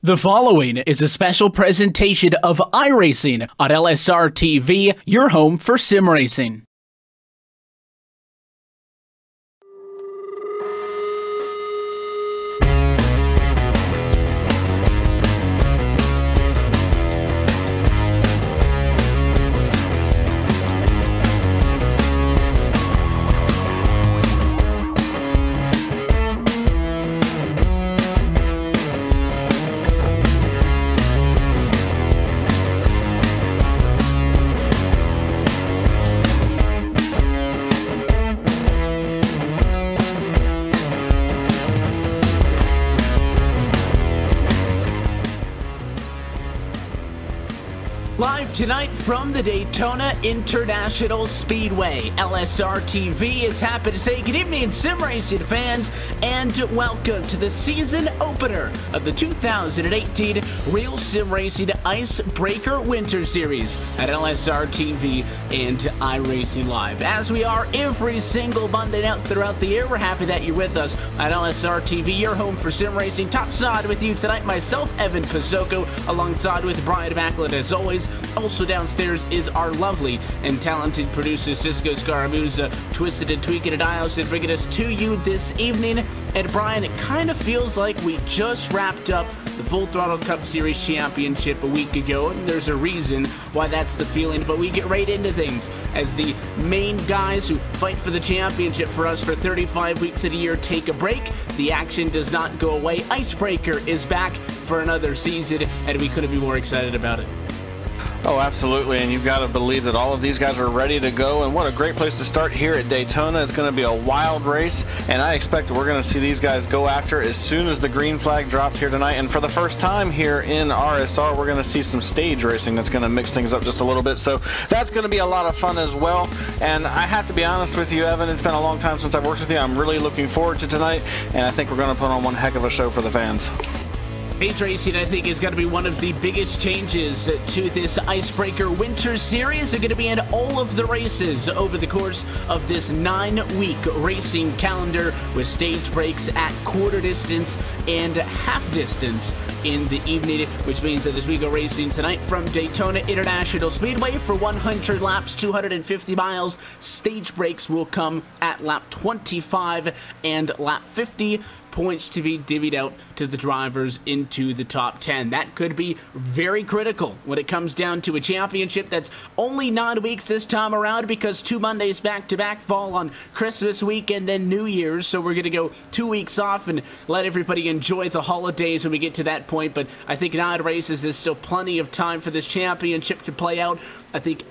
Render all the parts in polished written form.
The following is a special presentation of iRacing on LSRTV, your home for sim racing. Live tonight from the Daytona International Speedway, LSRTV is happy to say good evening, sim racing fans, and welcome to the season opener of the 2018 Real Sim Racing Icebreaker Winter Series at LSRTV and iRacing Live. As we are every single Monday night throughout the year, we're happy that you're with us at LSRTV, your home for sim racing. Topside with you tonight, myself, Evan Pasoko, alongside with Brian Backlund, as always. Also downstairs is our lovely and talented producer, Cisco Scaramuza, twisted and tweaking and dials and bringing us to you this evening. And Brian, it kind of feels like we just wrapped up the Full Throttle Cup Series Championship a week ago, and there's a reason why that's the feeling, but we get right into things as the main guys who fight for the championship for us for 35 weeks of the year take a break. The action does not go away. Icebreaker is back for another season, and we couldn't be more excited about it. Oh, absolutely, and you've got to believe that all of these guys are ready to go, and what a great place to start here at Daytona. It's going to be a wild race, and I expect that we're going to see these guys go after as soon as the green flag drops here tonight. And for the first time here in RSR, we're going to see some stage racing that's going to mix things up just a little bit, so that's going to be a lot of fun as well. And I have to be honest with you, Evan, it's been a long time since I've worked with you. I'm really looking forward to tonight, and I think we're going to put on one heck of a show for the fans. Stage racing, I think, is going to be one of the biggest changes to this Icebreaker Winter Series. They're going to be in all of the races over the course of this 9-week racing calendar, with stage breaks at quarter distance and half distance in the evening, which means that as we go racing tonight from Daytona International Speedway for 100 laps, 250 miles, stage breaks will come at lap 25 and lap 50. Points to be divvied out to the drivers into the top 10. That could be very critical when it comes down to a championship that's only 9 weeks this time around, because 2 Mondays back-to-back fall on Christmas week and then New Year's, so we're going to go 2 weeks off and let everybody enjoy the holidays when we get to that point. But I think 9 races is still plenty of time for this championship to play out. I think,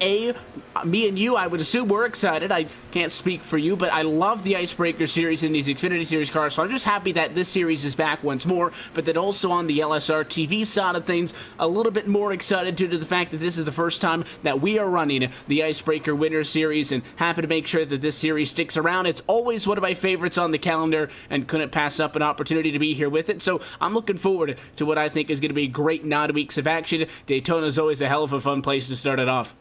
me and you, I would assume we're excited. I can't speak for you, but I love the Icebreaker Series in these Xfinity Series cars, so I'm just happy that this series is back once more. But then also on the LSRTV side of things, a little bit more excited due to the fact that this is the first time that we are running the Icebreaker Winter Series, and happy to make sure that this series sticks around. It's always one of my favorites on the calendar, and couldn't pass up an opportunity to be here with it. So I'm looking forward to what I think is going to be a great 9 weeks of action. Daytona is always a hell of a fun place to start it off.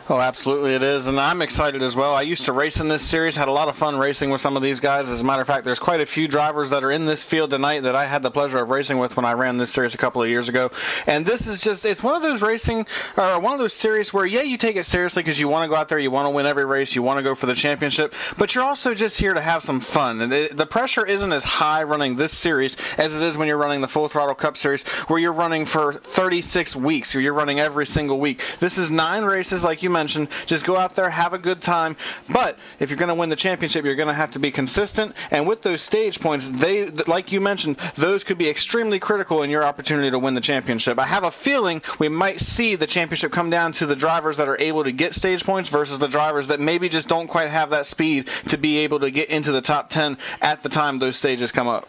Oh, absolutely it is, and I'm excited as well. I used to race in this series, had a lot of fun racing with some of these guys. As a matter of fact, there's quite a few drivers that are in this field tonight that I had the pleasure of racing with when I ran this series a couple of years ago. And this is just, it's one of those one of those series where, yeah, you take it seriously because you want to go out there, you want to win every race, you want to go for the championship, but you're also just here to have some fun. And the pressure isn't as high running this series as it is when you're running the Full Throttle Cup Series, where you're running for 36 weeks, or you're running every single week. This is 9 races, like you mentioned. Just go out there, have a good time, but if you're going to win the championship, you're going to have to be consistent, and with those stage points, they, like you mentioned, those could be extremely critical in your opportunity to win the championship. I have a feeling we might see the championship come down to the drivers that are able to get stage points versus the drivers that maybe just don't quite have that speed to be able to get into the top 10 at the time those stages come up.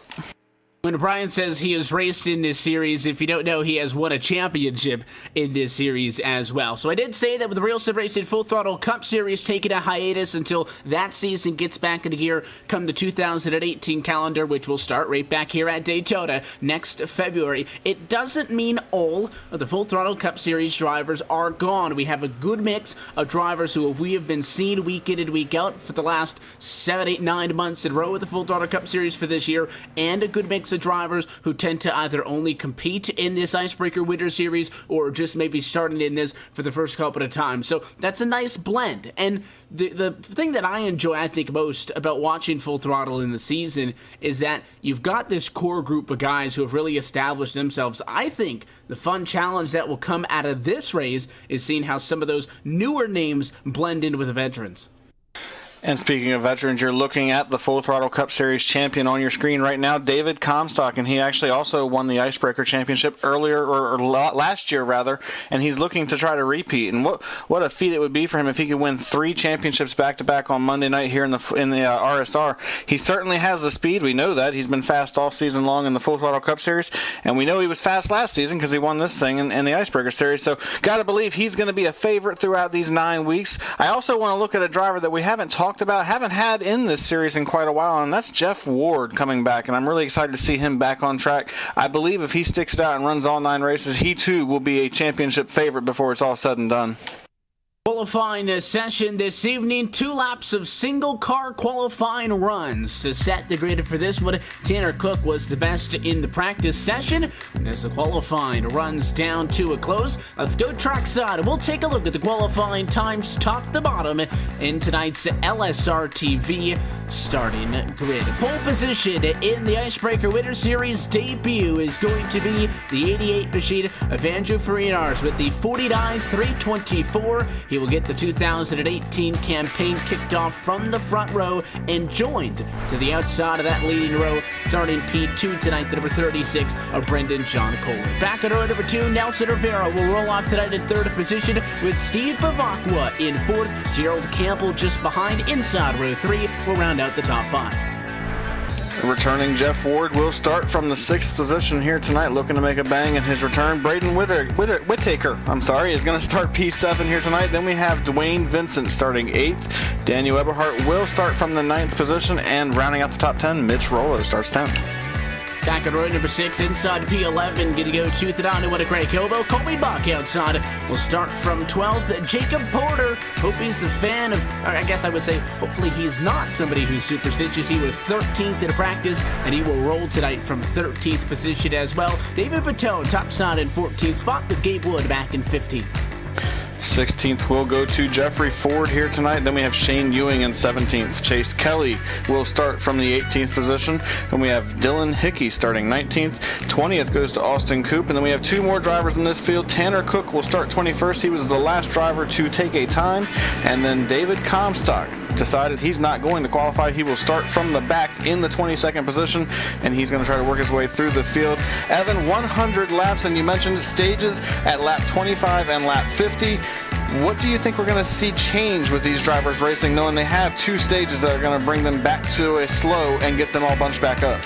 When Brian says he has raced in this series, if you don't know, he has won a championship in this series as well. So I did say that with the Real Sim Racing Full Throttle Cup Series taking a hiatus until that season gets back into gear come the 2018 calendar, which will start right back here at Daytona next February. It doesn't mean all of the Full Throttle Cup Series drivers are gone. We have a good mix of drivers who we have been seeing week in and week out for the last 7, 8, 9 months in a row with the Full Throttle Cup Series for this year, and a good mix of drivers who tend to either only compete in this Icebreaker Winter Series or just maybe starting in this for the first couple of times. So that's a nice blend. And the thing that I enjoy, I think, most about watching Full Throttle in the season is that you've got this core group of guys who have really established themselves. I think the fun challenge that will come out of this race is seeing how some of those newer names blend in with the veterans. And speaking of veterans, you're looking at the Full Throttle Cup Series champion on your screen right now, David Comstock, and he actually also won the Icebreaker Championship earlier, or last year rather, and he's looking to try to repeat. And what a feat it would be for him if he could win 3 championships back-to-back on Monday night here in the RSR. He certainly has the speed. We know that. He's been fast all season long in the Full Throttle Cup Series, and we know he was fast last season because he won this thing in the Icebreaker Series. So got to believe he's going to be a favorite throughout these 9 weeks. I also want to look at a driver that we haven't talked about, haven't had in this series in quite a while, and that's Jeff Ward coming back, and I'm really excited to see him back on track. I believe if he sticks it out and runs all 9 races, he too will be a championship favorite before it's all said and done. Qualifying session this evening, 2 laps of single car qualifying runs to set the grid for this one. Tanner Cook was the best in the practice session, and as the qualifying runs down to a close, let's go trackside and we'll take a look at the qualifying times top to bottom in tonight's LSRTV starting grid. Pole position in the Icebreaker Winter Series debut is going to be the 88 machine of Andrew Farinas with the 49.324. He will get the 2018 campaign kicked off from the front row and joined to the outside of that leading row, starting P2 tonight, the number 36 of Brendan John Kohler. Back at row number 2, Nelson Rivera will roll off tonight in 3rd position with Steve Bavacqua in 4th. Gerald Campbell just behind inside row 3 will round out the top 5. Returning Jeff Ward will start from the 6th position here tonight, looking to make a bang in his return. Braden Whittaker, is going to start P7 here tonight. Then we have Dwayne Vincent starting 8th. Daniel Eberhardt will start from the 9th position, and rounding out the top 10, Mitch Rollo starts 10th. Back on row number 6, inside P11, going to go tooth it on with a great elbow. Colby Buck outside will start from 12th. Jacob Porter, hope he's a fan of, or I guess I would say, hopefully he's not somebody who's superstitious. He was 13th in practice, and he will roll tonight from 13th position as well. David Patone, topside in 14th spot, with Gabe Wood back in 15th. 16th will go to Jeffrey Ford here tonight. Then we have Shane Ewing in 17th. Chase Kelly will start from the 18th position. And we have Dylan Hickey starting 19th. 20th goes to Austin Coop. And then we have 2 more drivers in this field. Tanner Cook will start 21st. He was the last driver to take a time. And then David Comstock decided he's not going to qualify. He will start from the back in the 22nd position, and he's going to try to work his way through the field. Evan, 100 laps, and you mentioned stages at lap 25 and lap 50. What do you think we're going to see change with these drivers racing, knowing they have 2 stages that are going to bring them back to a slow and get them all bunched back up?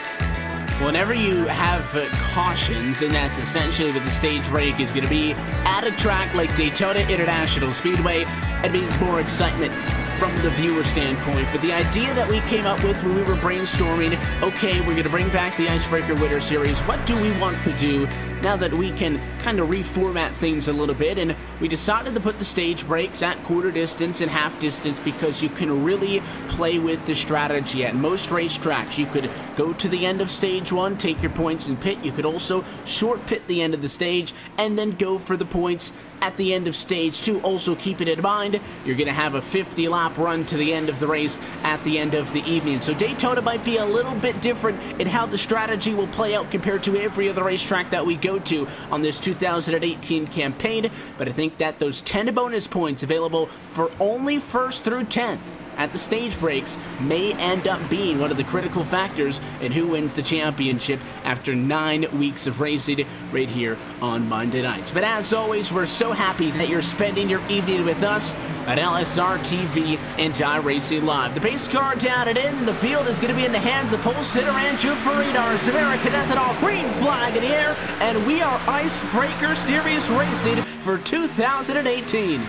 Whenever you have cautions, and that's essentially what the stage break is going to be, at a track like Daytona International Speedway, it means more excitement from the viewer standpoint. But the idea that we came up with when we were brainstorming, okay, we're going to bring back the Icebreaker Winter Series, what do we want to do now that we can kind of reformat things a little bit? And we decided to put the stage breaks at quarter distance and half distance because you can really play with the strategy. At most racetracks, you could go to the end of stage 1, take your points and pit. You could also short pit the end of the stage and then go for the points at the end of stage 2. Also keeping in mind, you're going to have a 50-lap run to the end of the race at the end of the evening. So Daytona might be a little bit different in how the strategy will play out compared to every other racetrack that we go to on this 2018 campaign. But I think that those 10 bonus points available for only 1st through 10th at the stage breaks may end up being one of the critical factors in who wins the championship after 9 weeks of racing right here on Monday nights. But as always, we're so happy that you're spending your evening with us at LSRTV and iRacing Live. The pace car down and in the field is going to be in the hands of pole sitter Andrew Farinas. American Ethanol, green flag in the air, and we are Icebreaker Series racing for 2018.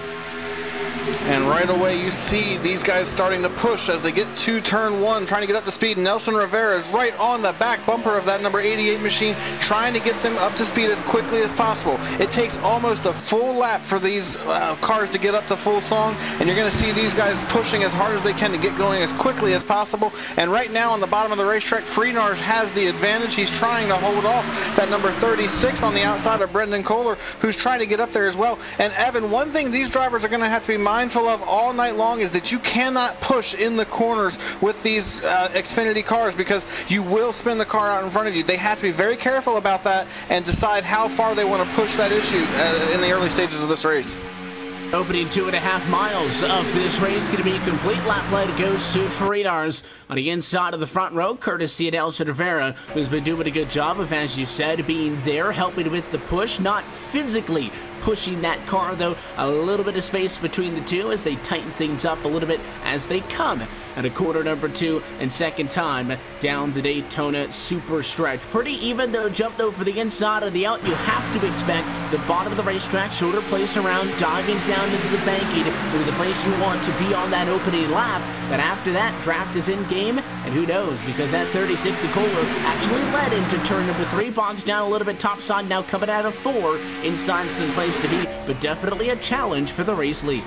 And right away you see these guys starting to push as they get to turn 1, trying to get up to speed. Nelson Rivera is right on the back bumper of that number 88 machine, trying to get them up to speed as quickly as possible. It takes almost a full lap for these cars to get up to full song, and you're going to see these guys pushing as hard as they can to get going as quickly as possible. And right now on the bottom of the racetrack, Freenars has the advantage. He's trying to hold off that number 36 on the outside of Brendan Kohler, who's trying to get up there as well. And Evan, one thing these drivers are going to have to be mindful of all night long is that you cannot push in the corners with these Xfinity cars, because you will spin the car out in front of you. They have to be very careful about that and decide how far they want to push that issue in the early stages of this race. Opening 2.5 miles of this race going to be complete lap lead goes to Freenars on the inside of the front row, courtesy of Nelson Rivera, who's been doing a good job of, as you said, being there, helping with the push, not physically pushing that car, though. A little bit of space between the two as they tighten things up a little bit as they come at a quarter number 2 and second time down the Daytona super stretch. Pretty even though jump though for the inside of the out. You have to expect the bottom of the racetrack, shorter place around, diving down into the banking, into the place you want to be on that opening lap. But after that, draft is in game, and who knows, because that 36 of Kohler actually led into turn number 3, bogs down a little bit topside, now coming out of 4, inside's the place to be, but definitely a challenge for the race lead.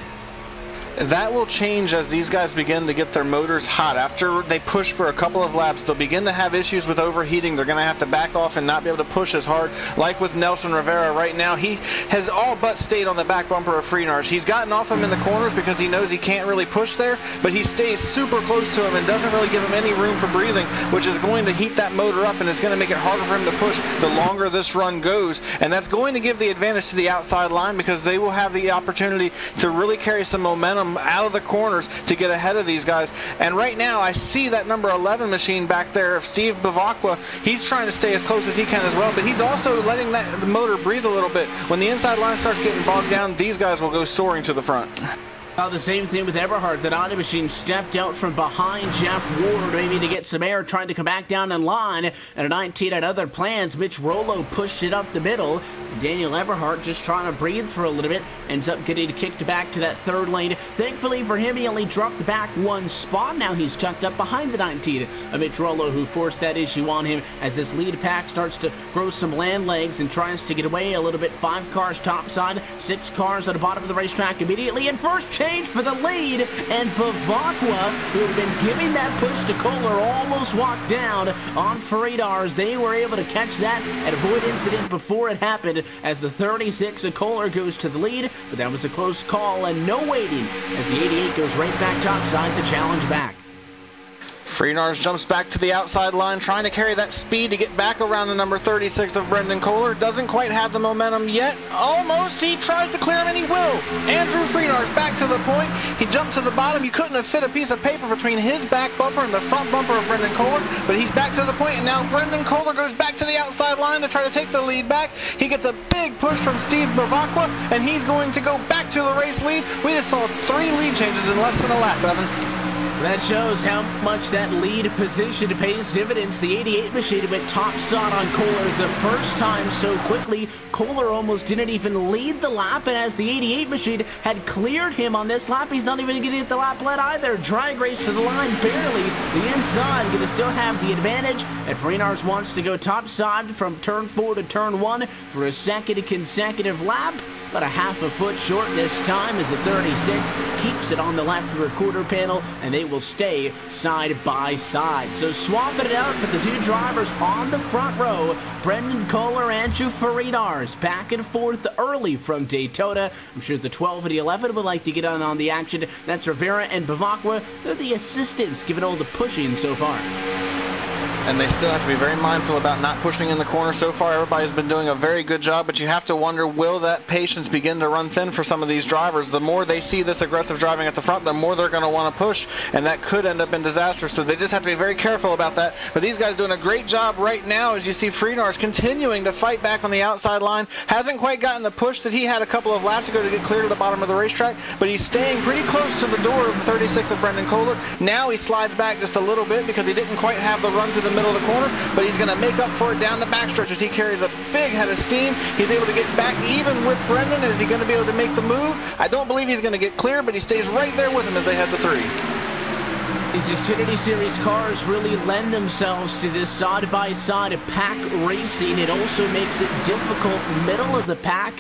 That will change as these guys begin to get their motors hot. After they push for a couple of laps, they'll begin to have issues with overheating. They're going to have to back off and not be able to push as hard. Like with Nelson Rivera right now, he has all but stayed on the back bumper of Freenars. He's gotten off him in the corners because he knows he can't really push there, but he stays super close to him and doesn't really give him any room for breathing, which is going to heat that motor up and it's going to make it harder for him to push the longer this run goes. And that's going to give the advantage to the outside line, because they will have the opportunity to really carry some momentum out of the corners to get ahead of these guys. And right now I see that number 11 machine back there of Steve Bavacqua. He's trying to stay as close as he can as well, but he's also letting the motor breathe a little bit. When the inside line starts getting bogged down, these guys will go soaring to the front. The same thing with Eberhardt. That Audi machine stepped out from behind Jeff Ward, maybe to get some air, trying to come back down in line. And a 19 had other plans. Mitch Rollo pushed it up the middle. Daniel Eberhardt just trying to breathe for a little bit, ends up getting kicked back to that third lane. Thankfully for him, he only dropped back 1 spot. Now he's tucked up behind the 19 of Mitch Rollo, who forced that issue on him as this lead pack starts to grow some land legs and tries to get away a little bit. 5 cars topside, 6 cars at the bottom of the racetrack immediately, and first change for the lead, and Bavacqua, who had been giving that push to Kohler, almost walked down on Freenars. They were able to catch that and avoid incident before it happened, as the 36 of Kohler goes to the lead, but that was a close call and no waiting as the 88 goes right back topside to challenge back. Freenars jumps back to the outside line, trying to carry that speed to get back around the number 36 of Brendan Kohler. Doesn't quite have the momentum yet. Almost. He tries to clear him, and he will. Andrew Freenars back to the point. He jumped to the bottom. You couldn't have fit a piece of paper between his back bumper and the front bumper of Brendan Kohler, but he's back to the point, and now Brendan Kohler goes back to the outside line to try to take the lead back. He gets a big push from Steve Bavacqua, and he's going to go back to the race lead. We just saw 3 lead changes in less than a lap, Evan. That shows how much that lead position pays dividends. The 88 machine went topside on Kohler the first time so quickly. Kohler almost didn't even lead the lap, and as the 88 machine had cleared him on this lap, he's not even going to get the lap led either. Drag race to the line, barely. The inside going to still have the advantage, and Freenars wants to go topside from turn 4 to turn 1 for a second consecutive lap. But a half a foot short this time as the 36 keeps it on the left rear quarter panel, and they will stay side by side. So swapping it out for the 2 drivers on the front row, Brendan Kohler and Andrew Freenars back and forth early from Daytona. I'm sure the 12 and the 11 would like to get on the action. That's Rivera and Bavacqua. They're the assistants giving all the pushing so far. And they still have to be very mindful about not pushing in the corner. So far, everybody's been doing a very good job, but you have to wonder, will that patience begin to run thin for some of these drivers? The more they see this aggressive driving at the front, the more they're going to want to push, and that could end up in disaster. So they just have to be very careful about that. But these guys doing a great job right now, as you see Freenars continuing to fight back on the outside line. Hasn't quite gotten the push that he had a couple of laps ago to get clear to the bottom of the racetrack, but he's staying pretty close to the door of the 36 of Brendan Kohler. Now he slides back just a little bit because he didn't quite have the run to the middle of the corner, but he's going to make up for it down the backstretch as he carries a big head of steam. He's able to get back even with Brendan. Is he going to be able to make the move? I don't believe he's going to get clear, but he stays right there with him as they head to 3. These Xfinity Series cars really lend themselves to this side-by-side pack racing. It also makes it difficult middle of the pack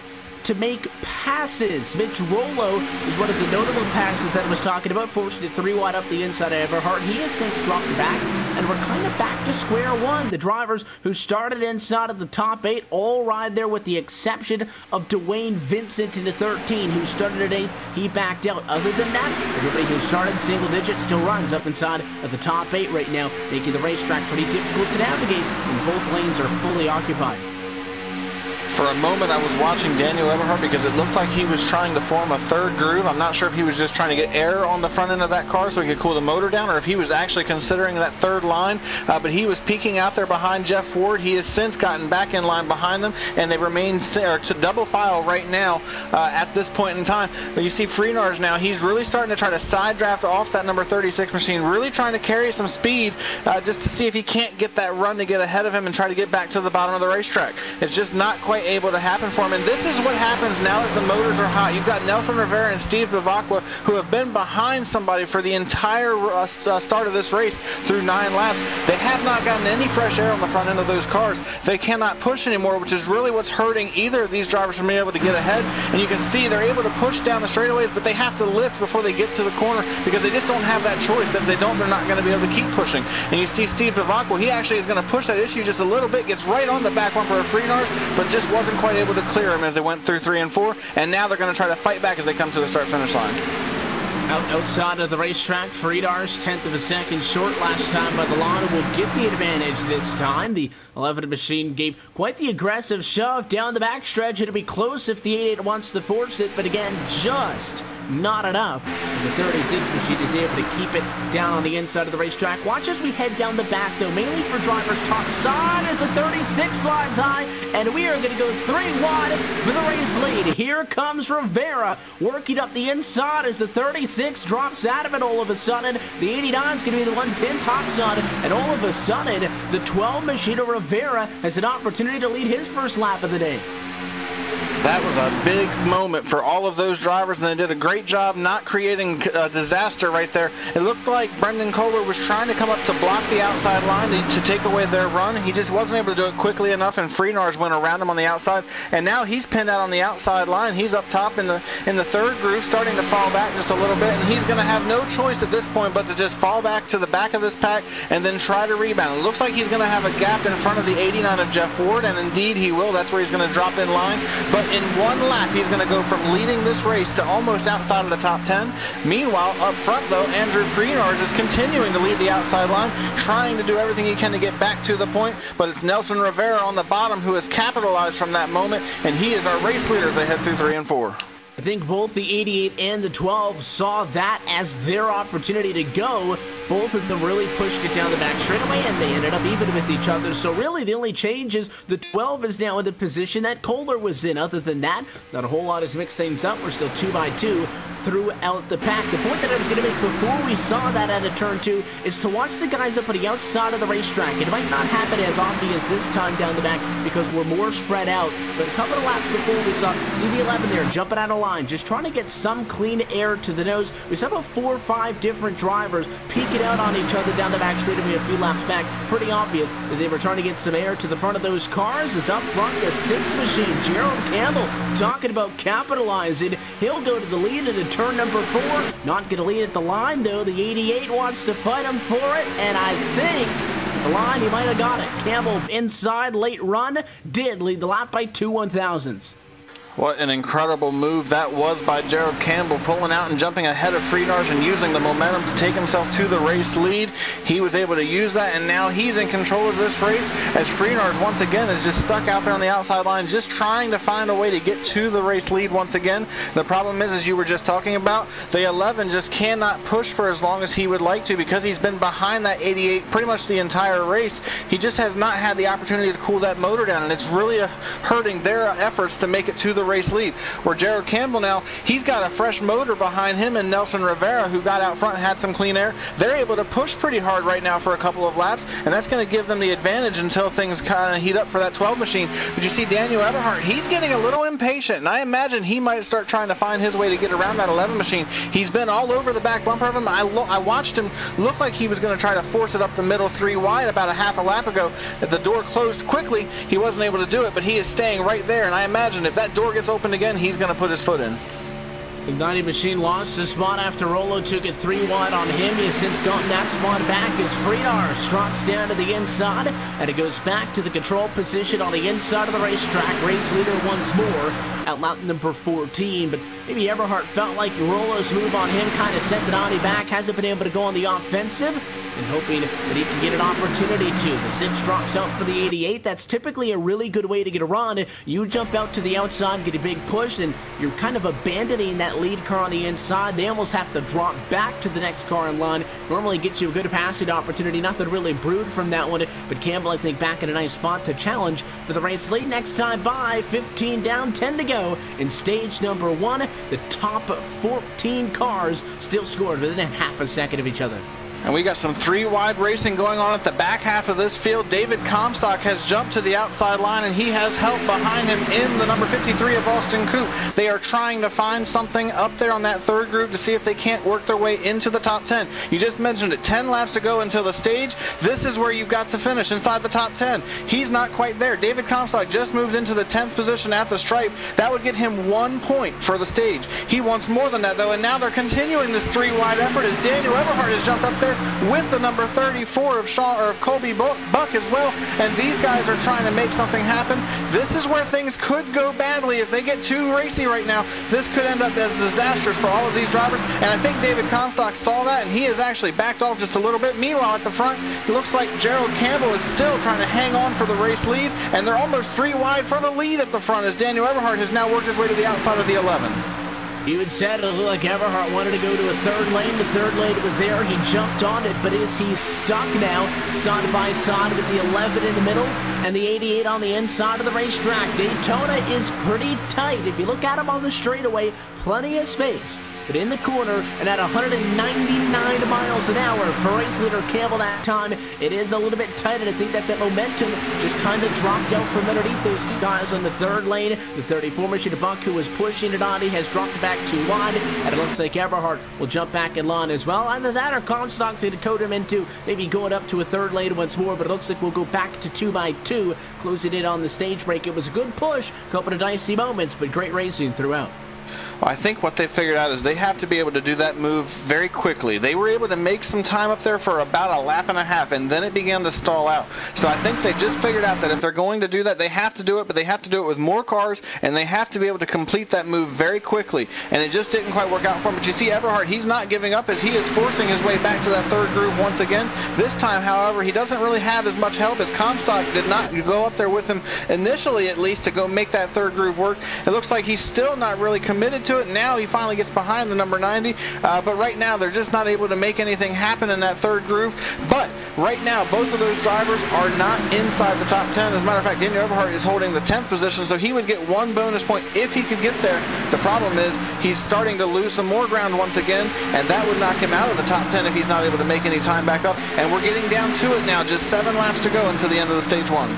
to make passes. Mitch Rollo is one of the notable passes that I was talking about, forced it 3 wide up the inside of Everhart. He has since dropped back, and we're kind of back to square one. The drivers who started inside of the top 8 all ride there, with the exception of Dwayne Vincent in the 13, who started at 8th. He backed out. Other than that, everybody who started single digit still runs up inside of the top 8 right now, making the racetrack pretty difficult to navigate when both lanes are fully occupied. For a moment, I was watching Daniel Everhart because it looked like he was trying to form a third groove. I'm not sure if he was just trying to get air on the front end of that car so he could cool the motor down, or if he was actually considering that third line. But he was peeking out there behind Jeff Ford. He has since gotten back in line behind them, and they remain to double file right now at this point in time. But you see Freenars now, he's really starting to try to side draft off that number 36 machine, really trying to carry some speed just to see if he can't get that run to get ahead of him and try to get back to the bottom of the racetrack. It's just not quite able to happen for him, and this is what happens now that the motors are hot. You've got Nelson Rivera and Steve Bivacqua, who have been behind somebody for the entire start of this race through 9 laps. They have not gotten any fresh air on the front end of those cars. They cannot push anymore, which is really what's hurting either of these drivers from being able to get ahead. And you can see they're able to push down the straightaways, but they have to lift before they get to the corner because they just don't have that choice. If they don't, they're not going to be able to keep pushing. And you see Steve Bivacqua, he actually is going to push that issue just a little bit, gets right on the back bumper of Freenars, but just wasn't quite able to clear him as they went through 3 and 4, and now they're going to try to fight back as they come to the start-finish line. Outside of the racetrack, Freenars 1/10 of a second short last time, but Lana will get the advantage this time. The 11 machine gave quite the aggressive shove down the backstretch. It'll be close if the 88 wants to force it, but again, just not enough as the 36 machine is able to keep it down on the inside of the racetrack. Watch as we head down the back, though, mainly for drivers top side as the 36 slides high, and we are going to go 3 wide for the race lead. Here comes Rivera working up the inside as the 36 drops out of it all of a sudden. The 89 is going to be the one pinned topside, and all of a sudden, the 12 machine of Rivera has an opportunity to lead his first lap of the day. That was a big moment for all of those drivers, and they did a great job not creating a disaster right there. It looked like Brendan Kohler was trying to come up to block the outside line to take away their run. He just wasn't able to do it quickly enough, and Freenars went around him on the outside, and now he's pinned out on the outside line. He's up top in the third groove, starting to fall back just a little bit, and he's going to have no choice at this point but to just fall back to the back of this pack and then try to rebound. It looks like he's going to have a gap in front of the 89 of Jeff Ford, and indeed he will. That's where he's going to drop in line. But in 1 lap, he's going to go from leading this race to almost outside of the top 10. Meanwhile, up front, though, Andrew Freenars is continuing to lead the outside line, trying to do everything he can to get back to the point, but it's Nelson Rivera on the bottom who has capitalized from that moment, and he is our race leader as they head through 3 and 4. I think both the 88 and the 12 saw that as their opportunity to go. Both of them really pushed it down the back straightaway, and they ended up even with each other. So really, the only change is the 12 is now in the position that Kohler was in. Other than that, not a whole lot has mixed things up. We're still 2 by 2 throughout the pack. The point that I was going to make before we saw that at a turn 2 is to watch the guys up on the outside of the racetrack. It might not happen as obvious this time down the back because we're more spread out, but a couple of laps before we saw the 11 there jumping out of line, just trying to get some clean air to the nose. We saw about 4 or 5 different drivers peeking out on each other down the back straightaway a few laps back. Pretty obvious that they were trying to get some air to the front of those cars. As up front, the 6 machine, Gerald Campbell, talking about capitalizing. He'll go to the lead into turn number 4. Not going to lead at the line, though. The 88 wants to fight him for it, and I think at the line he might have got it. Campbell inside, late run, did lead the lap by 2 1/1000ths. What an incredible move that was by Gerald Campbell, pulling out and jumping ahead of Freenars and using the momentum to take himself to the race lead. He was able to use that, and now he's in control of this race as Freenars once again is just stuck out there on the outside line, just trying to find a way to get to the race lead once again. The problem is, as you were just talking about, the 11 just cannot push for as long as he would like to because he's been behind that 88 pretty much the entire race. He just has not had the opportunity to cool that motor down, and it's really hurting their efforts to make it to the the race lead. Where Gerald Campbell now, he's got a fresh motor behind him, and Nelson Rivera, who got out front and had some clean air. They're able to push pretty hard right now for a couple of laps, and that's going to give them the advantage until things kind of heat up for that 12 machine. But you see Daniel Eberhardt, he's getting a little impatient, and I imagine he might start trying to find his way to get around that 11 machine. He's been all over the back bumper of him. I watched him look like he was going to try to force it up the middle 3 wide about a half a lap ago. The door closed quickly. He wasn't able to do it, but he is staying right there, and I imagine if that door gets opened again, he's going to put his foot in. Igniting machine lost the spot after Rolo took it 3 wide on him. He has since gotten that spot back as Friedars drops down to the inside, and it goes back to the control position on the inside of the racetrack. Race leader once more, out lap number 14, but maybe Eberhardt felt like Rolo's move on him kind of sent the Audi back, hasn't been able to go on the offensive, and hoping that he can get an opportunity to. The 6 drops out for the 88. That's typically a really good way to get a run. You jump out to the outside, get a big push, and you're kind of abandoning that lead car on the inside. They almost have to drop back to the next car in line. Normally gets you a good passing opportunity. Nothing really brewed from that one, but Campbell, I think, back in a nice spot to challenge for the race lead. Next time by, 15 down, 10 to go in stage number 1. The top 14 cars still scored within a half a second of each other. And we got some 3 wide racing going on at the back half of this field. David Comstock has jumped to the outside line, and he has help behind him in the number 53 of Austin Coupe. They are trying to find something up there on that 3rd group to see if they can't work their way into the top 10. You just mentioned it, 10 laps to go until the stage. This is where you've got to finish, inside the top 10. He's not quite there. David Comstock just moved into the 10th position at the stripe. That would get him 1 point for the stage. He wants more than that, though, and now they're continuing this 3 wide effort as Daniel Eberhardt has jumped up there with the number 34 of Colby Buck as well, and these guys are trying to make something happen. This is where things could go badly. If they get too racy right now, this could end up as disastrous for all of these drivers, and I think David Comstock saw that, and he has actually backed off just a little bit. Meanwhile, at the front, it looks like Gerald Campbell is still trying to hang on for the race lead, and they're almost 3 wide for the lead at the front as Daniel Eberhardt has now worked his way to the outside of the 11. You had said it looked like Eberhardt wanted to go to a 3rd lane. The 3rd lane was there. He jumped on it, but is he stuck now side by side with the 11 in the middle and the 88 on the inside of the racetrack? Daytona is pretty tight. If you look at him on the straightaway, plenty of space. But in the corner and at 199 miles an hour for race leader Campbell that time, it is a little bit tight, and I think that momentum just kind of dropped out from underneath those guys on the 3rd lane. The 34 machine Buck, who was pushing it on, he has dropped back 2 wide, and it looks like Eberhardt will jump back in line as well. Either that or Comstock's going to code him into maybe going up to a 3rd lane once more, but it looks like we'll go back to 2x2, closing in on the stage break. It was a good push, a couple of dicey moments, but great racing throughout. Well, I think what they figured out is they have to be able to do that move very quickly. They were able to make some time up there for about a lap and a half, and then it began to stall out. So I think they just figured out that if they're going to do that, they have to do it, but they have to do it with more cars, and they have to be able to complete that move very quickly. And it just didn't quite work out for him. But you see Eberhardt, he's not giving up as he is forcing his way back to that 3rd groove once again. This time, however, he doesn't really have as much help as Comstock did not go up there with him initially, at least, to go make that 3rd groove work. It looks like he's still not really committed to it. Now he finally gets behind the number 90, but right now they're just not able to make anything happen in that 3rd groove. But right now both of those drivers are not inside the top 10. As a matter of fact, Daniel Eberhardt is holding the 10th position, so he would get 1 bonus point if he could get there. The problem is he's starting to lose some more ground once again, and that would knock him out of the top 10 if he's not able to make any time back up. And we're getting down to it now, just 7 laps to go until the end of the stage 1.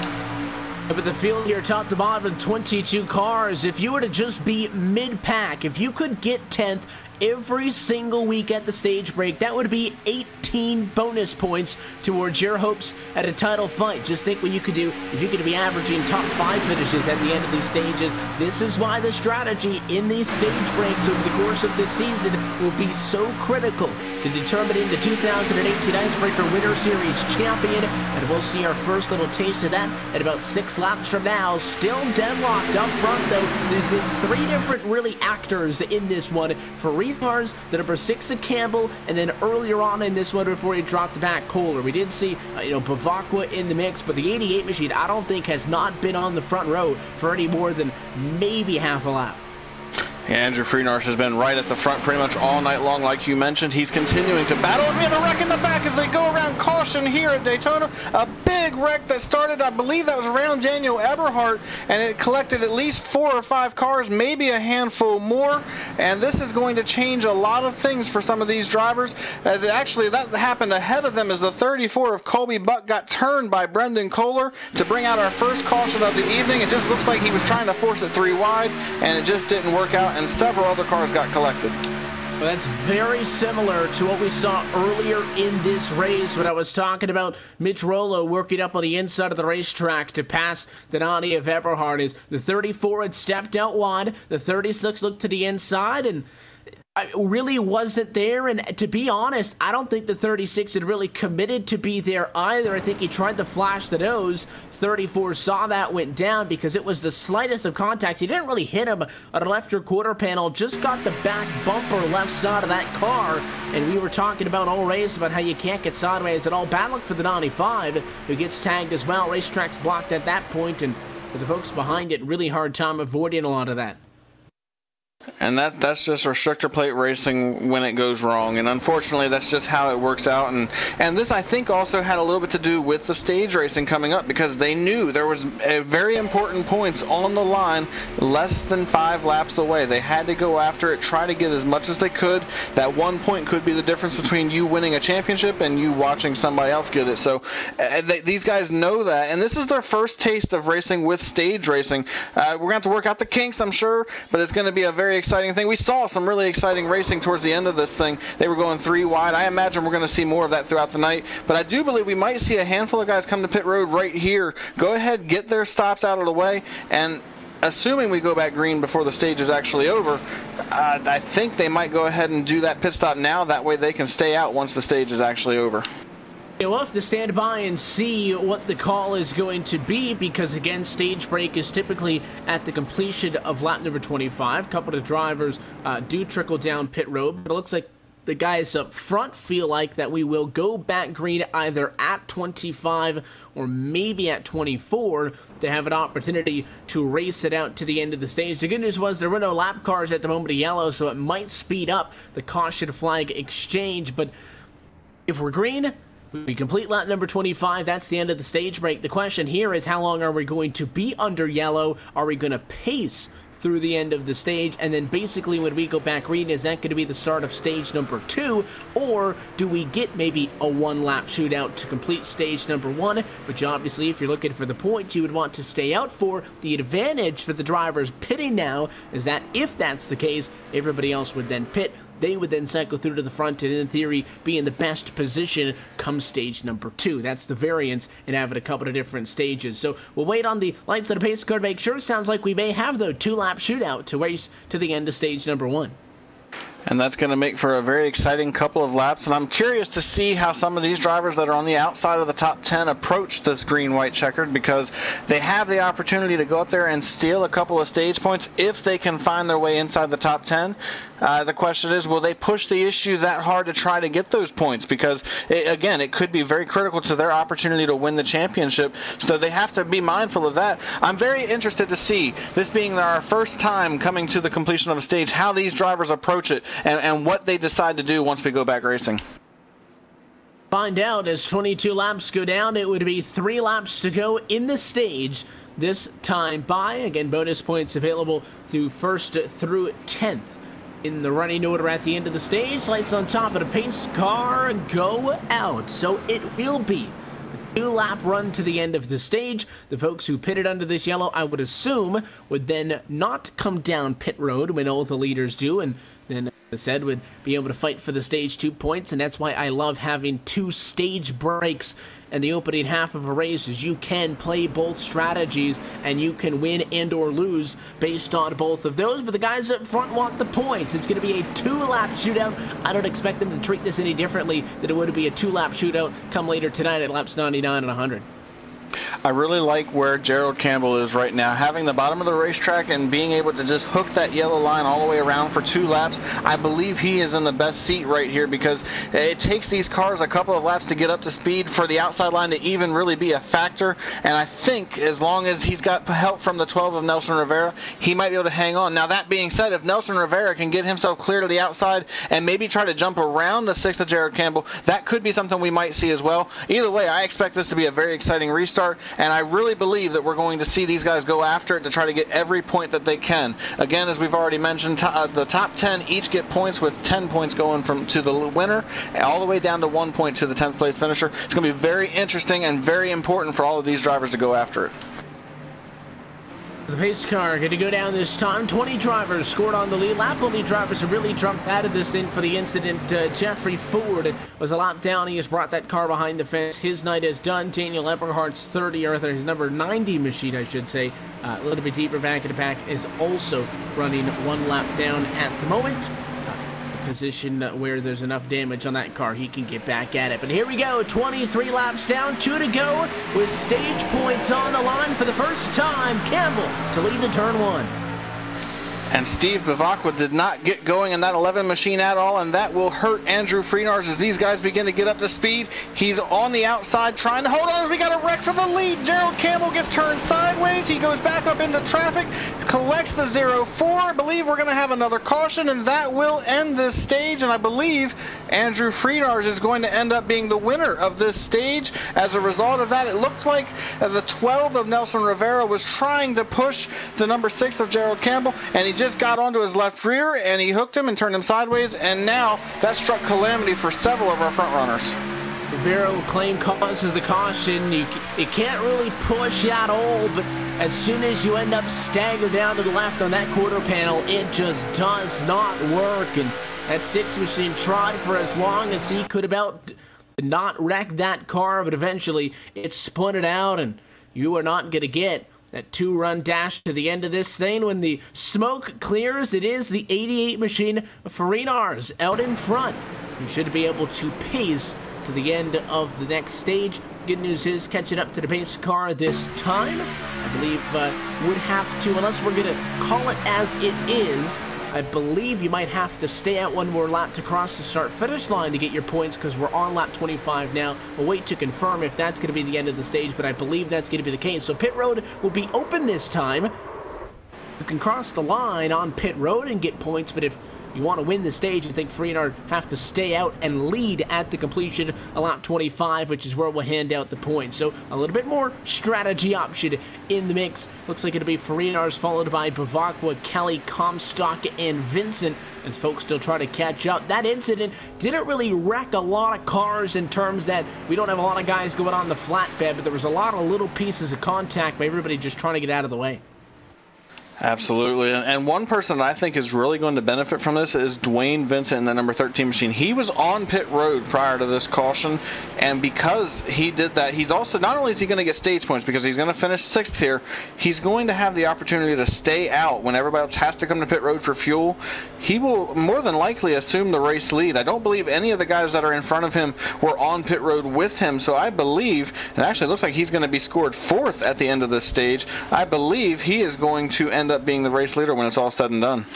But the field here, top to bottom, with 22 cars. If you were to just be mid-pack, if you could get 10th every single week at the stage break, that would be 18 bonus points towards your hopes at a title fight. Just think what you could do if you could be averaging top 5 finishes at the end of these stages. This is why the strategy in these stage breaks over the course of this season will be so critical to determining the 2018 Icebreaker Winter Series champion. And we'll see our first little taste of that at about 6 laps from now. Still deadlocked up front, though. There's been 3 different really actors in this one. For Reedmars, the number 6 of Campbell, and then earlier on in this one before he dropped back, Kohler. We did see Bavacqua in the mix, but the 88 machine I don't think has not been on the front row for any more than maybe half a lap. Andrew Freenarch has been right at the front pretty much all night long, like you mentioned. He's continuing to battle. We have a wreck in the back as they go around caution here at Daytona. A big wreck that started, I believe that was around Daniel Eberhardt, and it collected at least 4 or 5 cars, maybe a handful more. And this is going to change a lot of things for some of these drivers, as it actually that happened ahead of them as the 34 of Colby Buck got turned by Brendan Kohler to bring out our first caution of the evening. It just looks like he was trying to force it 3 wide, and it just didn't work out, and several other cars got collected. Well, that's very similar to what we saw earlier in this race when I was talking about Mitch Rollo working up on the inside of the racetrack to pass the Donnie of Eberhard. As the 34 had stepped out wide, the 36 looked to the inside, and I really wasn't there. And to be honest, I don't think the 36 had really committed to be there either. I think he tried to flash the nose. 34 saw that, went down because it was the slightest of contacts. He didn't really hit him on a left or quarter panel, just got the back bumper left side of that car. And we were talking about all race about how you can't get sideways at all. Bad luck for the 95, who gets tagged as well. Racetrack's blocked at that point, and for the folks behind it, really hard time avoiding a lot of that. And that's just restrictor plate racing when it goes wrong, and unfortunately that's just how it works out. And this, I think, also had a little bit to do with the stage racing coming up, because they knew there was very important points on the line less than 5 laps away. They had to go after it, try to get as much as they could. That 1 point could be the difference between you winning a championship and you watching somebody else get it. So these guys know that, and this is their first taste of racing with stage racing. We're going to have to work out the kinks, I'm sure, but it's going to be a very exciting thing. We saw some really exciting racing towards the end of this thing. They were going 3 wide. I imagine we're going to see more of that throughout the night, but I do believe we might see a handful of guys come to pit road right here. Go ahead, get their stops out of the way, and assuming we go back green before the stage is actually over, I think they might go ahead and do that pit stop now. That way they can stay out once the stage is actually over. We'll have to stand by and see what the call is going to be, because again, stage break is typically at the completion of lap number 25. A couple of drivers do trickle down pit road, but it looks like the guys up front feel like that we will go back green either at 25 or maybe at 24 to have an opportunity to race it out to the end of the stage. The good news was there were no lap cars at the moment of yellow, so it might speed up the caution flag exchange. But if we're green, we complete lap number 25, that's the end of the stage break. The question here is, how long are we going to be under yellow? Are we going to pace through the end of the stage? And then basically when we go back green, is that going to be the start of stage number 2? Or do we get maybe a 1-lap shootout to complete stage number 1? Which obviously, if you're looking for the points you would want to stay out for, the advantage for the drivers pitting now is that if that's the case, everybody else would then pit. They would then cycle through to the front and, in theory, be in the best position come stage number 2. That's the variance in having a couple of different stages. So we'll wait on the lights of the pace car to make sure. Sounds like we may have the 2-lap shootout to race to the end of stage number 1. And that's going to make for a very exciting couple of laps. And I'm curious to see how some of these drivers that are on the outside of the top 10 approach this green-white checkered, because they have the opportunity to go up there and steal a couple of stage points if they can find their way inside the top 10. The question is, will they push the issue that hard to try to get those points? Because, again, it could be very critical to their opportunity to win the championship, so they have to be mindful of that. I'm very interested to see, this being our first time coming to the completion of a stage, how these drivers approach it and what they decide to do once we go back racing. Find out as 22 laps go down. It would be 3 laps to go in the stage this time by. Again, bonus points available through 1st through 10th. In the running order at the end of the stage, lights on top of the pace car go out. So it will be a 2-lap run to the end of the stage. The folks who pitted under this yellow, I would assume, would then not come down pit road when all the leaders do, and then, as I said, would be able to fight for the stage 2 points. And that's why I love having 2 stage breaks in the opening half of a race, is you can play both strategies and you can win and or lose based on both of those. But the guys up front want the points. It's going to be a 2-lap shootout. I don't expect them to treat this any differently than it would be a 2-lap shootout come later tonight at laps 99 and 100. I really like where Gerald Campbell is right now, having the bottom of the racetrack and being able to just hook that yellow line all the way around for 2 laps. I believe he is in the best seat right here because it takes these cars a couple of laps to get up to speed for the outside line to even really be a factor, and I think as long as he's got help from the 12 of Nelson Rivera, he might be able to hang on. Now, that being said, if Nelson Rivera can get himself clear to the outside and maybe try to jump around the 6 of Gerald Campbell, that could be something we might see as well. Either way, I expect this to be a very exciting restart, and I really believe that we're going to see these guys go after it to try to get every point that they can. Again, as we've already mentioned, the top 10 each get points, with 10 points going from to the winner all the way down to 1 point to the 10th place finisher. It's going to be very interesting and very important for all of these drivers to go after it. The pace car going to go down this time. 20 drivers scored on the lead lap. Only drivers who really jumped out of this in for the incident. Jeffrey Ford was a lap down. He has brought that car behind the fence. His night is done. Daniel Eberhardt's 30, or his number 90 machine, I should say, a little bit deeper back in the pack, is also running 1 lap down at the moment. Position where there's enough damage on that car, he can get back at it. But here we go, 23 laps down, 2 to go, with stage points on the line for the first time. Campbell to lead the turn 1. And Steve Bavacqua did not get going in that 11 machine at all, and that will hurt Andrew Freenars as these guys begin to get up to speed. He's on the outside trying to hold on as we got a wreck for the lead. Gerald Campbell gets turned sideways. He goes back up into traffic, collects the 0-4. I believe we're going to have another caution, and that will end this stage, and I believe Andrew Freenars is going to end up being the winner of this stage. As a result of that, it looked like the 12 of Nelson Rivera was trying to push the number 6 of Gerald Campbell, and he just got onto his left rear and he hooked him and turned him sideways, and now that struck calamity for several of our front runners. Rivera will claim cause of the caution. You can't really push at all, but as soon as you end up staggered down to the left on that quarter panel, it just does not work. And that 6 machine tried for as long as he could about not wreck that car, but eventually it spun it out, and you are not going to get that 2-run dash to the end of this thing. When the smoke clears, it is the 88 machine Freenars out in front. You should be able to pace to the end of the next stage. Good news is catching up to the pace car this time, I believe would have to, unless we're going to call it as it is, I believe you might have to stay out 1 more lap to cross the start-finish line to get your points, because we're on lap 25 now. We'll wait to confirm if that's going to be the end of the stage, but I believe that's going to be the case. So pit road will be open this time. You can cross the line on pit road and get points, but if you want to win the stage, I think Freenard have to stay out and lead at the completion of lap 25, which is where we'll hand out the points. So a little bit more strategy option in the mix. Looks like it'll be Freenars followed by Bavacqua, Kelly, Comstock, and Vincent as folks still try to catch up. That incident didn't really wreck a lot of cars in terms that we don't have a lot of guys going on the flatbed, but there was a lot of little pieces of contact by everybody just trying to get out of the way. Absolutely, and one person I think is really going to benefit from this is Dwayne Vincent in the number 13 machine. He was on pit road prior to this caution, and because he did that, he's also, not only is he going to get stage points because he's going to finish 6th here, he's going to have the opportunity to stay out when everybody else has to come to pit road for fuel. He will more than likely assume the race lead. I don't believe any of the guys that are in front of him were on pit road with him, so I believe, it actually looks like he's going to be scored 4th at the end of this stage. I believe he is going to end up being the race leader when it's all said and done.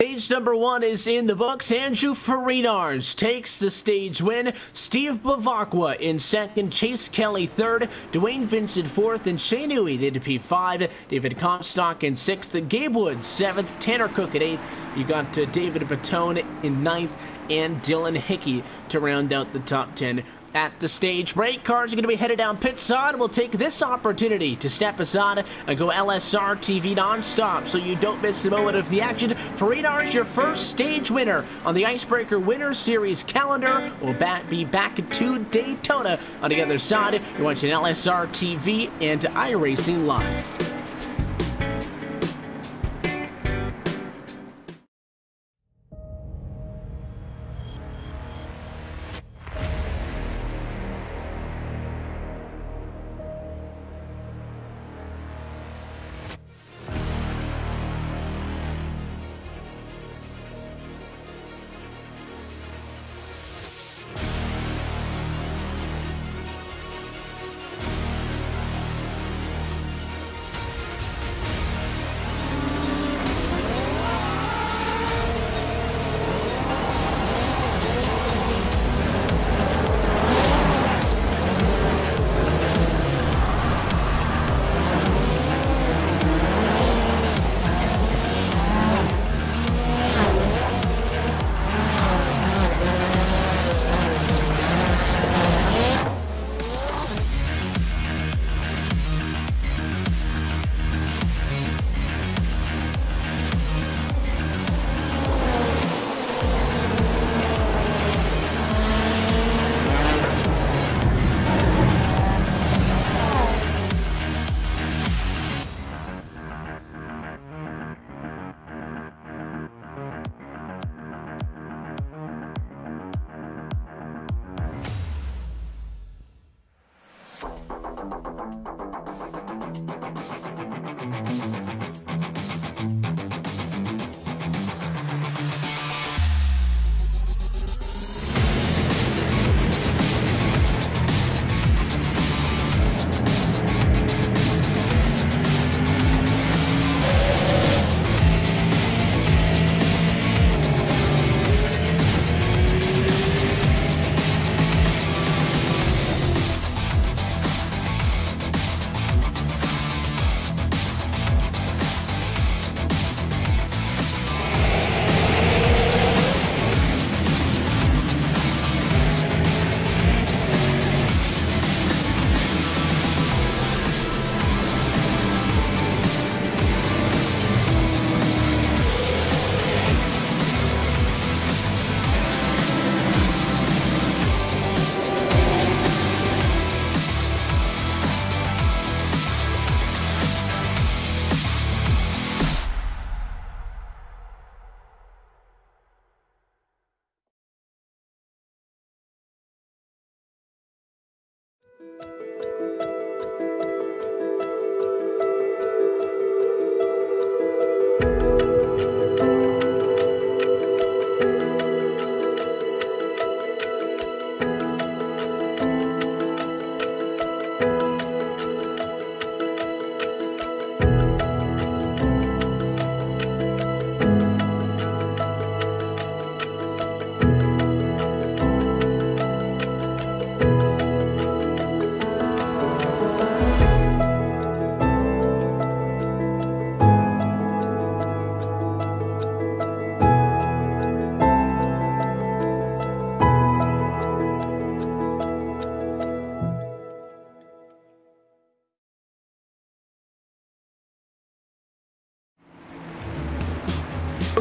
Stage number 1 is in the books. Andrew Freenars takes the stage win. Steve Bavacqua in 2nd, Chase Kelly 3rd, Dwayne Vincent 4th, and Shane Newey into P5. David Comstock in 6th, Gabe Wood 7th, Tanner Cook at 8th. You got David Batone in 9th, and Dylan Hickey to round out the top 10. At the stage break, cars are going to be headed down pit side. We'll take this opportunity to step aside and go LSRTV non-stop so you don't miss a moment of the action. Freenars, your first stage winner on the Icebreaker Winter Series calendar. We'll be back to Daytona on the other side. You're watching LSRTV and iRacing Live.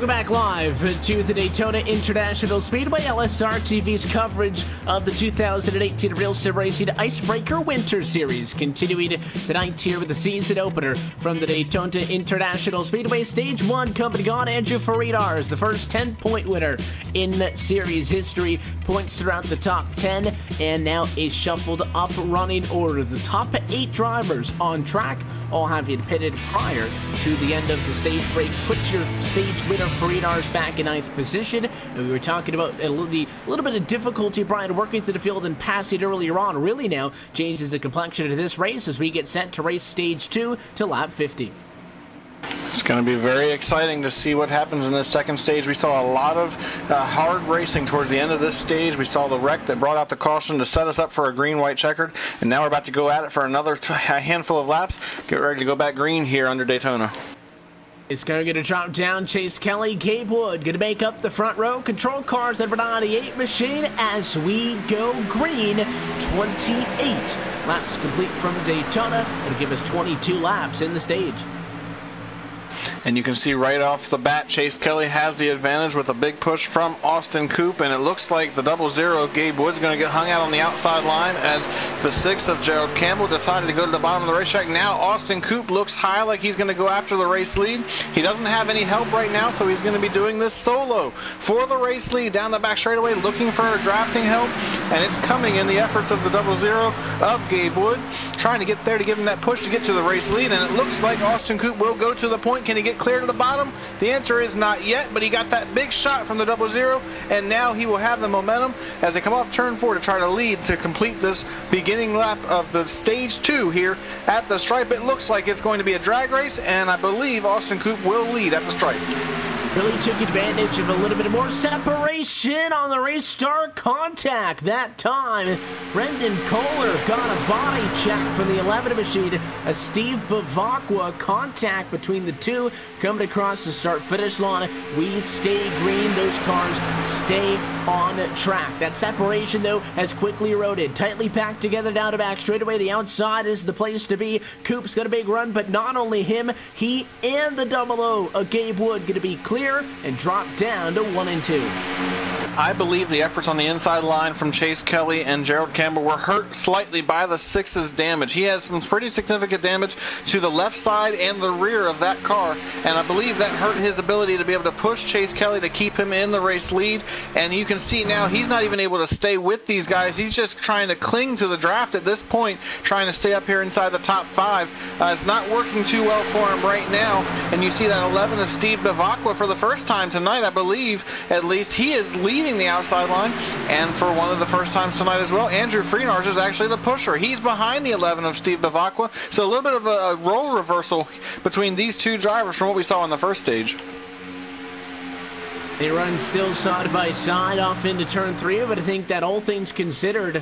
Welcome back live to the Daytona International Speedway. LSRTV's coverage of the 2018 Real Sim Racing Icebreaker Winter Series. Continuing tonight here with the season opener from the Daytona International Speedway. Stage 1 coming on. Andrew Faridar is the first 10-point winner in series history. Points throughout the top 10, and now a shuffled up running order. The top 8 drivers on track all having pitted prior to the end of the stage break. Put your stage winner Faridar's back in 9th position. And we were talking about the little bit of difficulty, Brian, working through the field and passing earlier on. Really now changes the complexion of this race as we get set to race stage 2 to lap 50. It's going to be very exciting to see what happens in this second stage. We saw a lot of hard racing towards the end of this stage. We saw the wreck that brought out the caution to set us up for a green-white checkered, and now we're about to go at it for another handful of laps. Get ready to go back green here under Daytona. It's going to drop down. Chase Kelly, Gabe Wood going to make up the front row. Control cars at 98 machine as we go green. 28 laps complete from Daytona. It'll give us 22 laps in the stage. And you can see right off the bat, Chase Kelly has the advantage with a big push from Austin Coop, and it looks like the 00 Gabe Wood's going to get hung out on the outside line as the 6 of Gerald Campbell decided to go to the bottom of the racetrack. Now Austin Coop looks high, like he's going to go after the race lead. He doesn't have any help right now, so he's going to be doing this solo for the race lead down the back straightaway, looking for drafting help, and it's coming in the efforts of the 00 of Gabe Wood, trying to get there to give him that push to get to the race lead, and it looks like Austin Coop will go to the point. Can he get clear to the bottom? The answer is not yet, but he got that big shot from the 00, and now he will have the momentum as they come off turn 4 to try to lead to complete this beginning lap of the stage 2 here at the stripe. It looks like it's going to be a drag race, and I believe Austin Coop will lead at the stripe. Really took advantage of a little bit more separation on the race start contact. That time, Brendan Kohler got a body check from the 11 machine. A Steve Bavacqua contact between the two coming across the start-finish line. We stay green. Those cars stay on track. That separation, though, has quickly eroded. Tightly packed together down to back straightaway. The outside is the place to be. Coop's got a big run, but not only him, he and the 00 of Gabe Wood going to be clear and drop down to 1 and 2. I believe the efforts on the inside line from Chase Kelly and Gerald Campbell were hurt slightly by the 6's damage. He has some pretty significant damage to the left side and the rear of that car, and I believe that hurt his ability to be able to push Chase Kelly to keep him in the race lead. And you can see now he's not even able to stay with these guys. He's just trying to cling to the draft at this point, trying to stay up here inside the top 5. It's not working too well for him right now, and you see that 11 of Steve Bavacqua for the first time tonight, I believe, at least, he is leading the outside line, and for one of the first times tonight as well, Andrew Freenars is actually the pusher. He's behind the 11 of Steve Bavacqua, so a little bit of a role reversal between these two drivers from what we saw in the first stage. They run still side by side off into turn 3, but I think that all things considered,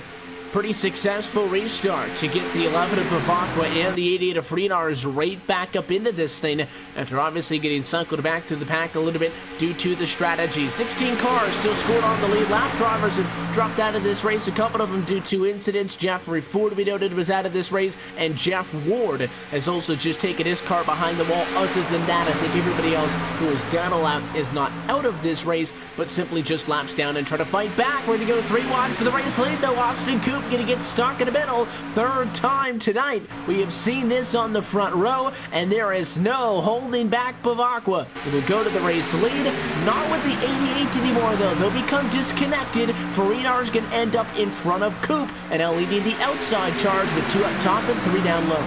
pretty successful restart to get the 11 of Bavacqua and the 88 of Freenars right back up into this thing after obviously getting suckled back to the pack a little bit due to the strategy. 16 cars still scored on the lead. Lap drivers have dropped out of this race, a couple of them due to incidents. Jeffrey Ford, we noted, was out of this race, and Jeff Ward has also just taken his car behind the wall. Other than that, I think everybody else who is down a lap is not out of this race, but simply just laps down and try to fight back. We're going to go 3 wide for the race lead, though. Austin Coop going to get stuck in the middle. Third time tonight we have seen this on the front row, and there is no holding back Bavacqua. He will go to the race lead, not with the 88 anymore, though. They'll become disconnected. Farinar's going to end up in front of Coop, and now leading the outside charge with 2 up top and 3 down low.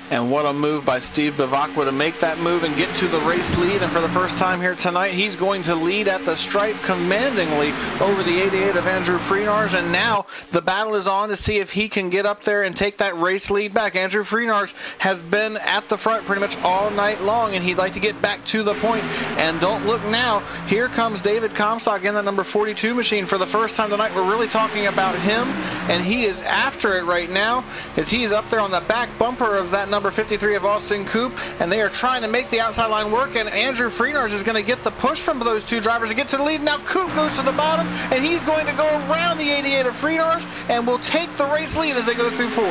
And what a move by Steve Bavacqua to make that move and get to the race lead. And for the first time here tonight, he's going to lead at the stripe commandingly over the 88 of Andrew Freenars. And now the battle is on to see if he can get up there and take that race lead back. Andrew Freenars has been at the front pretty much all night long, and he'd like to get back to the point. And don't look now, here comes David Comstock in the number 42 machine. For the first time tonight, we're really talking about him, and he is after it right now as he's up there on the back bumper of that number 53 of Austin Coop, and they are trying to make the outside line work, and Andrew Freenars is going to get the push from those two drivers to get to the lead. Now Coop goes to the bottom, and he's going to go around the 88 of Freenars and will take the race lead as they go through 4.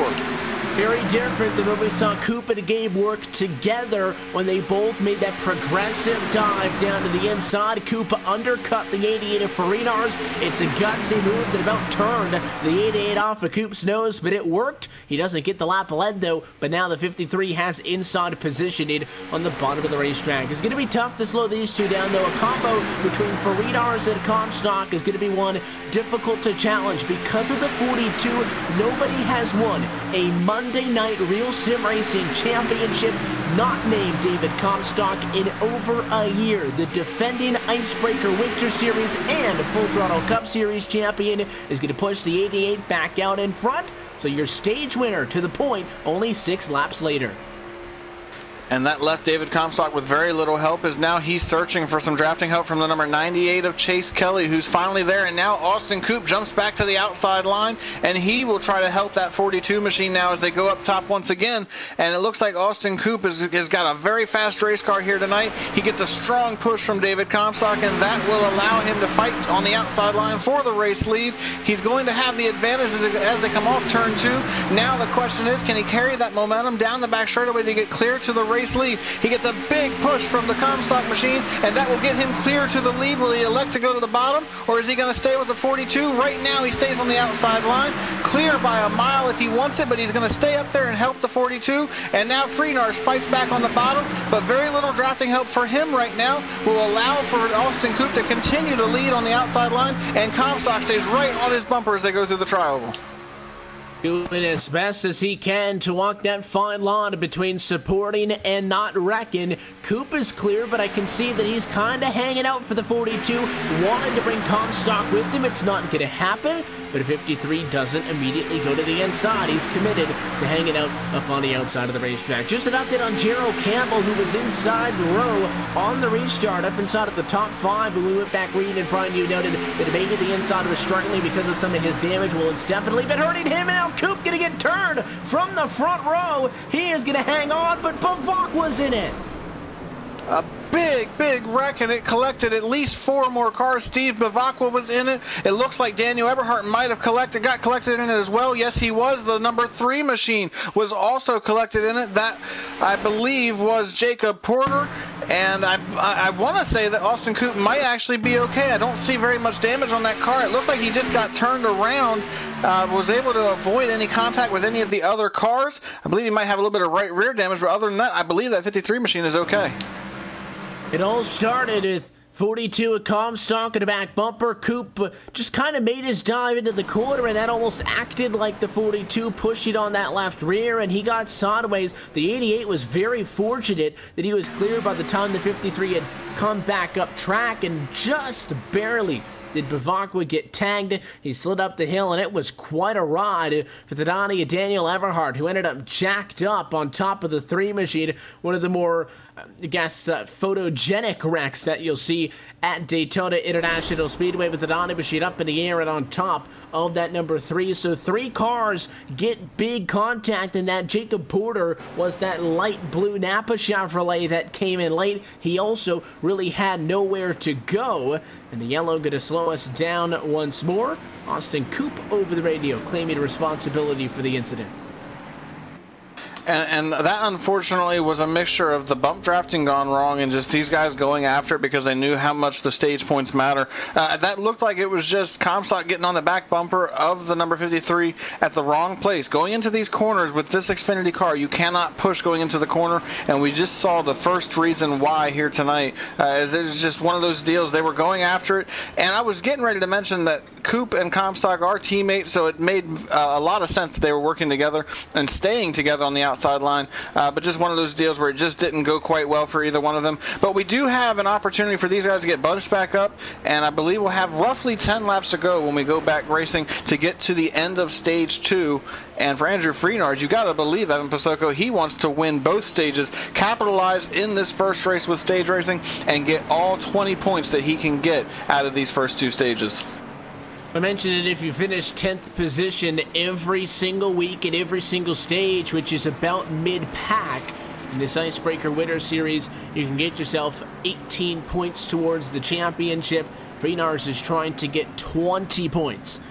Very different than when we saw Coop and Gabe work together when they both made that progressive dive down to the inside. Coop undercut the 88 of Farinars. It's a gutsy move that about turned the 88 off of Coop's nose, but it worked. He doesn't get the lap ahead though, but now the 53 has inside positioning on the bottom of the racetrack. It's going to be tough to slow these two down though. A combo between Farinars and Comstock is going to be one difficult to challenge because of the 42. Nobody has won a Monday Night Real Sim Racing Championship not named David Comstock in over a year. The defending Icebreaker Winter Series and Full Throttle Cup Series champion is going to push the 88 back out in front. So your stage winner to the point only 6 laps later. And that left David Comstock with very little help, as now he's searching for some drafting help from the number 98 of Chase Kelly, who's finally there. And now Austin Coop jumps back to the outside line, and he will try to help that 42 machine now as they go up top once again. And it looks like Austin Coop has got a very fast race car here tonight. He gets a strong push from David Comstock, and that will allow him to fight on the outside line for the race lead. He's going to have the advantage as they come off turn 2. Now the question is, can he carry that momentum down the back straightaway to get clear to the race lead? He gets a big push from the Comstock machine, and that will get him clear to the lead. Will he elect to go to the bottom, or is he going to stay with the 42? Right now he stays on the outside line, clear by a mile if he wants it, but he's going to stay up there and help the 42. And now Freenars fights back on the bottom, but very little drafting help for him right now will allow for Austin Coop to continue to lead on the outside line, and Comstock stays right on his bumper as they go through the tri-oval. Doing as best as he can to walk that fine line between supporting and not wrecking. Coop is clear, but I can see that he's kind of hanging out for the 42. Wanted to bring Comstock with him. It's not going to happen, but 53 doesn't immediately go to the inside. He's committed to hanging out up on the outside of the racetrack. Just an update on Gerald Campbell, who was inside the row on the restart, up inside of the top 5. When we went back reading, and Brian, you noted that maybe the inside was struggling because of some of his damage. Well, it's definitely been hurting him, and now Coop going to get turned from the front row. He is going to hang on, but Bavak was in it. A big wreck, and it collected at least 4 more cars. Steve Bavakwa was in it. It looks like Daniel Eberhardt might have got collected in it as well. Yes, he was. The number 3 machine was also collected in it. That, I believe, was Jacob Porter. And I want to say that Austin Coop might actually be okay. I don't see very much damage on that car. It looks like he just got turned around, was able to avoid any contact with any of the other cars. I believe he might have a little bit of right rear damage, but other than that, I believe that 53 machine is okay. It all started with 42 at Comstock and a back bumper. Coop just kind of made his dive into the corner, and that almost acted like the 42 pushed it on that left rear, and he got sideways. The 88 was very fortunate that he was clear by the time the 53 had come back up track, and just barely did Bavakwa get tagged. He slid up the hill, and it was quite a ride for the Donnie Daniel Everhart, who ended up jacked up on top of the 3 machine. One of the more, I guess, photogenic wrecks that you'll see at Daytona International Speedway, with the Donnie machine up in the air and on top of that number 3. So 3 cars get big contact, and that Jacob Porter was that light blue Napa Chevrolet that came in late. He also really had nowhere to go, and the yellow going to slow us down once more. Austin Coop over the radio claiming responsibility for the incident. And that, unfortunately, was a mixture of the bump drafting gone wrong and just these guys going after it because they knew how much the stage points matter. That looked like it was just Comstock getting on the back bumper of the number 53 at the wrong place. Going into these corners with this Xfinity car, you cannot push going into the corner, and we just saw the first reason why here tonight. As it was just one of those deals. They were going after it, and I was getting ready to mention that Coop and Comstock are teammates, so it made a lot of sense that they were working together and staying together on the outside line, but just one of those deals where it just didn't go quite well for either one of them. But we do have an opportunity for these guys to get bunched back up, and I believe we'll have roughly 10 laps to go when we go back racing to get to the end of stage 2. And for Andrew Freenars, you got to believe Evan Pasoko, he wants to win both stages, capitalize in this first race with stage racing, and get all 20 points that he can get out of these first 2 stages. I mentioned it, if you finish 10th position every single week at every single stage, which is about mid-pack in this Icebreaker Winter Series, you can get yourself 18 points towards the championship. Freenars is trying to get 20 points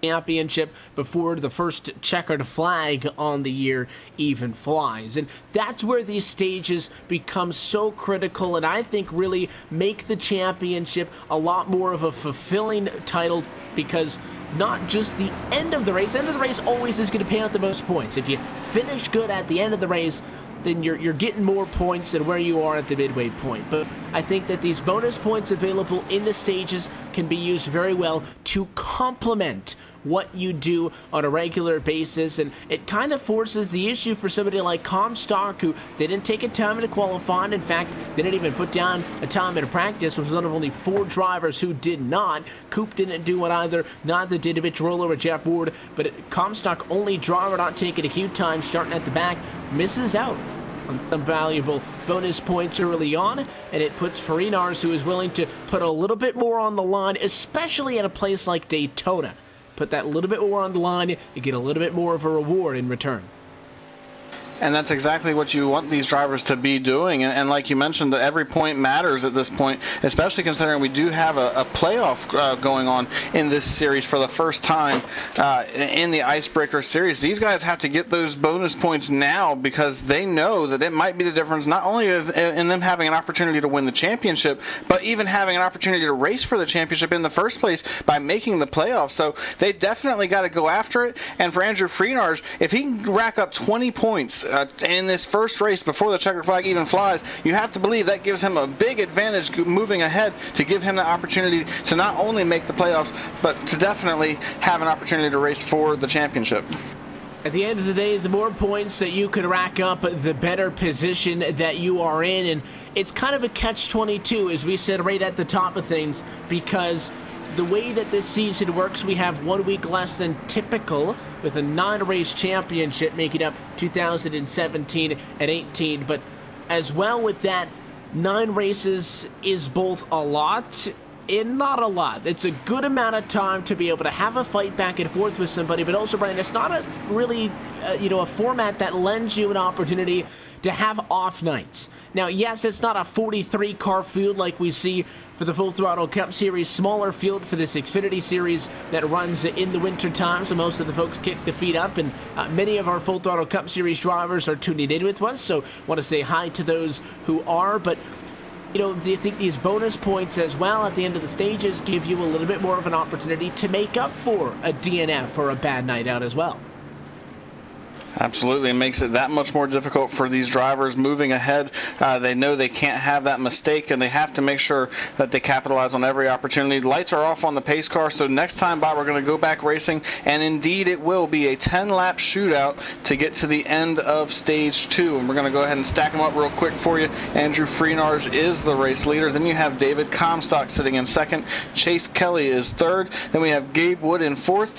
championship before the first checkered flag on the year even flies. And that's where these stages become so critical, and I think really make the championship a lot more of a fulfilling title, because not just the end of the race always is going to pay out the most points. If you finish good at the end of the race, then you're getting more points than where you are at the midway point. But I think that these bonus points available in the stages can be used very well to complement what you do on a regular basis, and it kind of forces the issue for somebody like Comstock, who they didn't take a time to qualify, and in fact they didn't even put down a time in practice, was one of only 4 drivers who did not. Coop didn't do it either, neither did Mitch Roller or Jeff Ward, but Comstock, only driver not taking a queue time, starting at the back, misses out on some valuable bonus points early on, and it puts Farinars, who is willing to put a little bit more on the line, especially at a place like Daytona. Put that little bit more on the line, you get a little bit more of a reward in return. And that's exactly what you want these drivers to be doing. And like you mentioned, every point matters at this point, especially considering we do have a playoff going on in this series for the first time in the Icebreaker series. These guys have to get those bonus points now, because they know that it might be the difference not only in them having an opportunity to win the championship, but even having an opportunity to race for the championship in the first place by making the playoffs. So they definitely got to go after it. And for Andrew Freenars, if he can rack up 20 points in this first race before the checkered flag even flies, you have to believe that gives him a big advantage moving ahead, to give him the opportunity to not only make the playoffs, but to definitely have an opportunity to race for the championship. At the end of the day, the more points that you could rack up, the better position that you are in, and it's kind of a catch-22, as we said right at the top of things, because the way that this season works, we have 1 week less than typical, with a 9-race championship making up 2017 and 18. But as well with that, 9 races is both a lot and not a lot. It's a good amount of time to be able to have a fight back and forth with somebody, but also, Brian, it's not a really, a format that lends you an opportunity to have off nights. Now, yes, it's not a 43-car field like we see for the Full Throttle Cup Series, smaller field for this Xfinity Series that runs in the winter time, so most of the folks kick the feet up, and many of our Full Throttle Cup Series drivers are tuning in with us, so want to say hi to those who are. But do you think these bonus points as well at the end of the stages give you a little bit more of an opportunity to make up for a DNF or a bad night out as well? Absolutely. It makes it that much more difficult for these drivers moving ahead. They know they can't have that mistake, and they have to make sure that they capitalize on every opportunity. Lights are off on the pace car, so next time, Bob, we're going to go back racing, and indeed it will be a 10-lap shootout to get to the end of stage 2. And we're going to go ahead and stack them up real quick for you. Andrew Freenars is the race leader. Then you have David Comstock sitting in second. Chase Kelly is third. Then we have Gabe Wood in fourth.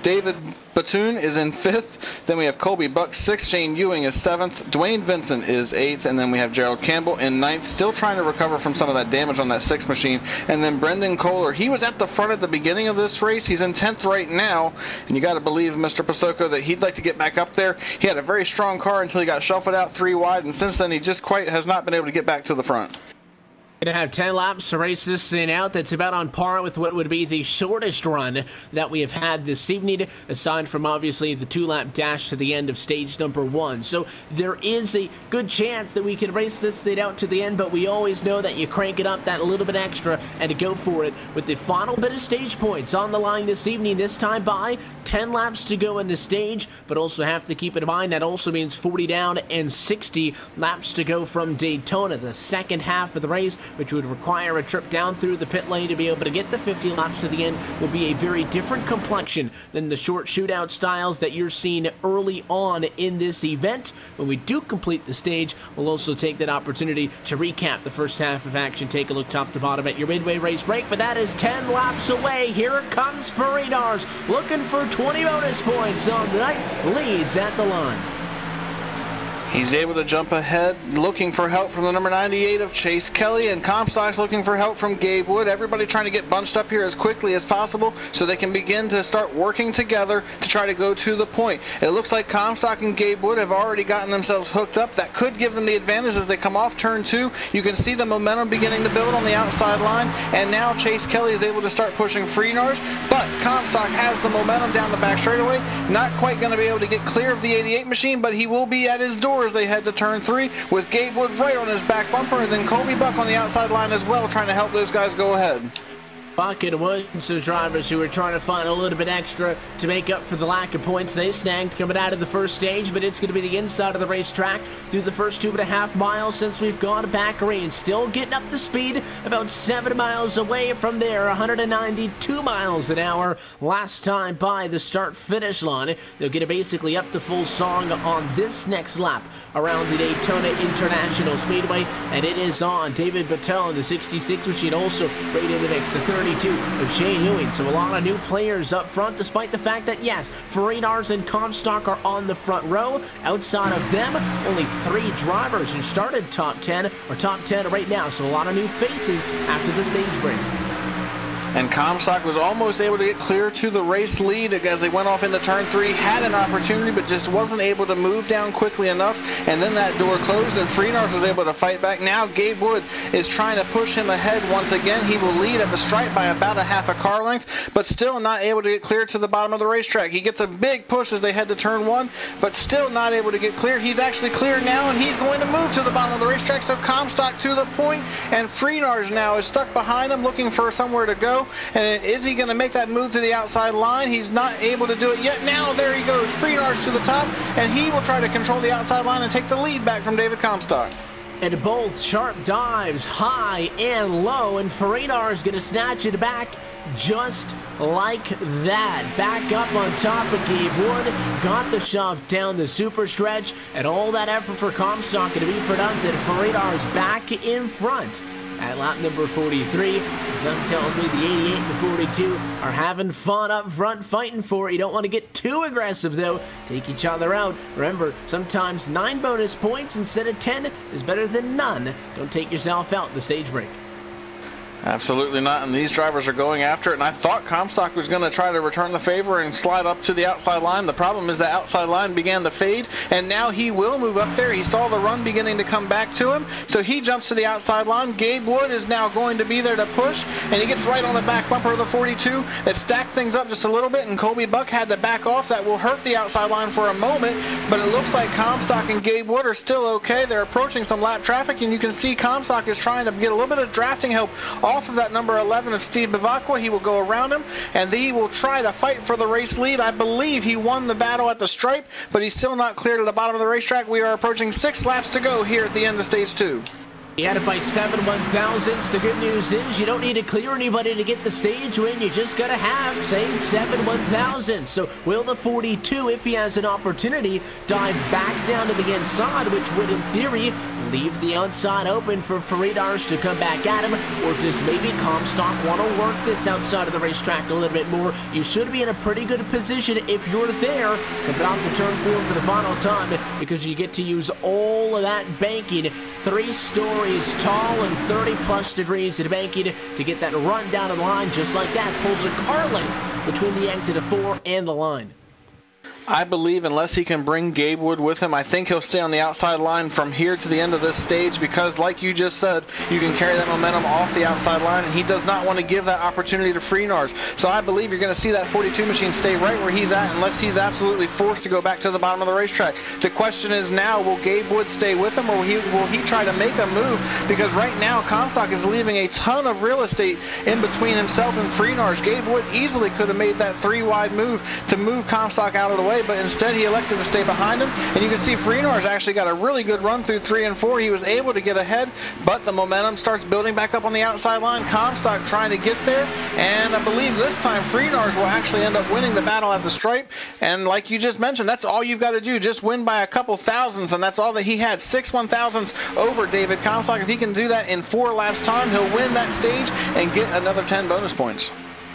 David Batoon is in 5th. Then we have Colby Buck 6th. Shane Ewing is 7th. Dwayne Vincent is 8th. And then we have Gerald Campbell in 9th, still trying to recover from some of that damage on that 6th machine. And then Brendan Kohler, he was at the front at the beginning of this race. He's in 10th right now. And you got to believe, Mr. Pasoko, that he'd like to get back up there. He had a very strong car until he got shuffled out 3 wide. And since then, he just quite has not been able to get back to the front. Going to have 10 laps to race this thing out. That's about on par with what would be the shortest run that we have had this evening, aside from obviously the 2-lap dash to the end of stage number 1. So there is a good chance that we can race this thing out to the end, but we always know that you crank it up that little bit extra and to go for it with the final bit of stage points on the line this evening. This time by 10 laps to go in the stage, but also have to keep in mind that also means 40 down and 60 laps to go from Daytona, the second half of the race, which would require a trip down through the pit lane to be able to get the 50 laps to the end, will be a very different complexion than the short shootout styles that you're seeing early on in this event. When we do complete the stage, we'll also take that opportunity to recap the first half of action, take a look top to bottom at your midway race break, but that is 10 laps away. Here it comes for Farinars, looking for 20 bonus points on the night, leads at the line. He's able to jump ahead, looking for help from the number 98 of Chase Kelly, and Comstock's looking for help from Gabe Wood. Everybody trying to get bunched up here as quickly as possible so they can begin to start working together to try to go to the point. It looks like Comstock and Gabe Wood have already gotten themselves hooked up. That could give them the advantage as they come off turn 2. You can see the momentum beginning to build on the outside line, and now Chase Kelly is able to start pushing Freenars, but Comstock has the momentum down the back straightaway. Not quite going to be able to get clear of the 88 machine, but he will be at his door as they head to turn 3 with Gabe Wood right on his back bumper, and then Colby Buck on the outside line as well, trying to help those guys go ahead. Buck and Wood, some drivers who were trying to find a little bit extra to make up for the lack of points they snagged coming out of the first stage, but it's going to be the inside of the racetrack through the first 2.5 miles since we've gone back green. Still getting up to speed, about 7 miles away from there, 192 miles an hour last time by the start-finish line. They'll get it basically up to full song on this next lap around the Daytona International Speedway, and it is on. David Battelle in the 66 machine also right in the mix, the 32 of Shane Ewing. So a lot of new players up front, despite the fact that, yes, Freenars and Comstock are on the front row. Outside of them, only 3 drivers who started top 10 or top 10 right now. So a lot of new faces after the stage break. And Comstock was almost able to get clear to the race lead as they went off into turn 3, had an opportunity but just wasn't able to move down quickly enough, and then that door closed and Freenars was able to fight back. Now Gabe Wood is trying to push him ahead once again. He will lead at the stripe by about a half a car length, but still not able to get clear to the bottom of the racetrack. He gets a big push as they head to turn 1, but still not able to get clear. He's actually clear now, and he's going to move to the bottom of the racetrack, so Comstock to the point, and Freenars now is stuck behind him looking for somewhere to go. And is he going to make that move to the outside line? He's not able to do it yet. Now there he goes, Freenars to the top, and he will try to control the outside line and take the lead back from David Comstock. And both sharp dives, high and low, and Freenars is going to snatch it back just like that. Back up on top of Gabe Wood, got the shove down the super stretch, and all that effort for Comstock going to be for nothing. Freenars back in front at lap number 43. Some tells me the 88 and the 42 are having fun up front, fighting for it. You don't want to get too aggressive, though. Take each other out. Remember, sometimes 9 bonus points instead of 10 is better than none. Don't take yourself out in the stage break. Absolutely not, and these drivers are going after it, and I thought Comstock was going to try to return the favor and slide up to the outside line. The problem is the outside line began to fade, and now he will move up there. He saw the run beginning to come back to him, so he jumps to the outside line. Gabe Wood is now going to be there to push, and he gets right on the back bumper of the 42. It stacked things up just a little bit, and Colby Buck had to back off. That will hurt the outside line for a moment, but it looks like Comstock and Gabe Wood are still okay. They're approaching some lap traffic, and you can see Comstock is trying to get a little bit of drafting help off of that number 11 of Steve Bavacqua. He will go around him, and he will try to fight for the race lead. I believe he won the battle at the stripe, but he's still not clear to the bottom of the racetrack. We are approaching 6 laps to go here at the end of stage 2. He had it by 7 1/1000ths. The good news is you don't need to clear anybody to get the stage win. You just got to have, say, 7 1/1000ths. So will the 42, if he has an opportunity, dive back down to the inside, which would, in theory, leave the outside open for Freenars to come back at him, or does maybe Comstock want to work this outside of the racetrack a little bit more? You should be in a pretty good position if you're there, coming off the turn 4 for the final time, because you get to use all of that banking, 3 stories tall and 30-plus degrees of banking to get that run down the line just like that. Pulls a car length between the exit of 4 and the line. I believe unless he can bring Gabe Wood with him, I think he'll stay on the outside line from here to the end of this stage because, like you just said, you can carry that momentum off the outside line, and he does not want to give that opportunity to Freenars. So I believe you're going to see that 42 machine stay right where he's at unless he's absolutely forced to go back to the bottom of the racetrack. The question is now, will Gabe Wood stay with him, or will he try to make a move? Because right now, Comstock is leaving a ton of real estate in between himself and Freenars. Gabe Wood easily could have made that 3-wide move to move Comstock out of the way, but instead he elected to stay behind him, and you can see Freenars actually got a really good run through 3 and 4. He was able to get ahead, but the momentum starts building back up on the outside line. Comstock trying to get there, and I believe this time Freenars will actually end up winning the battle at the stripe, and like you just mentioned, that's all you've got to do, just win by a couple thousandths, and that's all that he had, 6 1/1000ths over David Comstock. If he can do that in 4 laps time, he'll win that stage and get another 10 bonus points.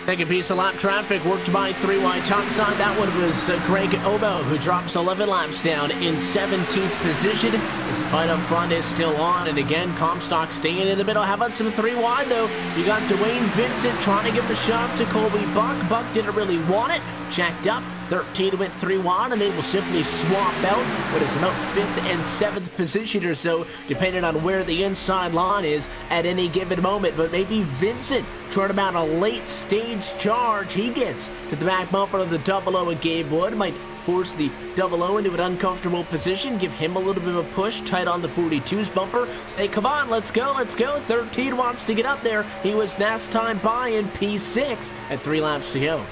Second piece of lap traffic worked by 3 wide topside. That one was Greg Obo, who drops 11 laps down in 17th position. His fight up front is still on, and again, Comstock staying in the middle. How about some 3 wide, though? You got Dwayne Vincent trying to give a shove to Colby Buck. Buck didn't really want it. Checked up. 13 went 3 wide, and they will simply swap out what is about 5th and 7th position or so, depending on where the inside line is at any given moment. But maybe Vincent trying about a late stage charge. He gets to the back bumper of the 00 at Gabe Wood. Might force the 00 into an uncomfortable position, give him a little bit of a push, tight on the 42's bumper. Say, come on, let's go, let's go. 13 wants to get up there. He was last time by in P6 at 3 laps to go.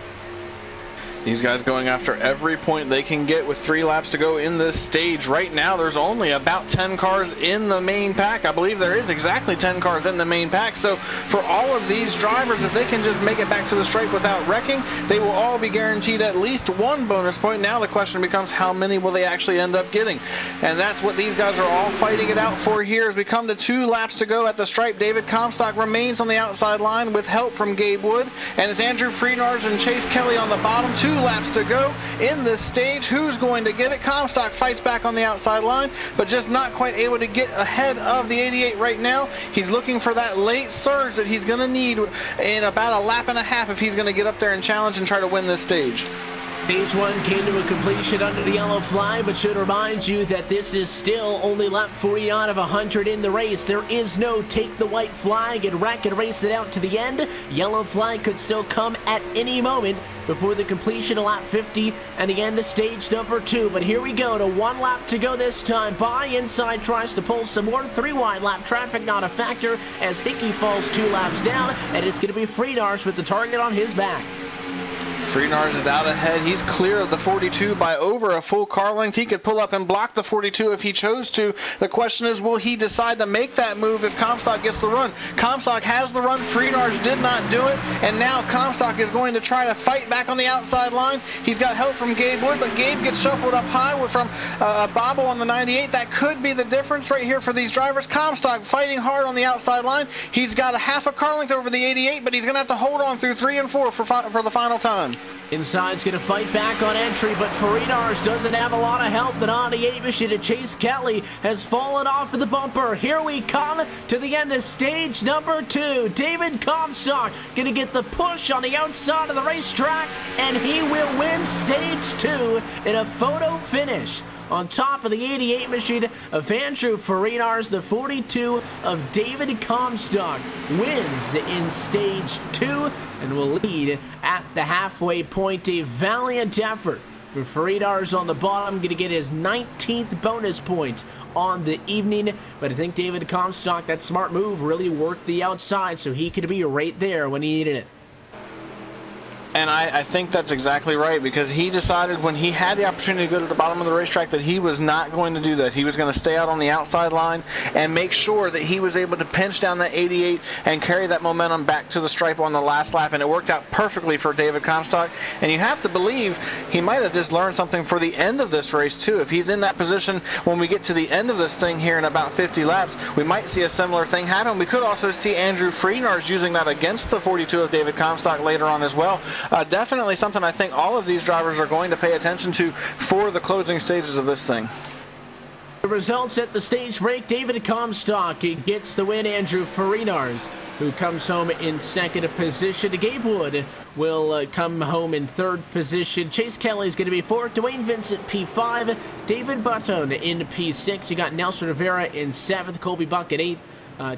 These guys going after every point they can get with 3 laps to go in this stage. Right now, there's only about 10 cars in the main pack. I believe there is exactly 10 cars in the main pack. So for all of these drivers, if they can just make it back to the stripe without wrecking, they will all be guaranteed at least 1 bonus point. Now the question becomes, how many will they actually end up getting? And that's what these guys are all fighting it out for here. As we come to 2 laps to go at the stripe, David Comstock remains on the outside line with help from Gabe Wood. And it's Andrew Freenars and Chase Kelly on the bottom. 2 laps to go in this stage. Who's going to get it? Comstock fights back on the outside line, but just not quite able to get ahead of the 88 right now. He's looking for that late surge that he's going to need in about a lap and a half if he's going to get up there and challenge and try to win this stage. Stage 1 came to a completion under the yellow flag, but should remind you that this is still only lap 40 out of 100 in the race. There is no take the white flag and wreck and race it out to the end. Yellow flag could still come at any moment before the completion of lap 50 and the end of stage number 2. But here we go to 1 lap to go this time. By inside tries to pull some more. 3 wide lap traffic not a factor as Hickey falls 2 laps down, and it's going to be Freenars with the target on his back. Freenars is out ahead. He's clear of the 42 by over a full car length. He could pull up and block the 42 if he chose to. The question is, will he decide to make that move if Comstock gets the run? Comstock has the run. Freenars did not do it, and now Comstock is going to try to fight back on the outside line. He's got help from Gabe Wood, but Gabe gets shuffled up high from Bobo on the 98. That could be the difference right here for these drivers. Comstock fighting hard on the outside line. He's got a half a car length over the 88, but he's going to have to hold on through 3 and 4 for the final time. Inside's going to fight back on entry, but Freenars doesn't have a lot of help. The 98 machine to Chase Kelly has fallen off of the bumper. Here we come to the end of stage number 2. David Comstock going to get the push on the outside of the racetrack, and he will win stage 2 in a photo finish on top of the 88 machine of Andrew Freenars. The 42 of David Comstock wins in stage 2 and will lead at the halfway point. A valiant effort for Freenars on the bottom, going to get his 19th bonus point on the evening. But I think David Comstock, that smart move, really worked the outside, so he could be right there when he needed it. And I think that's exactly right, because he decided when he had the opportunity to go to the bottom of the racetrack that he was not going to do that. He was going to stay out on the outside line and make sure that he was able to pinch down that 88 and carry that momentum back to the stripe on the last lap, and it worked out perfectly for David Comstock. And you have to believe he might have just learned something for the end of this race too. If he's in that position when we get to the end of this thing here in about 50 laps, we might see a similar thing happen. We could also see Andrew Freenars using that against the 42 of David Comstock later on as well. Definitely something I think all of these drivers are going to pay attention to for the closing stages of this thing. The results at the stage break: David Comstock gets the win. Andrew Freenars, who comes home in second position. Gabe Wood will come home in third position. Chase Kelly is going to be fourth. Dwayne Vincent P5. David Button in P6. You got Nelson Rivera in seventh. Colby Buck at eighth.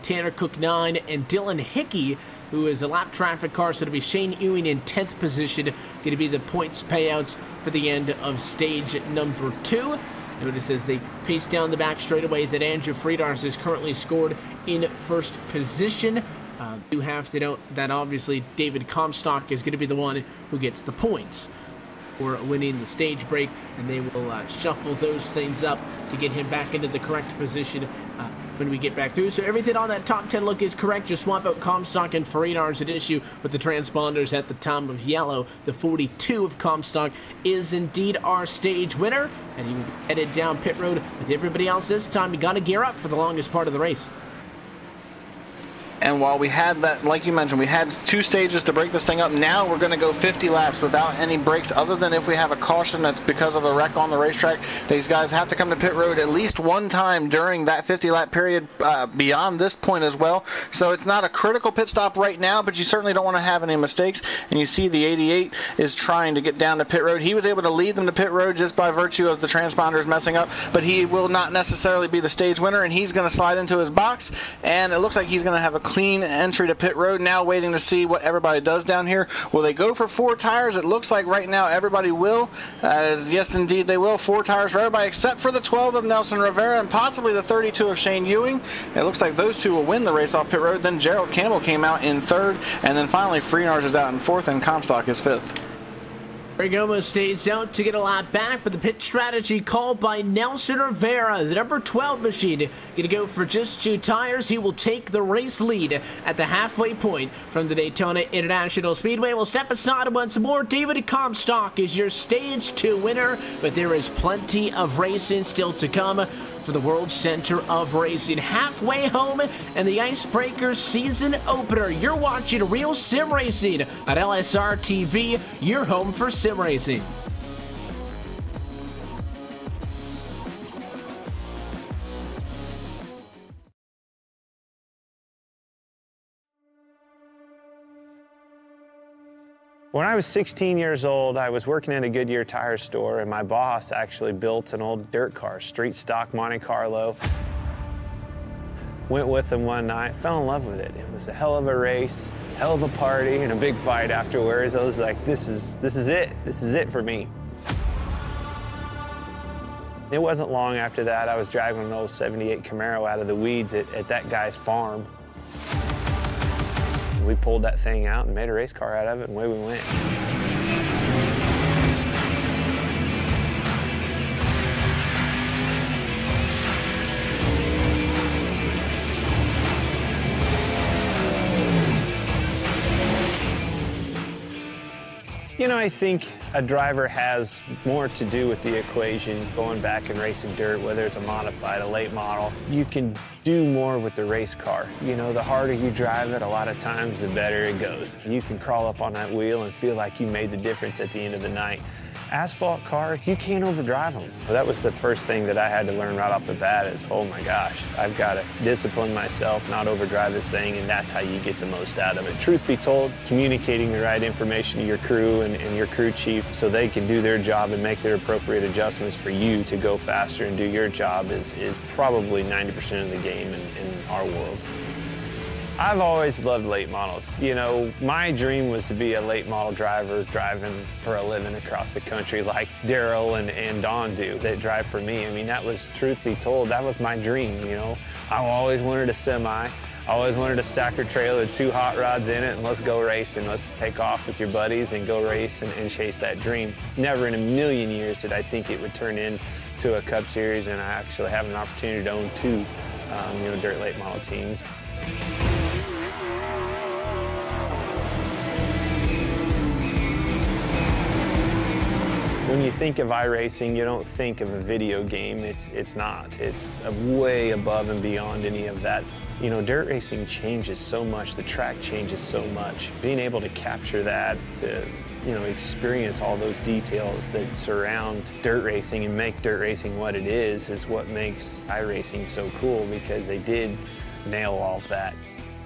Tanner Cook 9, and Dylan Hickey, who is a lap traffic car, so it'll be Shane Ewing in 10th position, going to be the points payouts for the end of stage number 2. Notice as they pace down the back straightaway that Andrew Freenars is currently scored in first position. You have to note that obviously David Comstock is going to be the one who gets the points for winning the stage break, and they will shuffle those things up to get him back into the correct position when we get back through. So everything on that top 10 look is correct. Just swap out Comstock and Freenars at issue with the transponders at the top of yellow. The 42 of Comstock is indeed our stage winner, and he headed down pit road with everybody else. This time you got to gear up for the longest part of the race. And while we had that, like you mentioned, we had 2 stages to break this thing up, now we're going to go 50 laps without any breaks, other than if we have a caution that's because of a wreck on the racetrack. These guys have to come to pit road at least one time during that 50 lap period beyond this point as well. So it's not a critical pit stop right now, but you certainly don't want to have any mistakes. And you see the 88 is trying to get down to pit road. He was able to lead them to pit road just by virtue of the transponders messing up, but he will not necessarily be the stage winner, and he's going to slide into his box, and it looks like he's going to have a clean entry to pit road. Now waiting to see what everybody does down here. Will they go for 4 tires? It looks like right now everybody will, as yes indeed they will. 4 tires for everybody except for the 12 of Nelson Rivera and possibly the 32 of Shane Ewing. It looks like those 2 will win the race off pit road. Then Gerald Campbell came out in 3rd, and then finally Freenars is out in 4th, and Comstock is 5th. Perdomo stays out to get a lap back, but the pit strategy called by Nelson Rivera, the number 12 machine, going to go for just 2 tires. He will take the race lead at the halfway point from the Daytona International Speedway. We'll step aside once more. David Comstock is your stage 2 winner, but there is plenty of racing still to come for the World Center of Racing. Halfway home and the Icebreaker season opener. You're watching Real Sim Racing at LSRTV, your home for sim racing. When I was 16 years old, I was working in a Goodyear tire store, and my boss actually built an old dirt car, street stock Monte Carlo. Went with him one night, fell in love with it. It was a hell of a race, hell of a party, and a big fight afterwards. I was like, this is it. This is it for me. It wasn't long after that, I was driving an old 78 Camaro out of the weeds at that guy's farm. We pulled that thing out and made a race car out of it, and away we went. You know, I think a driver has more to do with the equation going back and racing dirt, whether it's a modified, a late model. You can do more with the race car. You know, the harder you drive it, a lot of times, the better it goes. You can crawl up on that wheel and feel like you made the difference at the end of the night. Asphalt car, you can't overdrive them. Well, that was the first thing that I had to learn right off the bat is, oh my gosh, I've got to discipline myself, not overdrive this thing, and that's how you get the most out of it. Truth be told, communicating the right information to your crew and your crew chief so they can do their job and make their appropriate adjustments for you to go faster and do your job is probably 90% of the game in our world. I've always loved late models. You know, my dream was to be a late model driver driving for a living across the country like Daryl and Don do that drive for me. I mean, that was, truth be told, that was my dream, you know. I always wanted a semi. I always wanted a stacker trailer with 2 hot rods in it, and let's go racing. Let's take off with your buddies and go race and chase that dream. Never in a million years did I think it would turn into a Cup Series, and I actually have an opportunity to own 2 you know, dirt late model teams. When you think of iRacing, you don't think of a video game. It's not. It's way above and beyond any of that. You know, dirt racing changes so much. The track changes so much. Being able to capture that, to, you know, experience all those details that surround dirt racing and make dirt racing what it is what makes iRacing so cool, because they did nail all of that.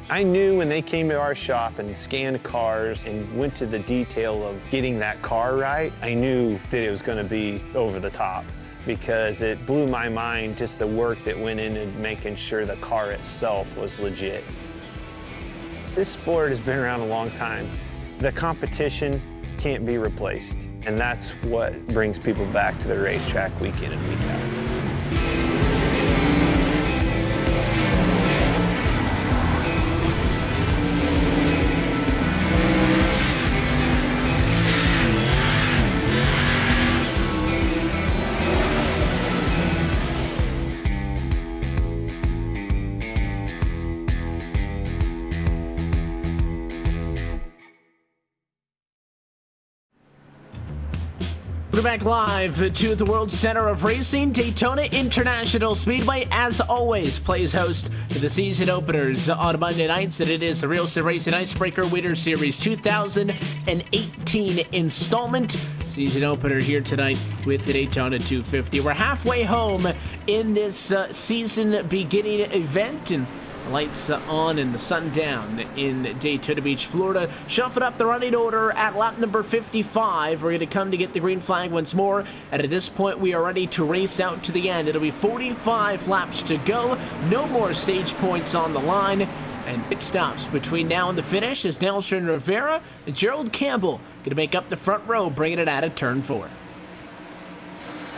I knew when they came to our shop and scanned cars and went to the detail of getting that car right, I knew that it was going to be over the top, because it blew my mind just the work that went into making sure the car itself was legit. This sport has been around a long time. The competition can't be replaced, and that's what brings people back to the racetrack week in and week out. back live to the World Center of Racing. Daytona International Speedway, as always, plays host to the season openers on Monday nights, and it is the Real Sim Racing Icebreaker Winter Series 2018 installment. Season opener here tonight with the Daytona 250. We're halfway home in this season beginning event, and the lights on and the sun down in Daytona Beach, Florida. Shuffling up the running order at lap number 55. We're going to come to get the green flag once more, and at this point we are ready to race out to the end. It'll be 45 laps to go. No more stage points on the line, and pit stops between now and the finish as Nelson Rivera and Gerald Campbell going to make up the front row, bringing it out of turn 4.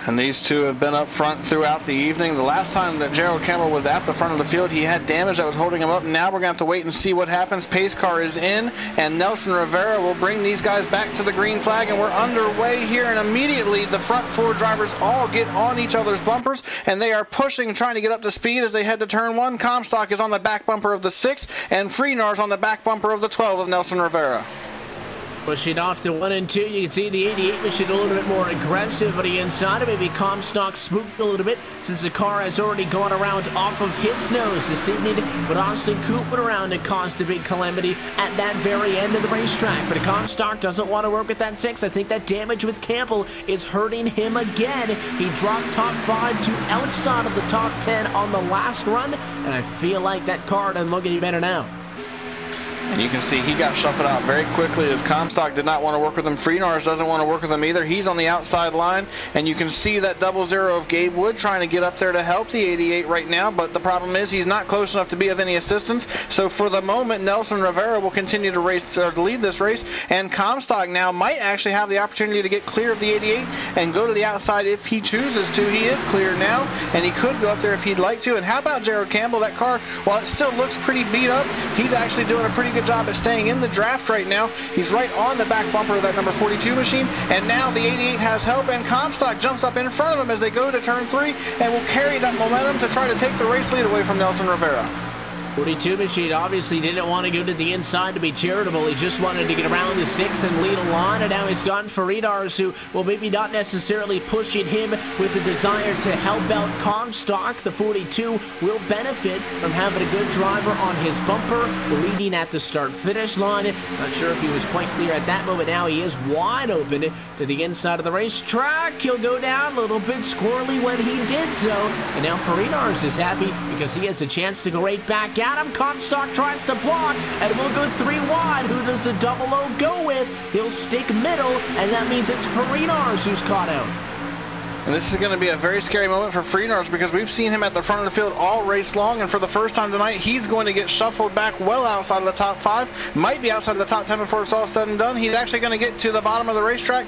And these two have been up front throughout the evening. The last time that Gerald Campbell was at the front of the field, he had damage that was holding him up. Now we're going to have to wait and see what happens. Pace car is in, and Nelson Rivera will bring these guys back to the green flag, and we're underway here. And immediately the front 4 drivers all get on each other's bumpers, and they are pushing, trying to get up to speed as they head to turn 1. Comstock is on the back bumper of the 6, and Freenar's on the back bumper of the 12 of Nelson Rivera. Pushing off to 1 and 2, you can see the 88 machine a little bit more aggressive, but he inside of maybe Comstock spooked a little bit since the car has already gone around off of his nose this evening. But Austin Coop went around and caused a big calamity at that very end of the racetrack. But Comstock doesn't want to work with that 6. I think that damage with Campbell is hurting him again. He dropped top 5 to outside of the top 10 on the last run, and I feel like that car doesn't look any better now. And you can see he got shuffled out very quickly as Comstock did not want to work with him. Freenars doesn't want to work with him either. He's on the outside line, and you can see that 00 of Gabe Wood trying to get up there to help the 88 right now, but the problem is he's not close enough to be of any assistance. So for the moment, Nelson Rivera will continue to lead this race, and Comstock now might actually have the opportunity to get clear of the 88 and go to the outside if he chooses to. He is clear now, and he could go up there if he'd like to. And how about Gerald Campbell? That car, while it still looks pretty beat up, he's actually doing a pretty good job at staying in the draft right now. He's right on the back bumper of that number 42 machine, and now the 88 has help, and Comstock jumps up in front of him as they go to turn 3 and will carry that momentum to try to take the race lead away from Nelson Rivera. 42 machine obviously didn't want to go to the inside to be charitable. He just wanted to get around the 6 and lead a line, and now he's gotten Faridars, who, well, maybe not necessarily pushing him with the desire to help out Comstock. The 42 will benefit from having a good driver on his bumper, leading at the start-finish line. Not sure if he was quite clear at that moment. Now he is wide open to the inside of the racetrack. He'll go down a little bit squirrely when he did so, and now Faridars is happy because he has a chance to go right back at him. Comstock tries to block, and will go 3 wide. Who does the 00 go with? He'll stick middle, and that means it's Farinars who's caught out. And this is going to be a very scary moment for Freenars because we've seen him at the front of the field all race long, and for the first time tonight, he's going to get shuffled back well outside of the top 5, might be outside of the top 10 before it's all said and done. He's actually going to get to the bottom of the racetrack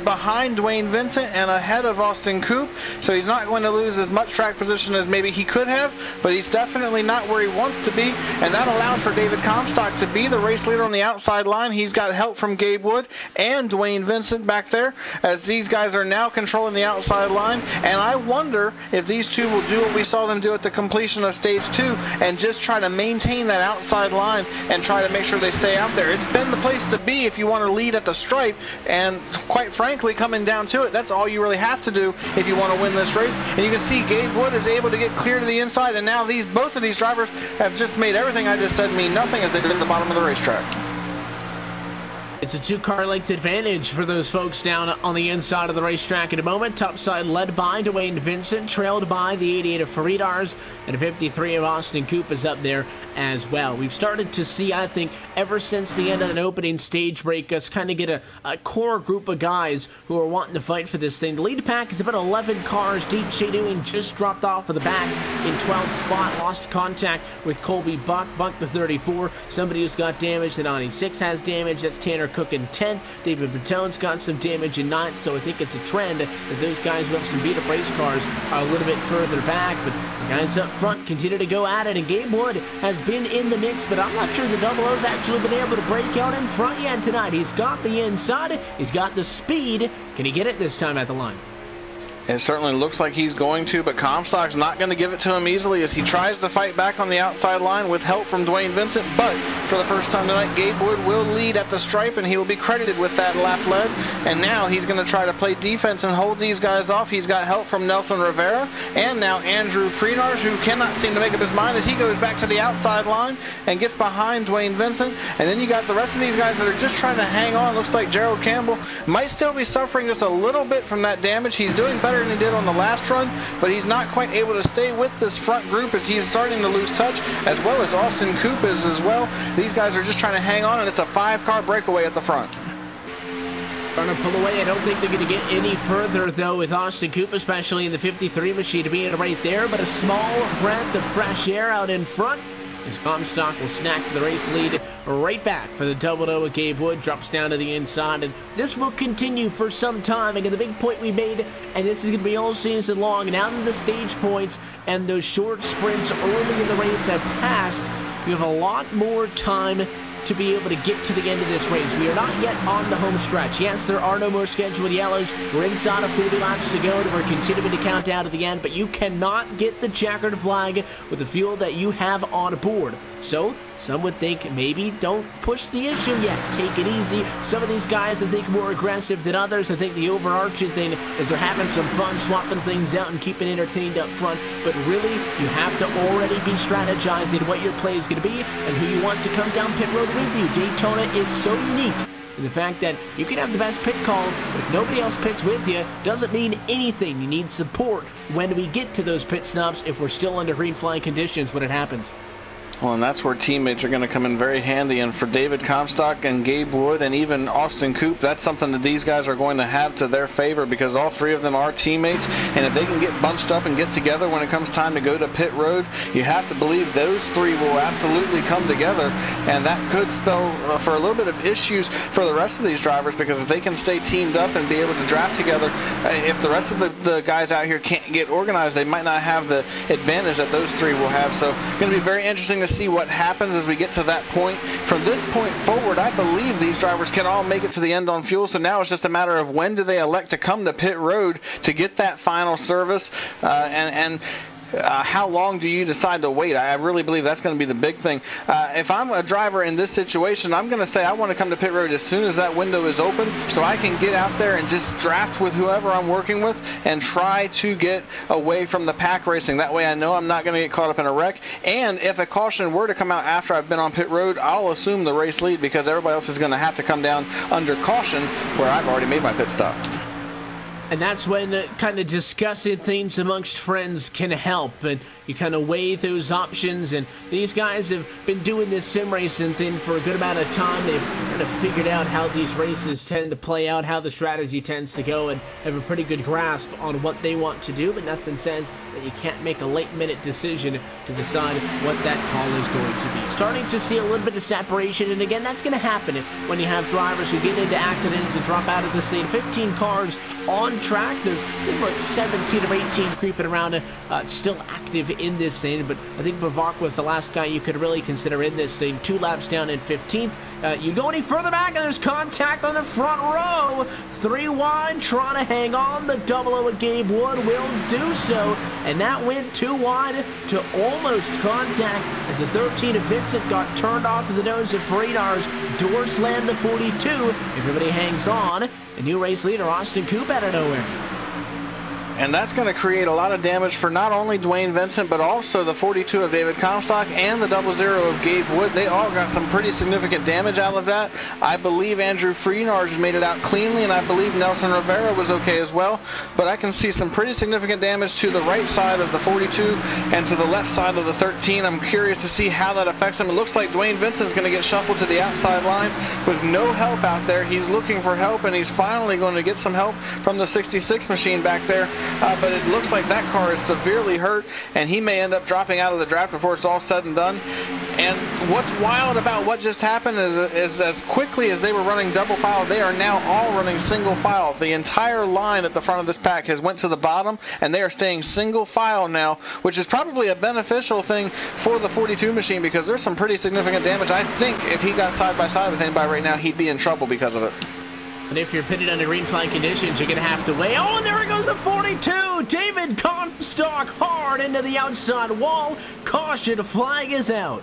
behind Dwayne Vincent and ahead of Austin Coop, so he's not going to lose as much track position as maybe he could have, but he's definitely not where he wants to be, and that allows for David Comstock to be the race leader on the outside line. He's got help from Gabe Wood and Dwayne Vincent back there as these guys are now controlling the outside line, and I wonder if these two will do what we saw them do at the completion of stage 2 and just try to maintain that outside line and try to make sure they stay out there. It's been the place to be if you want to lead at the stripe, and quite frankly, coming down to it, that's all you really have to do if you want to win this race. And you can see Gabe Wood is able to get clear to the inside, and now both of these drivers have just made everything I just said mean nothing as they did at the bottom of the racetrack. It's a 2-car length advantage for those folks down on the inside of the racetrack at the moment. Top side led by Dwayne Vincent, trailed by the 88 of Faridars, and a 53 of Austin Coop is up there as well. We've started to see, I think, ever since the end of an opening stage break, us kind of get a core group of guys who are wanting to fight for this thing. The lead pack is about 11 cars deep. Shea Ewing just dropped off of the back in 12th spot, lost contact with Colby Buck. Buck the 34. Somebody who's got damage. The 96 has damage. That's Tanner Cook in 10th. David Batone's got some damage in 9th, so I think it's a trend that those guys who have some beat-up race cars are a little bit further back, but the guys up front continue to go at it, and Gabe Wood has been in the mix, but I'm not sure the 00's actually been able to break out in front yet tonight. He's got the inside, he's got the speed. Can he get it this time at the line? It certainly looks like he's going to, but Comstock's not going to give it to him easily as he tries to fight back on the outside line with help from Dwayne Vincent. But for the first time tonight, Gabe Wood will lead at the stripe, and he will be credited with that lap lead. And now he's going to try to play defense and hold these guys off. He's got help from Nelson Rivera and now Andrew Freenars, who cannot seem to make up his mind as he goes back to the outside line and gets behind Dwayne Vincent. And then you got the rest of these guys that are just trying to hang on. Looks like Gerald Campbell might still be suffering just a little bit from that damage. He's doing better than he did on the last run, but he's not quite able to stay with this front group as he's starting to lose touch, as well as Austin Coop is as well. These guys are just trying to hang on, and it's a 5-car breakaway at the front. Trying to pull away. I don't think they're going to get any further, though, with Austin Coop, especially in the 53 machine, to be right there, but a small breath of fresh air out in front as Comstock will snack the race lead right back for the double-o. Gabe Wood drops down to the inside, and this will continue for some time. Again, the big point we made, and this is going to be all season long, now that the stage points and those short sprints early in the race have passed, you have a lot more time to be able to get to the end of this race. We are not yet on the home stretch. Yes, there are no more scheduled yellows. We're inside of 40 laps to go, and we're continuing to count down to the end, but you cannot get the checkered flag with the fuel that you have on board. So, some would think maybe don't push the issue yet. Take it easy. Some of these guys, I think, more aggressive than others. I think the overarching thing is they're having some fun swapping things out and keeping entertained up front. But really, you have to already be strategizing what your play is going to be and who you want to come down pit road with you. Daytona is so unique in the fact that you can have the best pit call, but if nobody else pits with you, doesn't mean anything. You need support when we get to those pit stops if we're still under green flag conditions when it happens. Well, and that's where teammates are going to come in very handy. And for David Comstock and Gabe Wood and even Austin Coop, that's something that these guys are going to have to their favor because all three of them are teammates. And if they can get bunched up and get together when it comes time to go to pit road, you have to believe those three will absolutely come together. And that could spell for a little bit of issues for the rest of these drivers because if they can stay teamed up and be able to draft together, if the rest of the guys out here can't get organized, they might not have the advantage that those three will have. So it's going to be very interesting to see what happens as we get to that point. From this point forward, I believe these drivers can all make it to the end on fuel, so now it's just a matter of when do they elect to come to pit road to get that final service, and how long do you decide to wait? I really believe that's going to be the big thing. If I'm a driver in this situation, I'm going to say I want to come to pit road as soon as that window is open so I can get out there and just draft with whoever I'm working with and try to get away from the pack racing. That way I know I'm not going to get caught up in a wreck. And if a caution were to come out after I've been on pit road, I'll assume the race lead because everybody else is going to have to come down under caution where I've already made my pit stop. And that's when kind of discussing things amongst friends can help, and you kind of weigh those options. And these guys have been doing this sim racing thing for a good amount of time. They've kind of figured out how these races tend to play out, how the strategy tends to go, and have a pretty good grasp on what they want to do. But nothing says that you can't make a late-minute decision to decide what that call is going to be. Starting to see a little bit of separation, and again, that's going to happen when you have drivers who get into accidents and drop out of the scene. 15 cars on track. There's I think about 17 or 18 creeping around, still active in this thing, but I think Bavard was the last guy you could really consider in this thing. 2 laps down in 15th. You go any further back, and there's contact on the front row. 3 wide, trying to hang on. The double-o with Gabe Wood will do so, and that went 2 wide to almost contact as the 13 of Vincent got turned off of the nose of Freenars. Door slammed the 42. Everybody hangs on. A new race leader, Austin Coop, out of nowhere. And that's going to create a lot of damage for not only Dwayne Vincent, but also the 42 of David Comstock and the 00 of Gabe Wood. They all got some pretty significant damage out of that. I believe Andrew Freenars made it out cleanly, and I believe Nelson Rivera was okay as well. But I can see some pretty significant damage to the right side of the 42 and to the left side of the 13. I'm curious to see how that affects him. It looks like Dwayne Vincent's going to get shuffled to the outside line with no help out there. He's looking for help, and he's finally going to get some help from the 66 machine back there. But it looks like that car is severely hurt, and he may end up dropping out of the draft before it's all said and done. And what's wild about what just happened is as quickly as they were running double file, they are now all running single file. The entire line at the front of this pack has went to the bottom, and they are staying single file now, which is probably a beneficial thing for the 42 machine because there's some pretty significant damage. I think if he got side by side with anybody right now, he'd be in trouble because of it. And if you're pitted under green flag conditions, you're going to have to wait. Oh, and there it goes, the 42. David Comstock hard into the outside wall. Caution flag is out.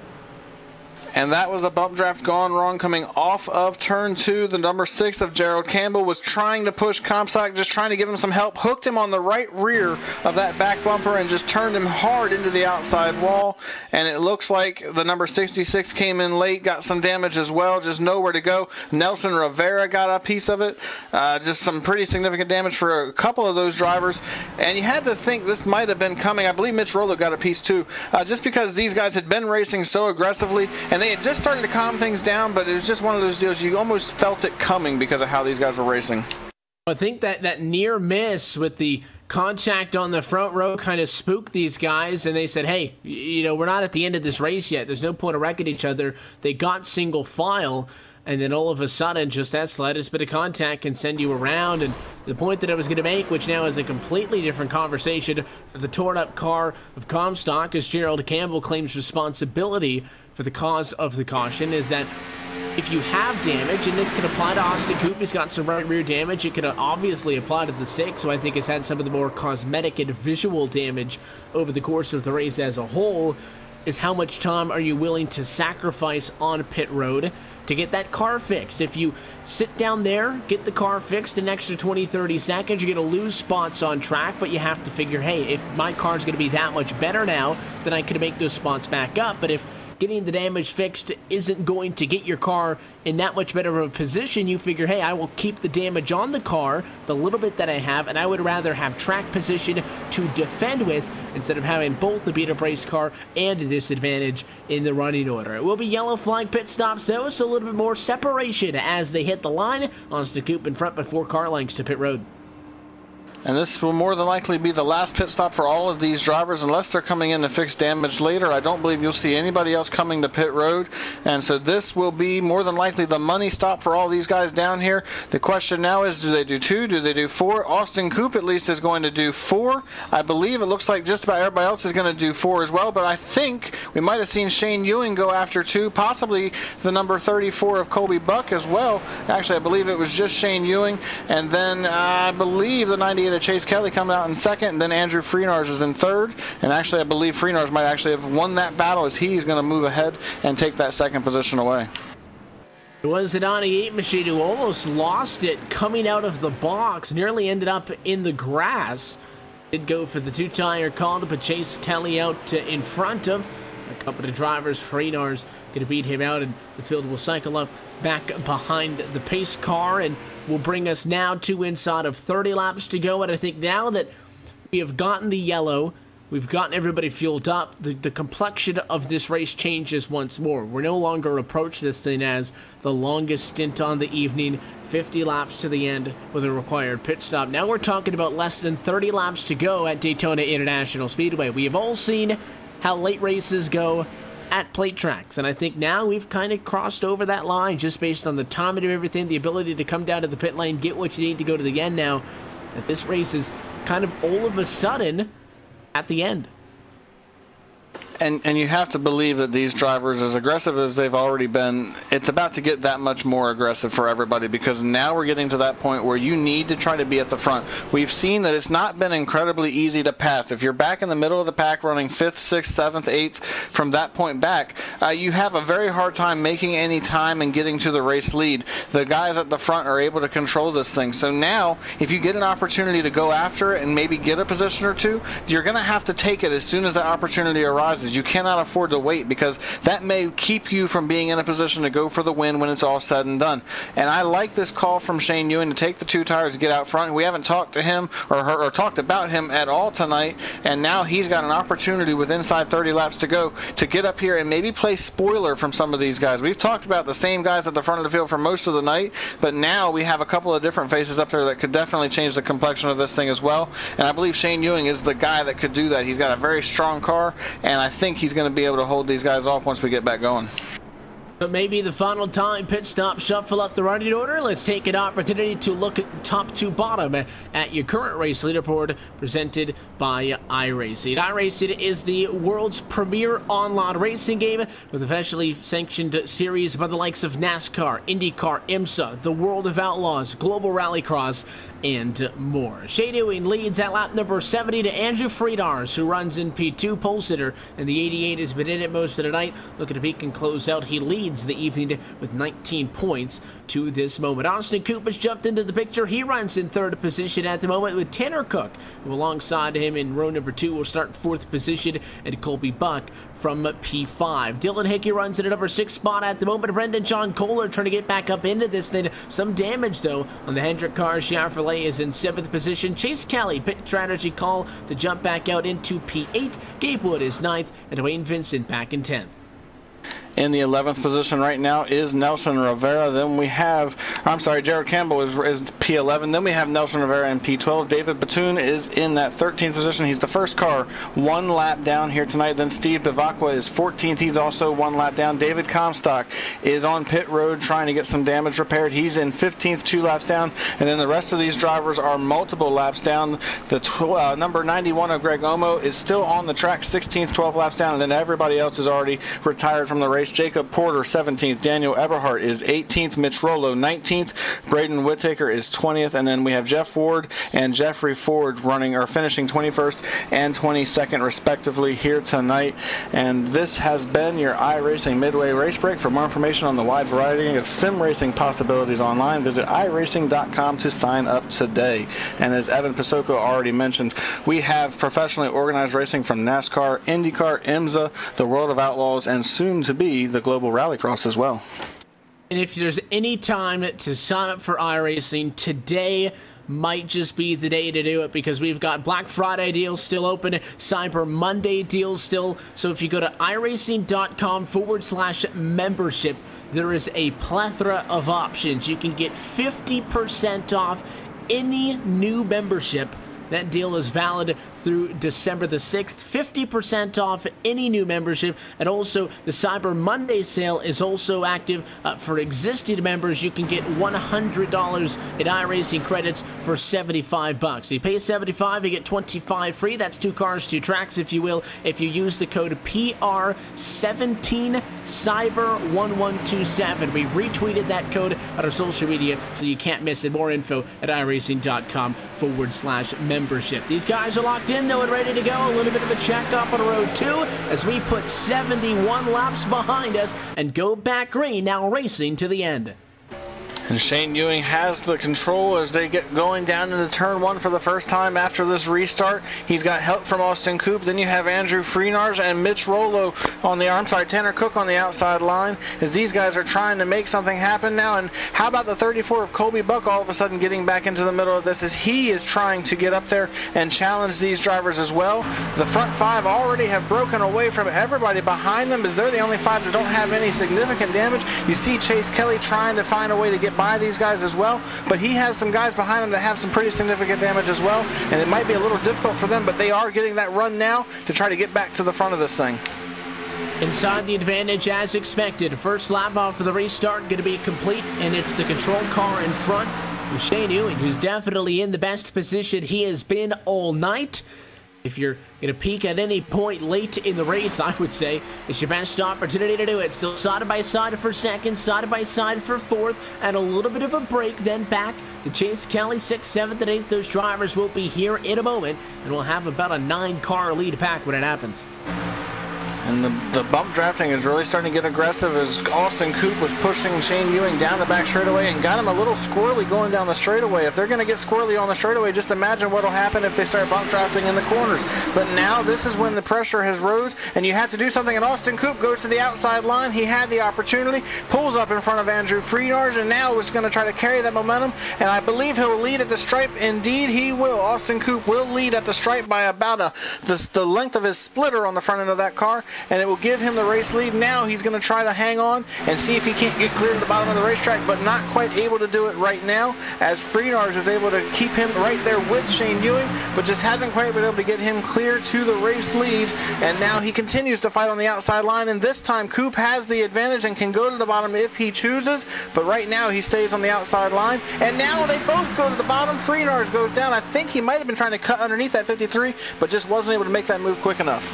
And that was a bump draft gone wrong coming off of turn 2. The number 6 of Gerald Campbell was trying to push Comstock, just trying to give him some help, hooked him on the right rear of that back bumper and just turned him hard into the outside wall. And it looks like the number 66 came in late, got some damage as well, just nowhere to go. Nelson Rivera got a piece of it, just some pretty significant damage for a couple of those drivers. And you had to think this might have been coming. I believe Mitch Rolo got a piece too, just because these guys had been racing so aggressively, and they had just started to calm things down, but it was just one of those deals you almost felt it coming because of how these guys were racing. I think that near miss with the contact on the front row kind of spooked these guys, and they said, hey, you know, we're not at the end of this race yet. There's no point of wrecking each other. They got single file, and then all of a sudden, just that slightest bit of contact can send you around. And the point that I was going to make, which now is a completely different conversation for the torn-up car of Comstock, as Gerald Campbell claims responsibility for the cause of the caution, is that if you have damage, and this can apply to Austin Coop, he's got some right rear damage, it can obviously apply to the 6, who I think has had some of the more cosmetic and visual damage over the course of the race as a whole, is how much time are you willing to sacrifice on pit road to get that car fixed. If you sit down there, get the car fixed an extra 20-30 seconds, you're going to lose spots on track, but you have to figure, hey, if my car's going to be that much better now, then I can make those spots back up. But if getting the damage fixed isn't going to get your car in that much better of a position, you figure, hey, I will keep the damage on the car, the little bit that I have, and I would rather have track position to defend with instead of having both a beat-up race car and a disadvantage in the running order. It will be yellow flag pit stops, though, so a little bit more separation as they hit the line. Austin Coop in front by 4 car lengths to pit road. And this will more than likely be the last pit stop for all of these drivers, unless they're coming in to fix damage later. I don't believe you'll see anybody else coming to pit road. And so this will be more than likely the money stop for all these guys down here. The question now is, do they do 2? Do they do 4? Austin Coop at least is going to do 4. I believe it looks like just about everybody else is going to do 4 as well. But I think we might have seen Shane Ewing go after 2, possibly the number 34 of Colby Buck as well. Actually, I believe it was just Shane Ewing. And then I believe the 98 of Chase Kelly coming out in 2nd, and then Andrew Freenars is in 3rd. And actually, I believe Freenars might actually have won that battle, as he's going to move ahead and take that 2nd position away. It was the 98 machine who almost lost it coming out of the box, nearly ended up in the grass. Did go for the 2-tire call to put Chase Kelly out in front of a couple of drivers. Freenars going to beat him out, and the field will cycle up back behind the pace car and will bring us now to inside of 30 laps to go. And I think now that we have gotten the yellow, we've gotten everybody fueled up, the complexion of this race changes once more. We're no longer approach this thing as the longest stint on the evening, 50 laps to the end with a required pit stop. Now we're talking about less than 30 laps to go at Daytona International Speedway. We have all seen how late races go at plate tracks, and I think now we've kind of crossed over that line just based on the timing of everything, the ability to come down to the pit lane, get what you need to go to the end now, that this race is kind of all of a sudden at the end. And you have to believe that these drivers, as aggressive as they've already been, it's about to get that much more aggressive for everybody, because now we're getting to that point where you need to try to be at the front. We've seen that it's not been incredibly easy to pass. If you're back in the middle of the pack running 5th, 6th, 7th, 8th from that point back, you have a very hard time making any time and getting to the race lead. The guys at the front are able to control this thing. So now, if you get an opportunity to go after it and maybe get a position or 2, you're going to have to take it as soon as that opportunity arises. You cannot afford to wait, because that may keep you from being in a position to go for the win when it's all said and done. And I like this call from Shane Ewing to take the 2 tires and get out front. We haven't talked to him or talked about him at all tonight, and now he's got an opportunity with inside 30 laps to go to get up here and maybe play spoiler from some of these guys. We've talked about the same guys at the front of the field for most of the night, but now we have a couple of different faces up there that could definitely change the complexion of this thing as well. And I believe Shane Ewing is the guy that could do that. He's got a very strong car, and I think he's going to be able to hold these guys off once we get back going. But maybe the final time pit stop shuffle up the running order. Let's take an opportunity to look at top to bottom at your current race leaderboard presented by iRacing. iRacing is the world's premier online racing game with officially sanctioned series by the likes of NASCAR, IndyCar, IMSA, the World of Outlaws, Global Rallycross, and more. Shane Ewing leads at lap number 70 to Andrew Friedars, who runs in P2. Pole sitter, and the 88 has been in it most of the night. Looking to peak and close out. He leads the evening with 19 points to this moment. Austin Coop has jumped into the picture. He runs in third position at the moment with Tanner Cook, who alongside him in row number 2 will start fourth position, and Colby Buck from P5. Dylan Hickey runs in a number 6 spot at the moment. Brendan John Kohler trying to get back up into this thing. Some damage though on the Hendrick car. Chevrolet is in 7th position. Chase Kelly, pit strategy call to jump back out into P8. Gabe Wood is 9th, and Wayne Vincent back in 10th. In the 11th position right now is Nelson Rivera. Then we have, Jared Campbell is P11. Then we have Nelson Rivera in P12. David Batoon is in that 13th position. He's the first car 1 lap down here tonight. Then Steve Bivacqua is 14th. He's also 1 lap down. David Comstock is on pit road trying to get some damage repaired. He's in 15th, 2 laps down. And then the rest of these drivers are multiple laps down. The number 91 of Greg Omo is still on the track, 16th, 12 laps down. And then everybody else is already retired from the race. Jacob Porter 17th, Daniel Eberhardt is 18th, Mitch Rollo 19th, Braden Whittaker is 20th, and then we have Jeff Ward and Jeffrey Ford finishing 21st and 22nd respectively here tonight. And this has been your iRacing Midway Race Break. For more information on the wide variety of sim racing possibilities online, visit iRacing.com to sign up today. And as Evan Pisoko already mentioned, we have professionally organized racing from NASCAR, IndyCar, IMSA, the World of Outlaws, and soon to be the Global Rallycross as well. And if there's any time to sign up for iRacing, today might just be the day to do it, because we've got Black Friday deals still open, Cyber Monday deals still. So if you go to iRacing.com/membership, there is a plethora of options. You can get 50% off any new membership. That deal is valid through December the 6th. 50% off any new membership. And also, the Cyber Monday sale is also active for existing members. You can get $100 in iRacing credits for $75. So you pay $75, you get 25 free. That's 2 cars, 2 tracks, if you will, if you use the code PR17Cyber1127. We've retweeted that code on our social media, so you can't miss it. More info at iRacing.com/membership. These guys are locked in though and ready to go. A little bit of a check up on road 2 as we put 71 laps behind us and go back green, now racing to the end. And Shane Ewing has the control as they get going down into turn 1 for the first time after this restart. He's got help from Austin Coop. Then you have Andrew Freenars and Mitch Rollo on the, Tanner Cook on the outside line, as these guys are trying to make something happen now. And how about the 34 of Colby Buck all of a sudden getting back into the middle of this, as he is trying to get up there and challenge these drivers as well. The front 5 already have broken away from everybody behind them, as they're the only 5 that don't have any significant damage. You see Chase Kelly trying to find a way to get by these guys as well, but he has some guys behind him that have some pretty significant damage as well, and it might be a little difficult for them, but they are getting that run now to try to get back to the front of this thing. Inside the advantage as expected. First lap off of the restart going to be complete, and it's the control car in front with Shane Ewing, who's definitely in the best position he has been all night. If you're going to peak at any point late in the race, I would say it's your best opportunity to do it. Still side by side for second, side by side for fourth, and a little bit of a break, then back to Chase Kelly, 6th, 7th, and 8th. Those drivers will be here in a moment, and we'll have about a 9-car lead pack when it happens. And the bump drafting is really starting to get aggressive, as Austin Coop was pushing Shane Ewing down the back straightaway and got him a little squirrely going down the straightaway. If they're going to get squirrely on the straightaway, just imagine what will happen if they start bump drafting in the corners. But now this is when the pressure has rose, and you have to do something, and Austin Coop goes to the outside line. He had the opportunity, pulls up in front of Andrew Freenars, and now is going to try to carry that momentum, and I believe he'll lead at the stripe. Indeed he will. Austin Coop will lead at the stripe by about the length of his splitter on the front end of that car, and it will give him the race lead. Now he's going to try to hang on and see if he can't get clear to the bottom of the racetrack, but not quite able to do it right now, as Freenars is able to keep him right there with Shane Ewing, but just hasn't quite been able to get him clear to the race lead. And now he continues to fight on the outside line, and this time Coop has the advantage and can go to the bottom if he chooses, but right now he stays on the outside line, and now they both go to the bottom. Freenars goes down. I think he might have been trying to cut underneath that 53, but just wasn't able to make that move quick enough.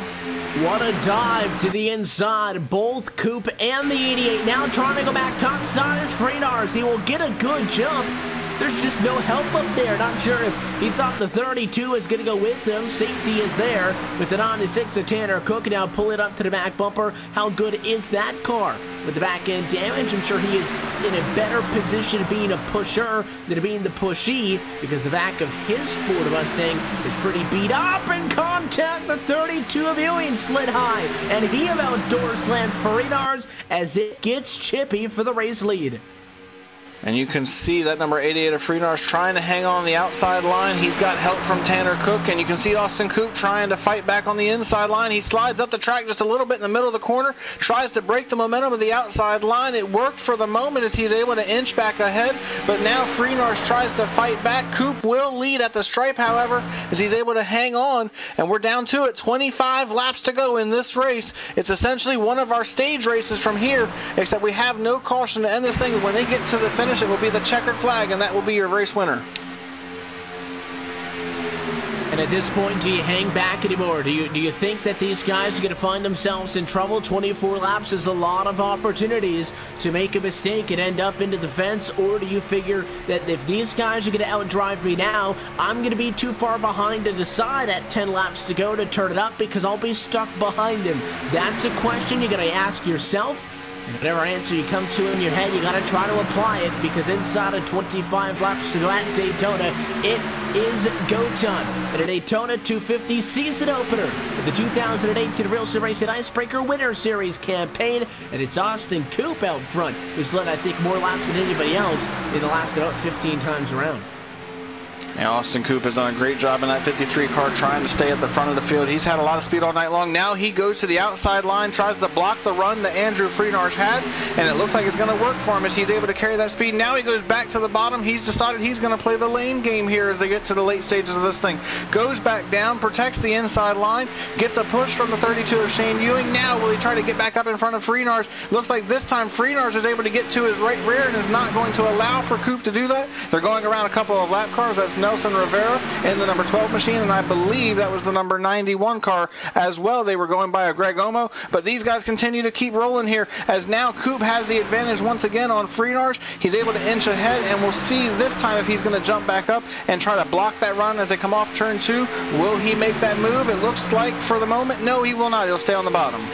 What a dive to the inside. Both Coop and the 88 now trying to go back top side is Freenars. He will get a good jump. There's just no help up there. Not sure if he thought the 32 was going to go with him. Safety is there with the 96 of Tanner Cook. Now pull it up to the back bumper. How good is that car? With the back end damage, I'm sure he is in a better position of being a pusher than being the pushee, because the back of his Ford Mustang is pretty beat up. In contact, the 32 of Ewing slid high, and he about door slammed Freenars as it gets chippy for the race lead. And you can see that number 88 of Freenars trying to hang on the outside line. He's got help from Tanner Cook, and you can see Austin Coop trying to fight back on the inside line. He slides up the track just a little bit in the middle of the corner, tries to break the momentum of the outside line. It worked for the moment as he's able to inch back ahead, but now Freenars tries to fight back. Coop will lead at the stripe, however, as he's able to hang on, and we're down to it. 25 laps to go in this race. It's essentially one of our stage races from here, except we have no caution to end this thing. When they get to the finish, it will be the checkered flag, and that will be your race winner. And at this point, do you hang back anymore? Do you think that these guys are going to find themselves in trouble? 24 laps is a lot of opportunities to make a mistake and end up into the fence, or do you figure that if these guys are going to outdrive me now, I'm going to be too far behind to decide at 10 laps to go to turn it up because I'll be stuck behind them? That's a question you're going to ask yourself. And whatever answer you come to in your head, you got to try to apply it, because inside of 25 laps to go at Daytona, it is go time. And a Daytona 250 season opener with the 2018 Real Sim Racing Icebreaker Winter Series campaign. And it's Austin Coop out front, who's led, I think, more laps than anybody else in the last about 15 times around. Yeah, Austin Coop has done a great job in that 53 car trying to stay at the front of the field. He's had a lot of speed all night long. Now he goes to the outside line, tries to block the run that Andrew Freenars had, and it looks like it's going to work for him as he's able to carry that speed. Now he goes back to the bottom. He's decided he's going to play the lane game here as they get to the late stages of this thing. Goes back down, protects the inside line, gets a push from the 32 of Shane Ewing. Now will he try to get back up in front of Freenars? Looks like this time Freenars is able to get to his right rear and is not going to allow for Coop to do that. They're going around a couple of lap cars. That's Nelson Rivera in the number 12 machine, and I believe that was the number 91 car as well. They were going by a Greg Omo, but these guys continue to keep rolling here as now Coop has the advantage once again on Freenars. He's able to inch ahead, and we'll see this time if he's going to jump back up and try to block that run as they come off turn 2. Will he make that move? It looks like for the moment, no, he will not. He'll stay on the bottom.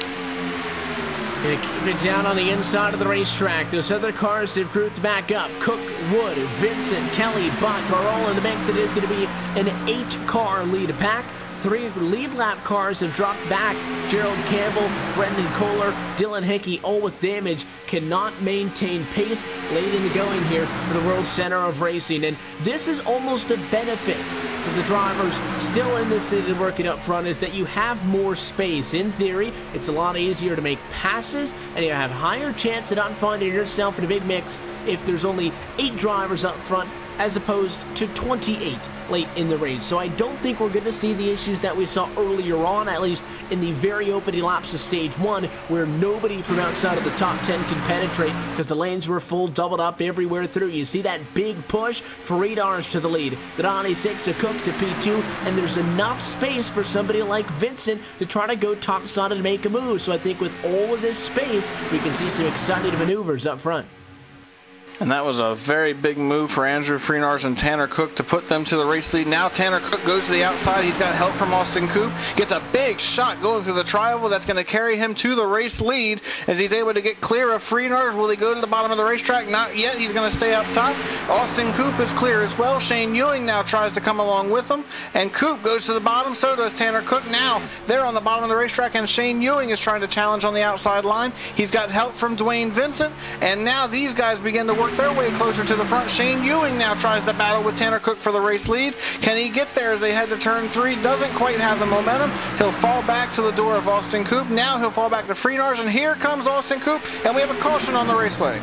Gonna keep it down on the inside of the racetrack. Those other cars have grouped back up. Cook, Wood, Vincent, Kelly, Buck are all in the mix. It is going to be an 8-car lead pack. 3 lead lap cars have dropped back. Gerald Campbell, Brendan Kohler, Dylan Hickey, all with damage, cannot maintain pace late in the going here for the World Center of Racing. And this is almost a benefit for the drivers still in the city working up front, is that you have more space. In theory, it's a lot easier to make passes, and you have higher chance of not finding yourself in a big mix if there's only 8 drivers up front as opposed to 28 late in the race. So I don't think we're going to see the issues that we saw earlier on, at least in the very opening laps of stage 1, where nobody from outside of the top 10 can penetrate because the lanes were full, doubled up everywhere through. You see that big push for Freenars to the lead, the 96 of Cook to P2, and there's enough space for somebody like Vincent to try to go topside and make a move. So I think with all of this space, we can see some exciting maneuvers up front. And that was a very big move for Andrew Freenars and Tanner Cook to put them to the race lead. Now Tanner Cook goes to the outside. He's got help from Austin Coop. Gets a big shot going through the tri-oval. That's going to carry him to the race lead as he's able to get clear of Freenars. Will he go to the bottom of the racetrack? Not yet. He's going to stay up top. Austin Coop is clear as well. Shane Ewing now tries to come along with him. And Coop goes to the bottom. So does Tanner Cook. Now they're on the bottom of the racetrack, and Shane Ewing is trying to challenge on the outside line. He's got help from Dwayne Vincent. And now these guys begin to work work their way closer to the front. Shane Ewing now tries to battle with Tanner Cook for the race lead. Can he get there as they head to turn 3? Doesn't quite have the momentum. He'll fall back to the door of Austin Coop. Now he'll fall back to Freenars, and here comes Austin Coop, and we have a caution on the raceway.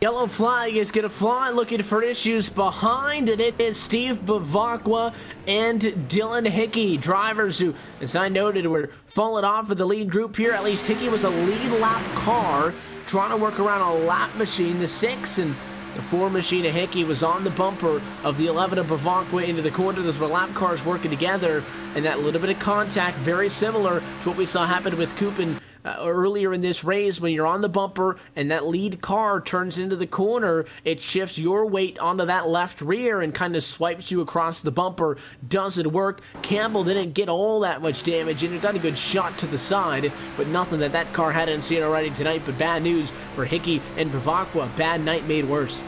Yellow flag is going to fly, looking for issues behind, and it is Steve Bavacqua and Dylan Hickey, drivers who, as I noted, were falling off of the lead group here. At least Hickey was a lead lap car trying to work around a lap machine. The 6 and the 4 machine of Hickey was on the bumper of the 11 of Bavacqua into the corner. Those were lap cars working together, and that little bit of contact, very similar to what we saw happen with Coop and earlier in this race. When you're on the bumper and that lead car turns into the corner, it shifts your weight onto that left rear and kind of swipes you across the bumper. Doesn't work. Campbell didn't get all that much damage, and it got a good shot to the side, but nothing that car hadn't seen already tonight. But bad news for Hickey and Bavacqua. Bad night made worse.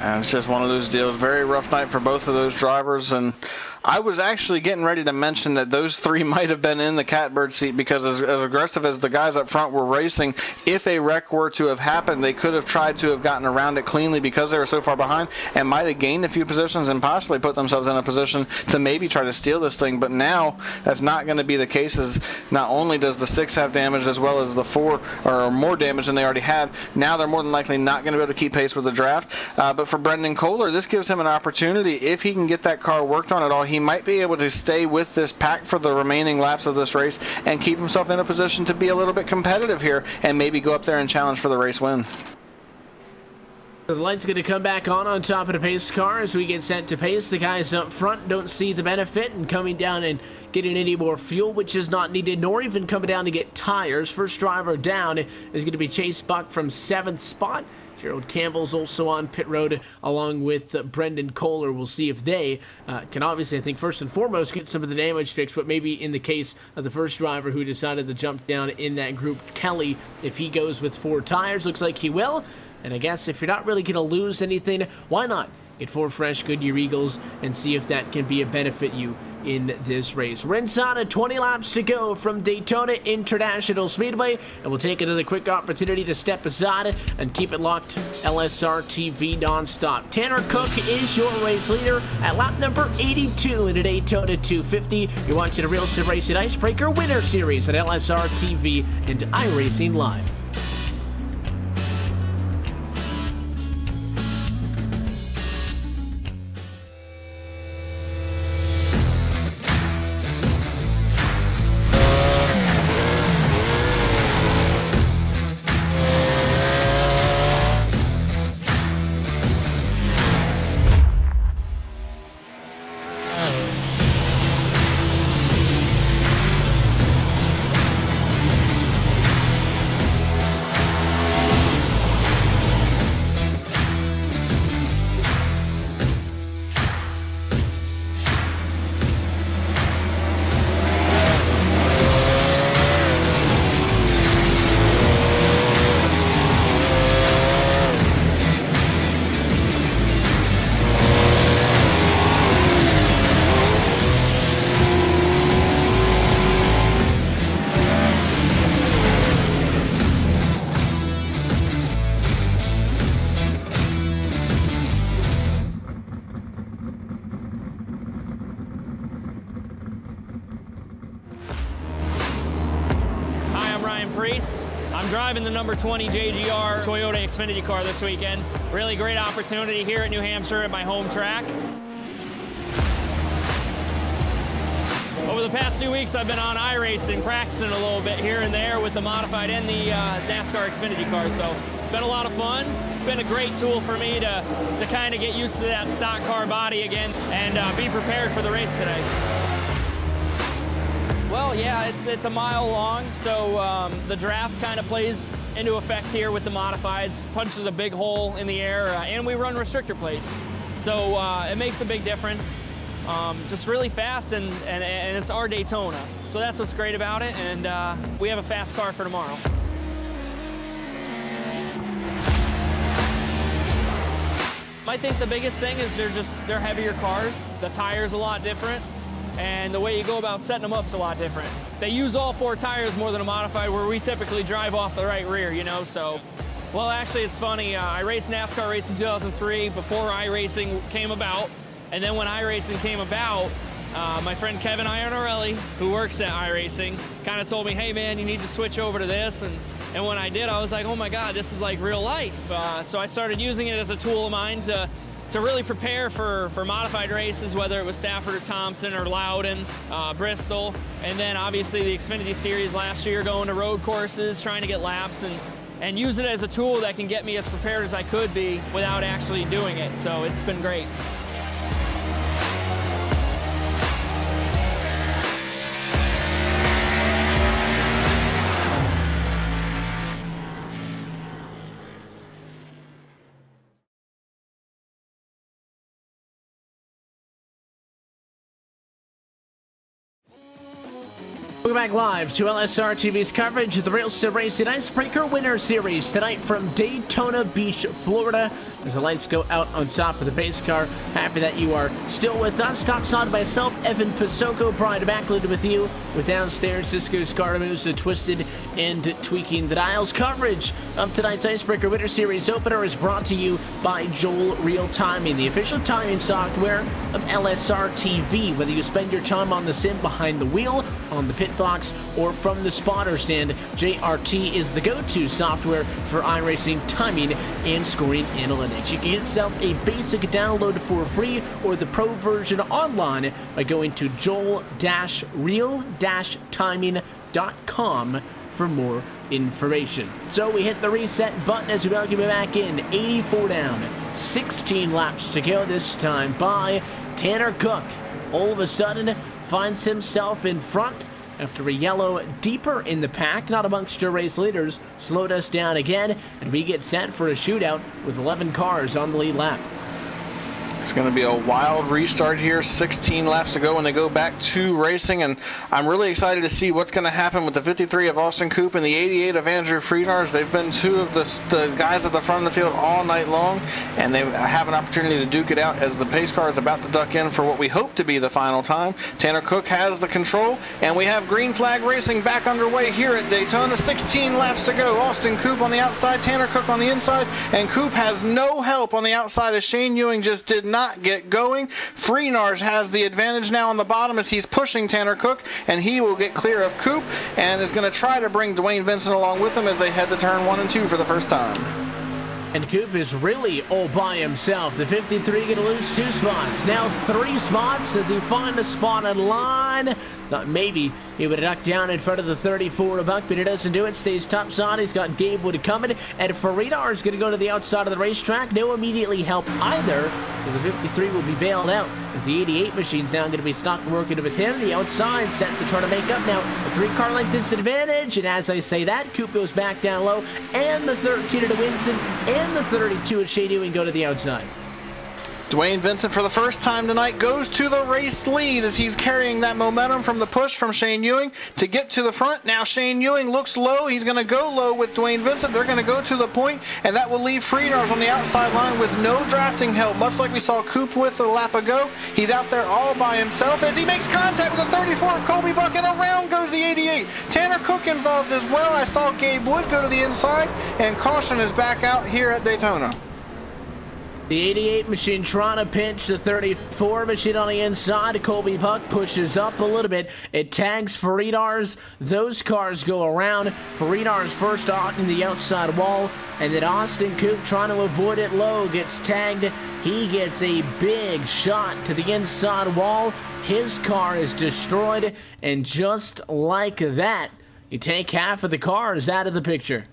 And it's just one of those deals. Very rough night for both of those drivers, and I was actually getting ready to mention that those 3 might have been in the catbird seat, because as aggressive as the guys up front were racing, if a wreck were to have happened, they could have tried to have gotten around it cleanly because they were so far behind, and might have gained a few positions and possibly put themselves in a position to maybe try to steal this thing. But now that's not going to be the case, as not only does the 6 have damage as well as the 4, or more damage than they already had, now they're more than likely not going to be able to keep pace with the draft. But for Brendan Kohler, this gives him an opportunity. If he can get that car worked on at all, he might be able to stay with this pack for the remaining laps of this race and keep himself in a position to be a little bit competitive here and maybe go up there and challenge for the race win. The light's going to come back on top of the pace car as we get set to pace. The guys up front don't see the benefit in coming down and getting any more fuel, which is not needed, nor even coming down to get tires. First driver down is going to be Chase Buck from 7th spot. Gerald Campbell's also on pit road along with Brendan Kohler. We'll see if they can obviously, I think, first and foremost, get some of the damage fixed, but maybe in the case of the first driver who decided to jump down in that group, Kelly, if he goes with 4 tires, looks like he will. And I guess if you're not really going to lose anything, why not get 4 fresh Goodyear Eagles and see if that can be a benefit you in this race. We're inside of 20 laps to go from Daytona International Speedway, and we'll take another quick opportunity to step aside and keep it locked. LSRTV nonstop. Tanner Cook is your race leader at lap number 82 in a Daytona 250. You're watching a Real Sim Racing Icebreaker Winter Series at LSRTV and iRacing Live. I'm driving the number 20 JGR Toyota Xfinity car this weekend. Really great opportunity here at New Hampshire at my home track. Over the past 2 weeks, I've been on iRacing, practicing a little bit here and there with the modified and the NASCAR Xfinity car, so it's been a lot of fun. It's been a great tool for me to kind of get used to that stock car body again and be prepared for the race today. Well, yeah, it's a mile long, so the draft kind of plays into effect here with the modifieds. Punches a big hole in the air, and we run restrictor plates. So it makes a big difference. Just really fast, and it's our Daytona. So that's what's great about it, and we have a fast car for tomorrow. I think the biggest thing is they're heavier cars. The tire's a lot different. And the way you go about setting them up is a lot different. They use all 4 tires more than a modified, where we typically drive off the right rear, you know, so Well, actually, it's funny. I raced NASCAR race in 2003 before iRacing came about. And then when iRacing came about, my friend Kevin Iannarelli, who works at iRacing, kind of told me, hey, man, you need to switch over to this. And when I did, I was like, oh, my God, this is like real life. So I started using it as a tool of mine to really prepare for modified races, whether it was Stafford or Thompson or Loudon, Bristol. And then, obviously, the Xfinity Series last year, going to road courses, trying to get laps, and use it as a tool that can get me as prepared as I could be without actually doing it. So it's been great. Welcome back live to LSRTV's coverage of the Real Sim Racing Icebreaker Winter Series tonight from Daytona Beach, Florida. As the lights go out on top of the pace car, happy that you are still with us. Topside myself, Evan Pasoko, Brian Backlund with you, with downstairs Cisco Scaramuza twisted and tweaking the dials. Coverage of tonight's Icebreaker Winter Series opener is brought to you by Joel Real Timing, the official timing software of LSRTV. Whether you spend your time on the sim behind the wheel, on the pit box, or from the spotter stand, JRT is the go-to software for iRacing timing and scoring analytics. You can get yourself a basic download for free or the pro version online by going to joel-real-timing.com for more information. So we hit the reset button as we welcome you back in. 84 down, 16 laps to go, this time by Tanner Cook. All of a sudden finds himself in front after a yellow deeper in the pack, not amongst your race leaders, slowed us down again, and we get set for a shootout with 11 cars on the lead lap. It's going to be a wild restart here, 16 laps to go when they go back to racing, and I'm really excited to see what's going to happen with the 53 of Austin Coop and the 88 of Andrew Friedars. They've been two of the guys at the front of the field all night long, and they have an opportunity to duke it out as the pace car is about to duck in for what we hope to be the final time. Tanner Cook has the control, and we have green flag racing back underway here at Daytona. 16 laps to go. Austin Coop on the outside, Tanner Cook on the inside, and Coop has no help on the outside as Shane Ewing just did not get going. Freenars has the advantage now on the bottom as he's pushing Tanner Cook, and he will get clear of Coop and is going to try to bring Dwayne Vincent along with him as they head to turn 1 and 2 for the first time. And Coop is really all by himself. The 53 going to lose 2 spots. Now 3 spots as he finds a spotted line. Thought maybe he would duck down in front of the 34 buck, but he doesn't do it. Stays topside. He's got Gabe Wood coming. And Friedar is going to go to the outside of the racetrack. No immediately help either. So the 53 will be bailed out as the 88 machine's now going to be stuck working with him. The outside set to try to make up now. A 3-car length disadvantage. And as I say that, Coop goes back down low. And the 13 to Winston and the 32 at Shane Ewing go to the outside. Dwayne Vincent, for the first time tonight, goes to the race lead as he's carrying that momentum from the push from Shane Ewing to get to the front. Now Shane Ewing looks low. He's going to go low with Dwayne Vincent. They're going to go to the point, and that will leave Friedars on the outside line with no drafting help, much like we saw Coop with a lap ago. He's out there all by himself as he makes contact with the 34 of Colby Buck, and around goes the 88. Tanner Cook involved as well. I saw Gabe Wood go to the inside, and caution is back out here at Daytona. The 88 machine trying to pinch the 34 machine on the inside. Colby Buck pushes up a little bit. It tags Friedars. Those cars go around. Friedars first on the outside wall. And then Austin Coop trying to avoid it low. Gets tagged. He gets a big shot to the inside wall. His car is destroyed. And just like that, you take half of the cars out of the picture.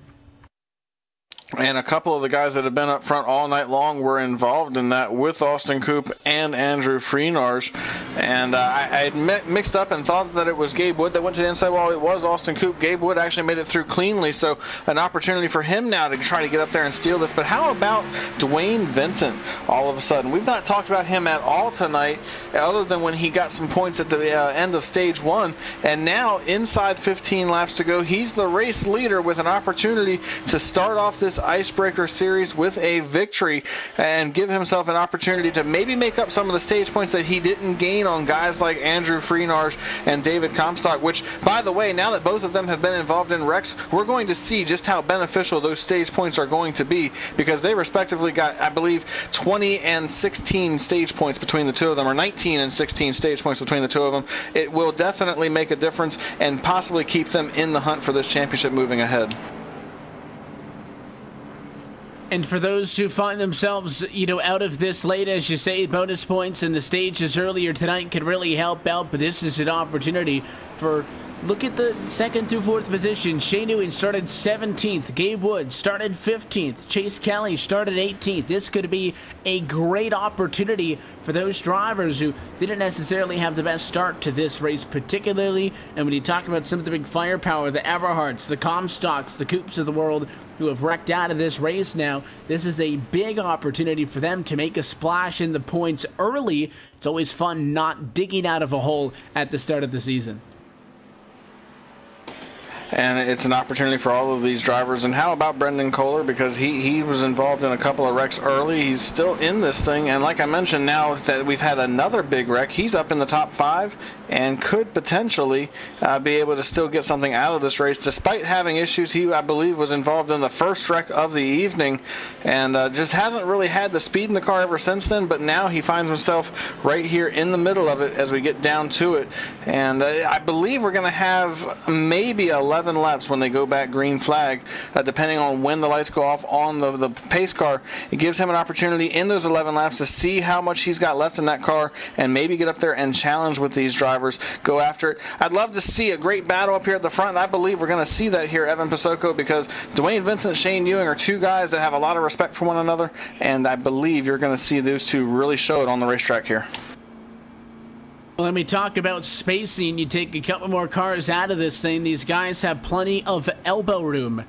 And a couple of the guys that have been up front all night long were involved in that with Austin Coop and Andrew Freenars. And I had mixed up and thought that it was Gabe Wood that went to the inside wall. It was Austin Coop. Gabe Wood actually made it through cleanly, so an opportunity for him now to try to get up there and steal this. But how about Dwayne Vincent all of a sudden? We've not talked about him at all tonight, other than when he got some points at the end of stage 1. And now, inside 15 laps to go, he's the race leader with an opportunity to start off this Icebreaker Series with a victory and give himself an opportunity to maybe make up some of the stage points that he didn't gain on guys like Andrew Freenarge and David Comstock, which, by the way, now that both of them have been involved in wrecks, we're going to see just how beneficial those stage points are going to be, because they respectively got, I believe, 20 and 16 stage points between the two of them, or 19 and 16 stage points between the two of them. It will definitely make a difference and possibly keep them in the hunt for this championship moving ahead. And for those who find themselves, you know, out of this late, as you say, bonus points and the stages earlier tonight can really help out, but this is an opportunity for... Look at the 2nd through 4th position. Shane Ewing started 17th. Gabe Wood started 15th. Chase Kelly started 18th. This could be a great opportunity for those drivers who didn't necessarily have the best start to this race particularly. And when you talk about some of the big firepower, the Everharts, the Comstocks, the Coops of the world who have wrecked out of this race now, this is a big opportunity for them to make a splash in the points early. It's always fun not digging out of a hole at the start of the season. And it's an opportunity for all of these drivers. And how about Brendan Kohler? Because he was involved in a couple of wrecks early. He's still in this thing. And like I mentioned, now that we've had another big wreck, he's up in the top 5 and could potentially be able to still get something out of this race. Despite having issues, he, I believe, was involved in the first wreck of the evening and just hasn't really had the speed in the car ever since then. But now he finds himself right here in the middle of it as we get down to it. And I believe we're going to have maybe 11 laps when they go back green flag, depending on when the lights go off on the pace car. It gives him an opportunity in those 11 laps to see how much he's got left in that car and maybe get up there and challenge with these drivers, go after it. I'd love to see a great battle up here at the front, and I believe we're going to see that here, Evan Pasoko, because Dwayne Vincent, Shane Ewing are two guys that have a lot of respect for one another, and I believe you're going to see those two really show it on the racetrack here. Well, let me talk about spacing. You take a couple more cars out of this thing. These guys have plenty of elbow room,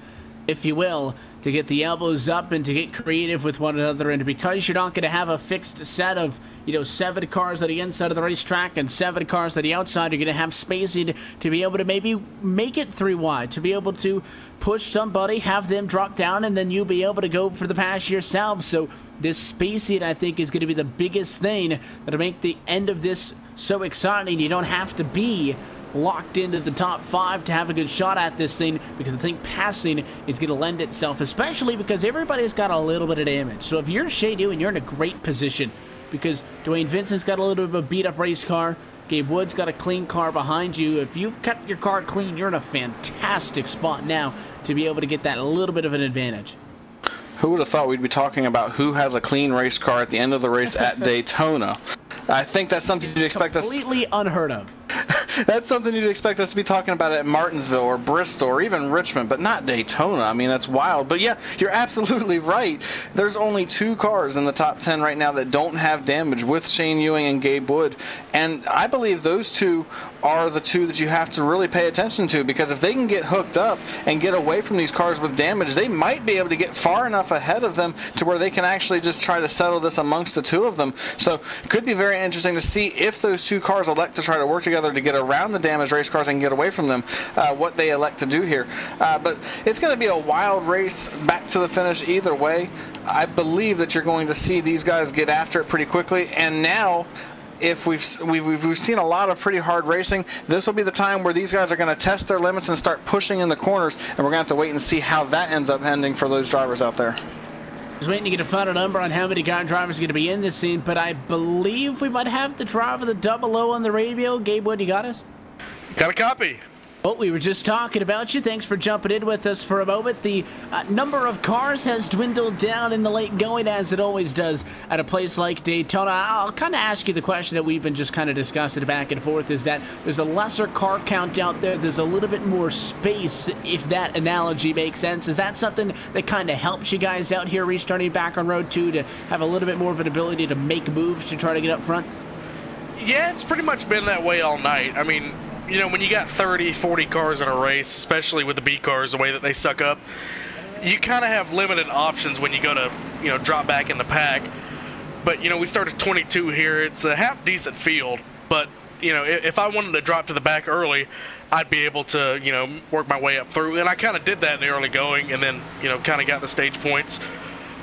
if you will, to get the elbows up and to get creative with one another. And because you're not going to have a fixed set of, 7 cars at the inside of the racetrack and 7 cars at the outside, you're going to have spacing to be able to maybe make it 3 wide, to be able to push somebody, have them drop down, and then you'll be able to go for the pass yourself. So this spacing, I think, is going to be the biggest thing that'll make the end of this so exciting. You don't have to be locked into the top 5 to have a good shot at this thing, because I think passing is going to lend itself, especially because everybody's got a little bit of damage. So if you're Shane Ewing, you're in a great position, because Dwayne Vincent's got a little bit of a beat-up race car. Gabe Wood's got a clean car behind you. If you've kept your car clean, you're in a fantastic spot now to be able to get that a little bit of an advantage. Who would have thought we'd be talking about who has a clean race car at the end of the race at Daytona? I think that's something you'd expect us... Completely unheard of. That's something you'd expect us to be talking about at Martinsville or Bristol or even Richmond, but not Daytona. I mean, that's wild. But yeah, you're absolutely right. There's only 2 cars in the top 10 right now that don't have damage, with Shane Ewing and Gabe Wood. And I believe those 2 are the 2 that you have to really pay attention to, because if they can get hooked up and get away from these cars with damage, they might be able to get far enough ahead of them to where they can actually just try to settle this amongst the 2 of them. So it could be very interesting to see if those 2 cars elect to try to work together to get around the damaged race cars and get away from them, what they elect to do here. But it's going to be a wild race back to the finish either way. I believe that you're going to see these guys get after it pretty quickly, and now if we've seen a lot of pretty hard racing, this will be the time where these guys are going to test their limits and start pushing in the corners, and we're going to have to wait and see how that ends up ending for those drivers out there. Just waiting to get a final number on how many drivers are going to be in this scene, but I believe we might have the driver, the 00 on the radio. Gabe Wood, you got us? Got a copy. Well, we were just talking about you. Thanks for jumping in with us for a moment. The number of cars has dwindled down in the late going, as it always does at a place like Daytona. I'll kind of ask you the question that we've been just kind of discussing back and forth, is that there's a lesser car count out there. There's a little bit more space, if that analogy makes sense. Is that something that kind of helps you guys out here restarting back on Road 2 to have a little bit more of an ability to make moves to try to get up front? Yeah, it's pretty much been that way all night. I mean, when you got 30, 40 cars in a race, especially with the B cars, the way that they suck up, you kind of have limited options when you go to, drop back in the pack. But, we started 22 here. It's a half-decent field, but you know, if I wanted to drop to the back early, I'd be able to, you know, work my way up through. And I kind of did that in the early going, and then, you know, kind of got the stage points.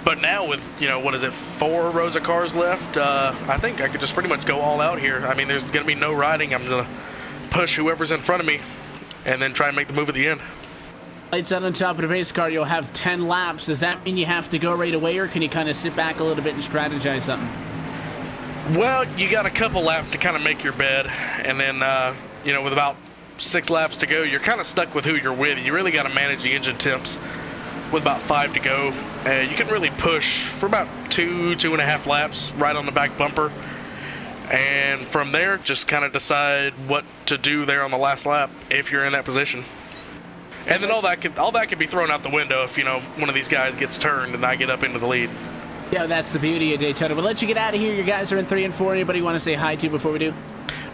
But now with, you know, what is it, 4 rows of cars left, I think I could just pretty much go all out here. I mean, there's going to be no riding. I'm going to push whoever's in front of me and then try and make the move at the end. Lights out on top of the race car, you'll have 10 laps. Does that mean you have to go right away, or can you kind of sit back a little bit and strategize something? Well, you got a couple laps to kind of make your bed, and then, you know, with about 6 laps to go, you're kind of stuck with who you're with. You really got to manage the engine temps. With about 5 to go, you can really push for about 2.5 laps right on the back bumper, and from there just kind of decide what to do there on the last lap if you're in that position. And then all that could be thrown out the window if, you know, one of these guys gets turned and I get up into the lead. Yeah, that's the beauty of Daytona. We'll let you get out of here. You guys are in 3 and 4. Anybody want to say hi to before we do?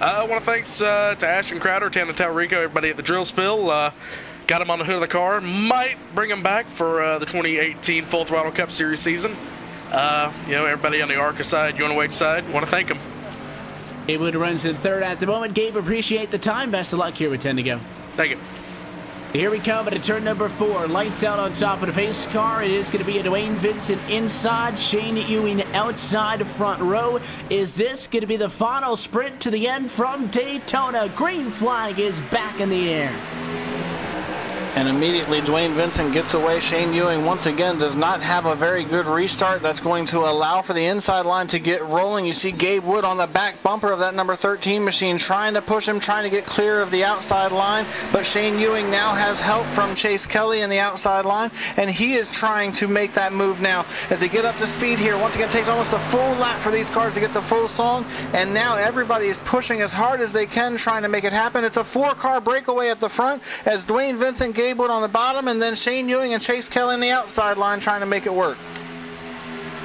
I want to thanks to Ashton Crowder, Tana Talrico, everybody at the Drill Spill. Got him on the hood of the car. Might bring him back for the 2018 Full Throttle Cup Series season. You know, everybody on the ARCA side, UNOH side, want to thank him. Gabe Wood runs in 3rd at the moment. Gabe, appreciate the time. Best of luck here with 10 to go. Thank you. Here we come at turn number 4. Lights out on top of the pace car. It is going to be a Dwayne Vincent inside, Shane Ewing outside front row. Is this going to be the final sprint to the end from Daytona? Green flag is back in the air. And immediately Dwayne Vincent gets away. Shane Ewing once again does not have a very good restart. That's going to allow for the inside line to get rolling. You see Gabe Wood on the back bumper of that number 13 machine trying to push him, trying to get clear of the outside line. But Shane Ewing now has help from Chase Kelly in the outside line, and he is trying to make that move now as they get up to speed here. Once again, it takes almost a full lap for these cars to get to full song, and now everybody is pushing as hard as they can trying to make it happen. It's a 4-car breakaway at the front as Dwayne Vincent, Gabe Wood on the bottom, and then Shane Ewing and Chase Kelly in the outside line trying to make it work.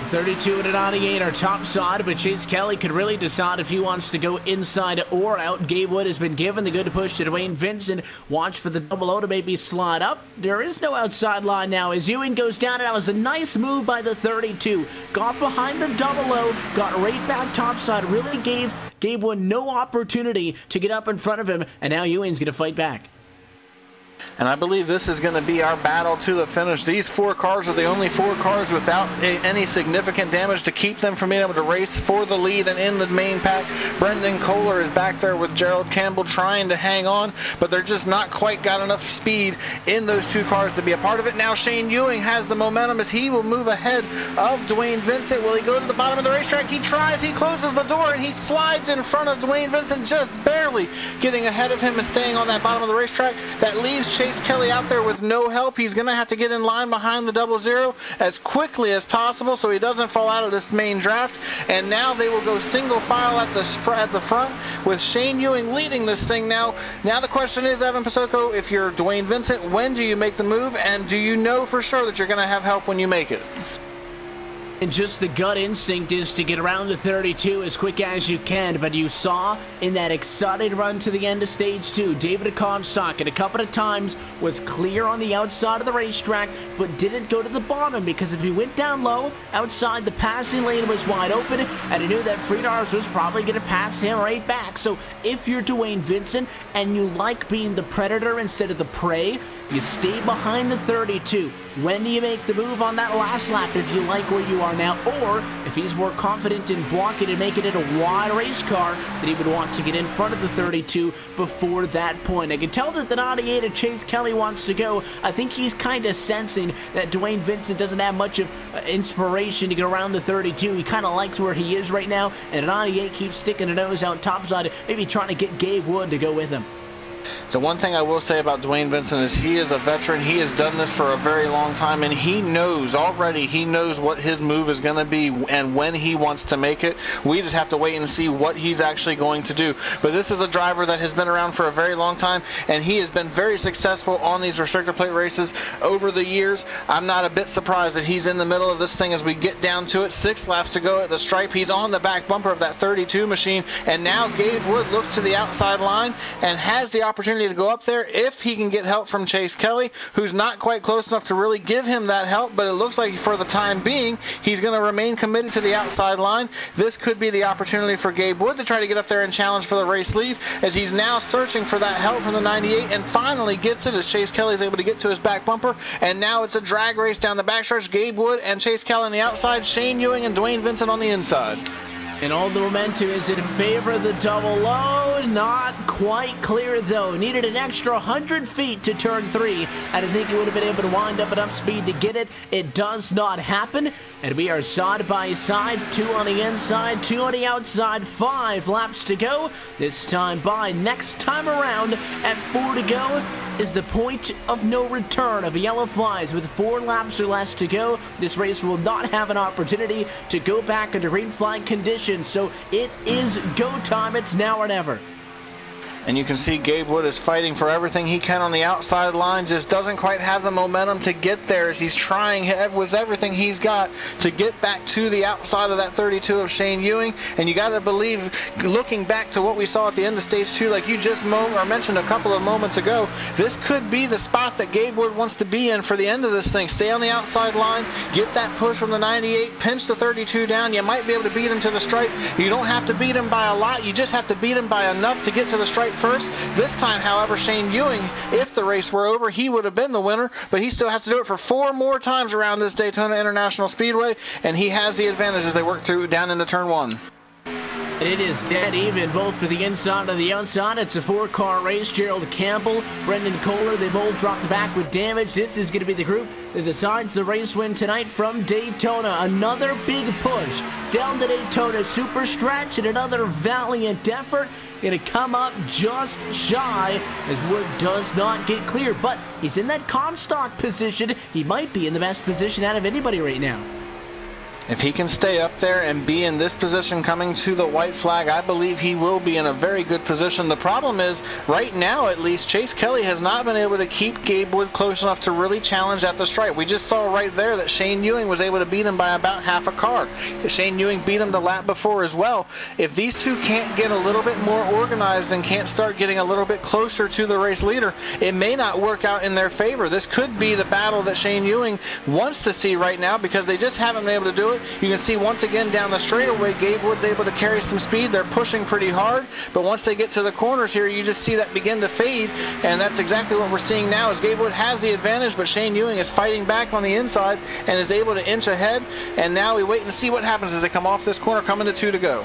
32 and a 98 are top side, but Chase Kelly could really decide if he wants to go inside or out. Gabe Wood has been given the good push to Dwayne Vincent. Watch for the double O to maybe slide up. There is no outside line now as Ewing goes down, and that was a nice move by the 32. Got behind the double O, got right back topside, really gave Gabe Wood no opportunity to get up in front of him, and now Ewing's going to fight back. And I believe this is going to be our battle to the finish. These 4 cars are the only 4 cars without any significant damage to keep them from being able to race for the lead and in the main pack. Brendan Kohler is back there with Gerald Campbell trying to hang on, but they're just not quite got enough speed in those 2 cars to be a part of it. Now Shane Ewing has the momentum as he will move ahead of Dwayne Vincent. Will he go to the bottom of the racetrack? He tries, he closes the door, and he slides in front of Dwayne Vincent, just barely getting ahead of him and staying on that bottom of the racetrack. That leaves Chase Kelly out there with no help. He's going to have to get in line behind the 00 as quickly as possible so he doesn't fall out of this main draft. And now they will go single file at the front with Shane Ewing leading this thing now. Now the question is, Evan Pasoko, if you're Dwayne Vincent, when do you make the move, and do you know for sure that you're going to have help when you make it? And just the gut instinct is to get around the 32 as quick as you can, but you saw in that excited run to the end of stage 2, David Comstock at a couple of times was clear on the outside of the racetrack, but didn't go to the bottom, because if he went down low, outside the passing lane was wide open, and he knew that Friedars was probably going to pass him right back. So if you're Dwayne Vincent and you like being the predator instead of the prey, you stay behind the 32. When do you make the move on that last lap if you like where you are now? Or if he's more confident in blocking and making it a wide race car, then he would want to get in front of the 32 before that point. I can tell that the 98 of Chase Kelly wants to go. I think he's kind of sensing that Dwayne Vincent doesn't have much of inspiration to get around the 32. He kind of likes where he is right now, and the 98 keeps sticking a nose out topside, maybe trying to get Gabe Wood to go with him. The one thing I will say about Dwayne Vincent is he is a veteran. He has done this for a very long time, and he knows already, he knows what his move is going to be and when he wants to make it. We just have to wait and see what he's actually going to do. But this is a driver that has been around for a very long time, and he has been very successful on these restrictor plate races over the years. I'm not a bit surprised that he's in the middle of this thing as we get down to it. 6 laps to go at the stripe. He's on the back bumper of that 32 machine, and now Gabe Wood looks to the outside line and has the opportunity opportunity to go up there if he can get help from Chase Kelly, who's not quite close enough to really give him that help, but it looks like for the time being, he's going to remain committed to the outside line. This could be the opportunity for Gabe Wood to try to get up there and challenge for the race lead, as he's now searching for that help from the 98 and finally gets it as Chase Kelly is able to get to his back bumper. And now it's a drag race down the backstretch. Gabe Wood and Chase Kelly on the outside, Shane Ewing and Dwayne Vincent on the inside. And all the momentum is in favor of the double low. Not quite clear, though. Needed an extra 100 feet to turn 3. I don't think he would have been able to wind up enough speed to get it. It does not happen. And we are side by side. 2 on the inside, 2 on the outside. 5 laps to go. This time by. Next time around at 4 to go is the point of no return of Yellow Flies. With 4 laps or less to go, this race will not have an opportunity to go back under green flag conditions. So it is go time. It's now or never. And you can see Gabe Wood is fighting for everything he can on the outside line, just doesn't quite have the momentum to get there as he's trying with everything he's got to get back to the outside of that 32 of Shane Ewing. And you got to believe, looking back to what we saw at the end of stage 2, like you just mentioned a couple of moments ago, this could be the spot that Gabe Wood wants to be in for the end of this thing. Stay on the outside line, get that push from the 98, pinch the 32 down. You might be able to beat him to the stripe. You don't have to beat him by a lot, you just have to beat him by enough to get to the stripe first. This time, however, Shane Ewing, if the race were over, he would have been the winner, but he still has to do it for 4 more times around this Daytona International Speedway, and he has the advantage as they work through down into turn 1. And it is dead even, both for the inside and the outside. It's a 4-car race. Gerald Campbell, Brendan Kohler, they both dropped back with damage. This is going to be the group that decides the race win tonight from Daytona. Another big push down the Daytona super stretch, and another valiant effort. Going to come up just shy as Wood does not get clear, but he's in that Comstock position. He might be in the best position out of anybody right now. If he can stay up there and be in this position coming to the white flag, I believe he will be in a very good position. The problem is, right now at least, Chase Kelly has not been able to keep Gabe Wood close enough to really challenge at the stripe. We just saw right there that Shane Ewing was able to beat him by about half a car. Shane Ewing beat him the lap before as well. If these two can't get a little bit more organized and can't start getting a little bit closer to the race leader, it may not work out in their favor. This could be the battle that Shane Ewing wants to see right now, because they just haven't been able to do it. You can see once again down the straightaway, Gabe Wood's able to carry some speed. They're pushing pretty hard, but once they get to the corners here, you just see that begin to fade, and that's exactly what we're seeing now, as Gabe Wood has the advantage, but Shane Ewing is fighting back on the inside and is able to inch ahead. And now we wait and see what happens as they come off this corner, coming to 2 to go.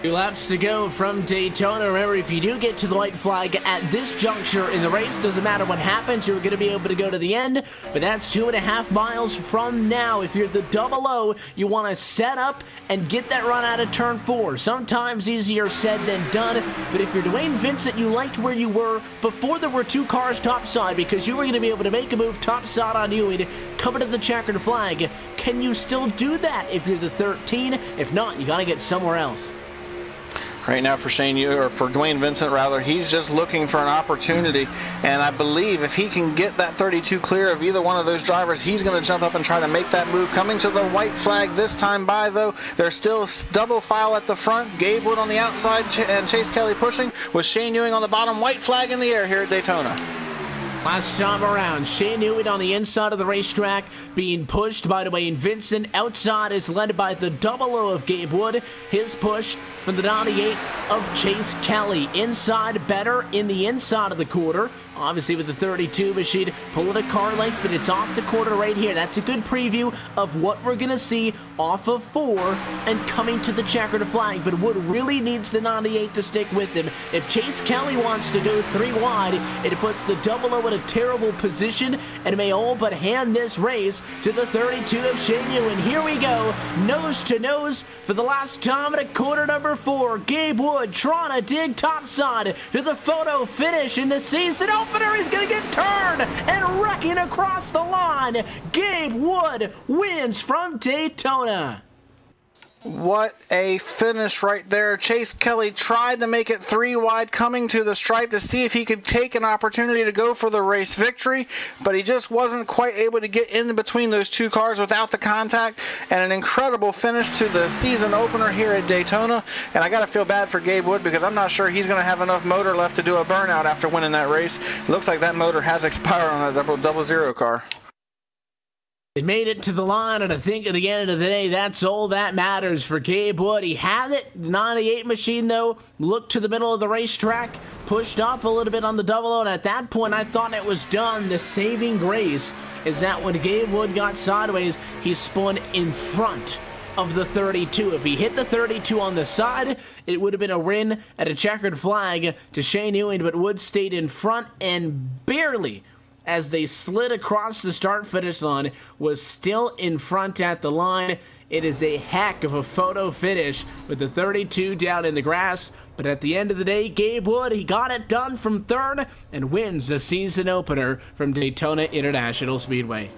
2 laps to go from Daytona. Remember, if you do get to the white flag at this juncture in the race, doesn't matter what happens, you're going to be able to go to the end. But that's 2.5 miles from now. If you're the double O, you want to set up and get that run out of turn 4. Sometimes easier said than done. But if you're Dwayne Vincent, you liked where you were before there were 2 cars topside, because you were going to be able to make a move topside on Ewing, coming to the checkered flag. Can you still do that if you're the 13? If not, you got to get somewhere else. Right now for Dwayne Vincent rather, he's just looking for an opportunity, and I believe if he can get that 32 clear of either one of those drivers, he's going to jump up and try to make that move. Coming to the white flag this time by, though, there's still double file at the front. Gabe Wood on the outside and Chase Kelly pushing, with Shane Ewing on the bottom. White flag in the air here at Daytona. Last time around, Shane Ewing on the inside of the racetrack being pushed by Dwayne Vincent. Outside is led by the double O of Gabe Wood. His push from the 98 of Chase Kelly. Inside better in the inside of the quarter. Obviously with the 32 machine, pull it a car length, but it's off the quarter right here. That's a good preview of what we're going to see off of 4 and coming to the checkered flag. But Wood really needs the 98 to stick with him. If Chase Kelly wants to go 3 wide, it puts the double O in a terrible position and may all but hand this race to the 32 of Shane Ewing. Here we go, nose to nose for the last time at quarter number 4. Gabe Wood trying to dig topside to the photo finish in the season opener. He's going to get turned and wrecking across the line. Gabe Wood wins from Daytona. What a finish right there. Chase Kelly tried to make it 3 wide coming to the stripe to see if he could take an opportunity to go for the race victory, but he just wasn't quite able to get in between those 2 cars without the contact, and an incredible finish to the season opener here at Daytona. And I got to feel bad for Gabe Wood because I'm not sure he's going to have enough motor left to do a burnout after winning that race. It looks like that motor has expired on that double zero car. It made it to the line, and I think at the end of the day, that's all that matters for Gabe Wood. He had it. The 98 machine, though, looked to the middle of the racetrack, pushed up a little bit on the double, and at that point, I thought it was done. The saving grace is that when Gabe Wood got sideways, he spun in front of the 32. If he hit the 32 on the side, it would have been a win at a checkered flag to Shane Ewing, but Wood stayed in front and barely, as they slid across the start-finish line, was still in front at the line. It is a heck of a photo finish with the 32 down in the grass. But at the end of the day, Gabe Wood, he got it done from third and wins the season opener from Daytona International Speedway.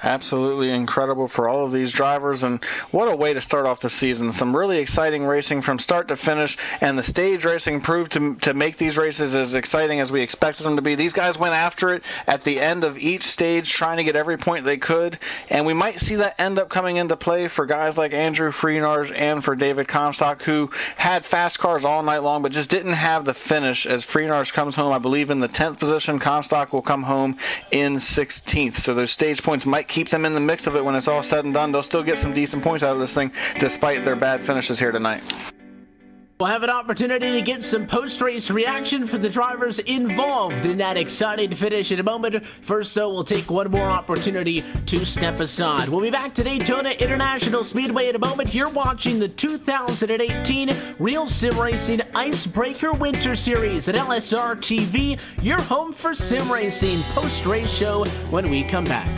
Absolutely incredible for all of these drivers, and what a way to start off the season. Some really exciting racing from start to finish, and the stage racing proved to make these races as exciting as we expected them to be. These guys went after it at the end of each stage, trying to get every point they could, and we might see that end up coming into play for guys like Andrew Freenars and for David Comstock, who had fast cars all night long but just didn't have the finish. As Freenars comes home, I believe, in the 10th position, Comstock will come home in 16th, so those stage points might keep them in the mix of it when it's all said and done. They'll still get some decent points out of this thing despite their bad finishes here tonight. We'll have an opportunity to get some post-race reaction for the drivers involved in that exciting finish in a moment. First, though, we'll take one more opportunity to step aside. We'll be back to Daytona International Speedway in a moment. You're watching the 2018 Real Sim Racing Icebreaker Winter Series at LSRTV, your home for sim racing post-race show when we come back.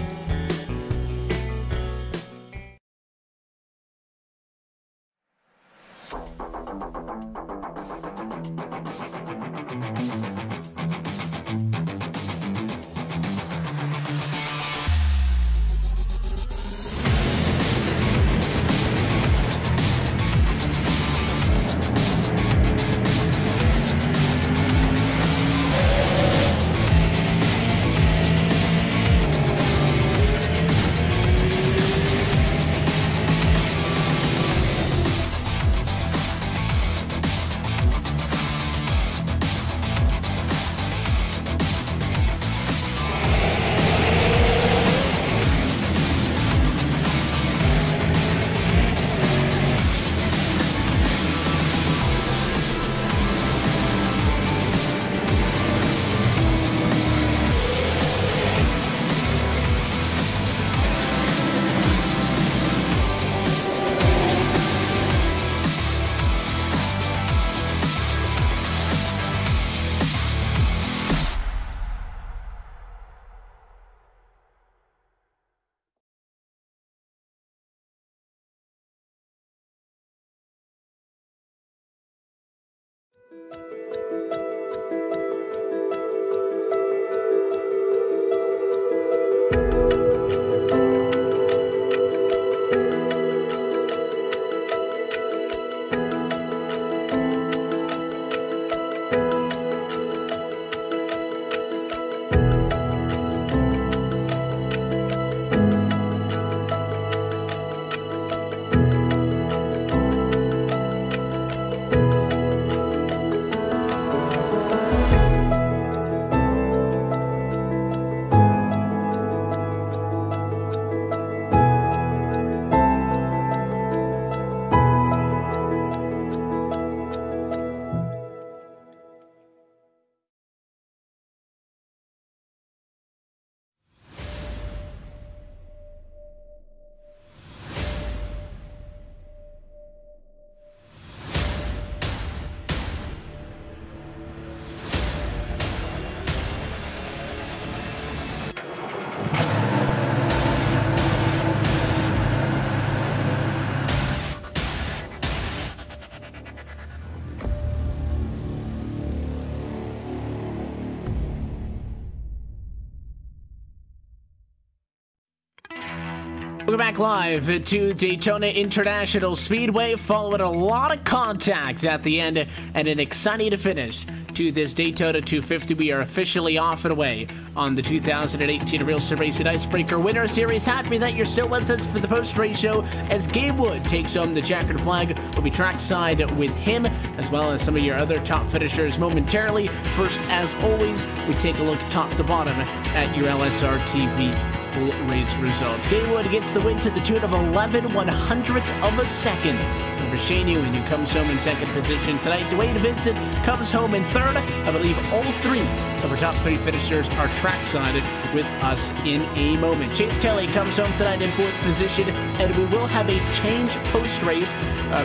We're back live to Daytona International Speedway, following a lot of contact at the end and an exciting finish to this Daytona 250. We are officially off and away on the 2018 Real Sim Racing Icebreaker Winter Series. Happy that you're still with us for the post-race show as Gabe Wood takes home the checkered flag. We'll be trackside with him as well as some of your other top finishers momentarily. First, as always, we take a look top to bottom at your LSRTV full race results. Gabe Wood gets the win to the tune of 11/100ths of a second over Shane Ewan, who comes home in second position tonight. Dwayne Vincent comes home in third. I believe all three of our top three finishers are trackside with us in a moment. Chase Kelly comes home tonight in fourth position, and we will have a change post-race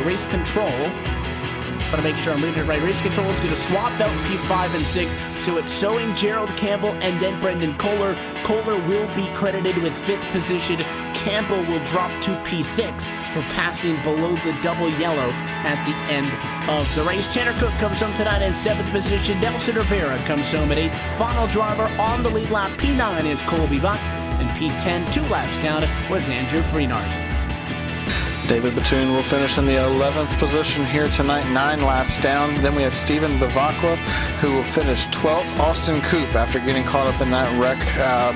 race control. But to make sure I'm reading it right, race control is going to swap out P5 and 6. So it's Sowing, Gerald Campbell, and then Brendan Kohler. Kohler will be credited with 5th position. Campbell will drop to P6 for passing below the double yellow at the end of the race. Tanner Cook comes home tonight in 7th position. Nelson Rivera comes home at 8th. Final driver on the lead lap, P9, is Colby Buck. And P10, 2 laps down, was Andrew Freenars. David Batoon will finish in the 11th position here tonight, 9 laps down. Then we have Stephen Bavacqua, who will finish 12th. Austin Coop, after getting caught up in that wreck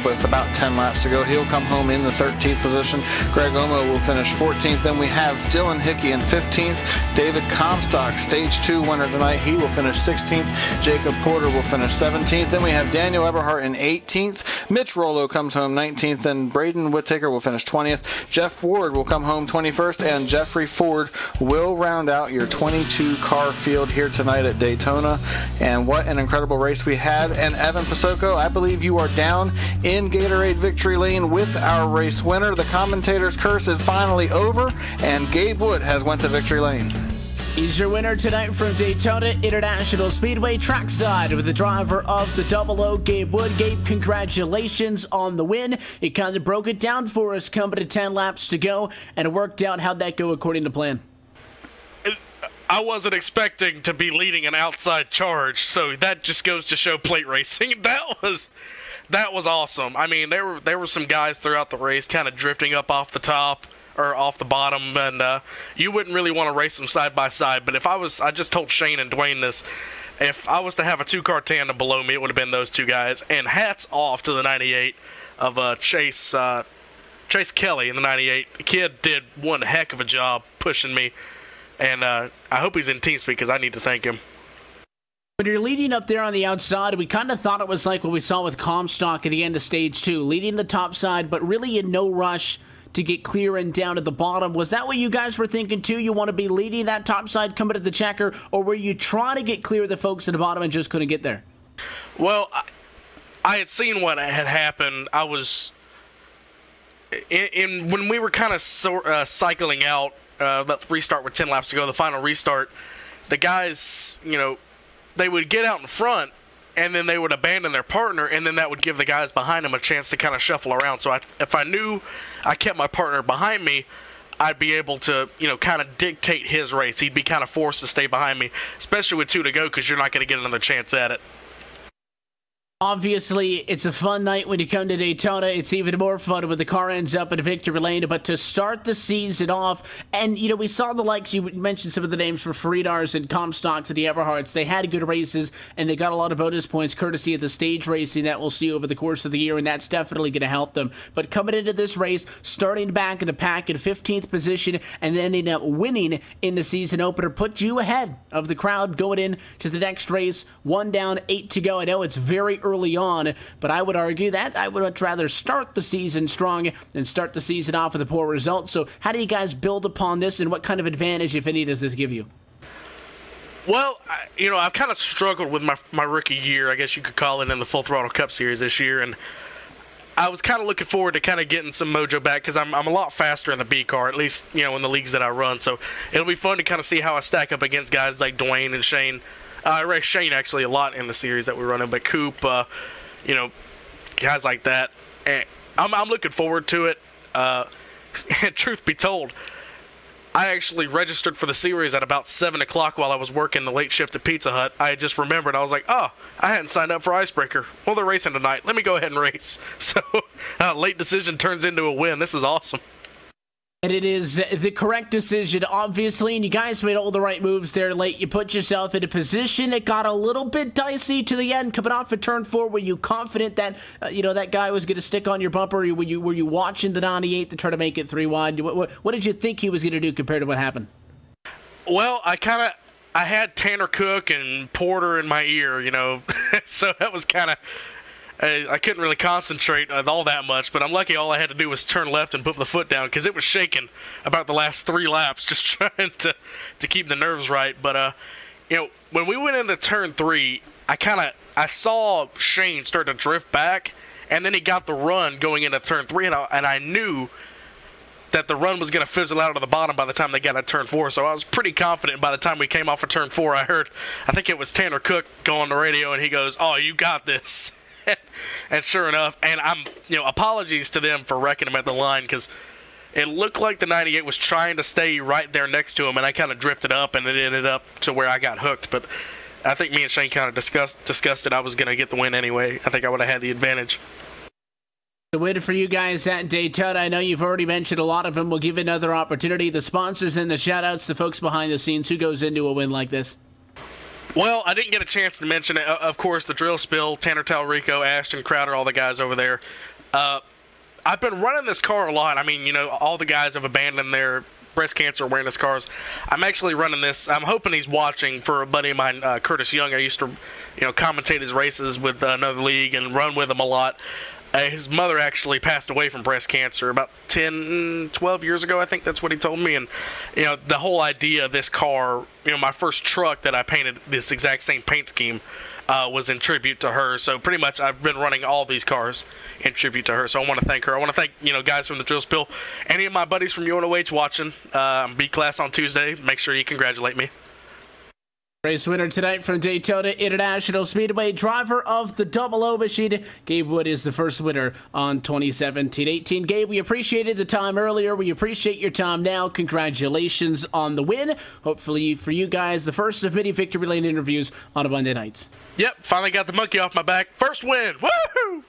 with about 10 laps to go, he'll come home in the 13th position. Greg Omo will finish 14th. Then we have Dylan Hickey in 15th. David Comstock, Stage 2 winner tonight, he will finish 16th. Jacob Porter will finish 17th. Then we have Daniel Eberhardt in 18th. Mitch Rollo comes home 19th. Then Braden Whittaker will finish 20th. Jeff Ward will come home 21st. And Jeffrey Ford will round out your 22 car field here tonight at Daytona. And what an incredible race we had. And Evan Pasoko, I believe you are down in Gatorade Victory Lane with our race winner. The commentator's curse is finally over, and Gabe Wood has went to Victory Lane. He's your winner tonight from Daytona International Speedway, trackside with the driver of the 00, Gabe Wood. Gabe, congratulations on the win. It kind of broke it down for us coming to 10 laps to go, and it worked out. How'd that go according to plan? I wasn't expecting to be leading an outside charge, so that just goes to show plate racing. That was awesome. I mean, there were some guys throughout the race kind of drifting up off the top or off the bottom, and you wouldn't really want to race them side by side. But I just told Shane and Dwayne this, if I was to have a 2-car tandem below me, it would have been those two guys. And hats off to the 98 of Chase Kelly in the 98. The kid did one heck of a job pushing me, and I hope he's in TeamSpeak because I need to thank him. When you're leading up there on the outside, we kind of thought it was like what we saw with Comstock at the end of Stage 2, leading the top side, but really in no rush to get clear and down to the bottom. Was that what you guys were thinking too? You want to be leading that top side coming to the checker, or were you trying to get clear of the folks at the bottom and just couldn't get there? Well, I had seen what had happened. I was when we were kind of cycling out, that restart with 10 laps to go, the final restart, the guys, they would get out in front, and then they would abandon their partner, and then that would give the guys behind them a chance to kind of shuffle around. So if I knew I kept my partner behind me, I'd be able to, kind of dictate his race. He'd be kind of forced to stay behind me, especially with 2 to go, because you're not going to get another chance at it. Obviously, it's a fun night when you come to Daytona. It's even more fun when the car ends up in victory lane. But to start the season off, and, we saw the likes, you mentioned some of the names for Faridars and Comstocks and the Eberhards. They had good races, and they got a lot of bonus points courtesy of the stage racing that we'll see over the course of the year, and that's definitely going to help them. But coming into this race, starting back in the pack in 15th position, and then ending up winning in the season opener, put you ahead of the crowd going into the next race. 1 down, 8 to go. I know it's very early on, but I would argue that I would much rather start the season strong than start the season off with a poor result. So how do you guys build upon this, and what kind of advantage, if any, does this give you? Well, I've kind of struggled with my rookie year, I guess you could call it, in the Full Throttle Cup Series this year, and I was kind of looking forward to kind of getting some mojo back because I'm a lot faster in the B car, at least, in the leagues that I run. So it'll be fun to kind of see how I stack up against guys like Dwayne and Shane. I race Shane actually a lot in the series that we're running, but Coop, guys like that. And I'm looking forward to it. And truth be told, I actually registered for the series at about 7 o'clock while I was working the late shift at Pizza Hut. I just remembered. I was like, oh, I hadn't signed up for Icebreaker. Well, they're racing tonight. Let me go ahead and race. So, late decision turns into a win. This is awesome. And it is the correct decision, obviously, and you guys made all the right moves there late. You put yourself in a position. It got a little bit dicey to the end, coming off of turn 4. Were you confident that, that guy was going to stick on your bumper? Were you watching the 98 to try to make it 3 wide? What did you think he was going to do compared to what happened? Well, I had Tanner Cook and Porter in my ear, so that was kind of... I couldn't really concentrate all that much, but I'm lucky all I had to do was turn left and put the foot down because it was shaking about the last 3 laps just trying to keep the nerves right. But, when we went into turn 3, I saw Shane start to drift back, and then he got the run going into turn 3, and I knew that the run was going to fizzle out of the bottom by the time they got to turn 4. So I was pretty confident by the time we came off of turn 4. I think it was Tanner Cook go on the radio, and he goes, "Oh, you got this." And sure enough, and I'm, apologies to them for wrecking him at the line because it looked like the 98 was trying to stay right there next to him, and I kind of drifted up, and it ended up to where I got hooked. But I think me and Shane kind of discussed it. I was going to get the win anyway. I think I would have had the advantage. The win for you guys at Daytona. I know you've already mentioned a lot of them. We'll give another opportunity. The sponsors and the shout-outs, the folks behind the scenes. Who goes into a win like this? Well, I didn't get a chance to mention it. Of course, the Drill Spill, Tanner Talrico, Ashton Crowder, all the guys over there. I've been running this car a lot. I mean, all the guys have abandoned their breast cancer awareness cars. I'm actually running this. I'm hoping he's watching for a buddy of mine, Curtis Young. I used to, commentate his races with another league and run with him a lot. His mother actually passed away from breast cancer about 10, 12 years ago, I think that's what he told me. And, the whole idea of this car, my first truck that I painted this exact same paint scheme was in tribute to her. So pretty much I've been running all these cars in tribute to her. So I want to thank her. I want to thank, guys from the Drill Spill. Any of my buddies from UNOH watching B-Class on Tuesday, make sure you congratulate me. Race winner tonight from Daytona International Speedway, driver of the 00 machine, Gabe Wood is the first winner on 2017-18. Gabe, we appreciated the time earlier. We appreciate your time now. Congratulations on the win. Hopefully for you guys, the first of many victory lane interviews on a Monday nights. Yep, finally got the monkey off my back. First win. Woohoo!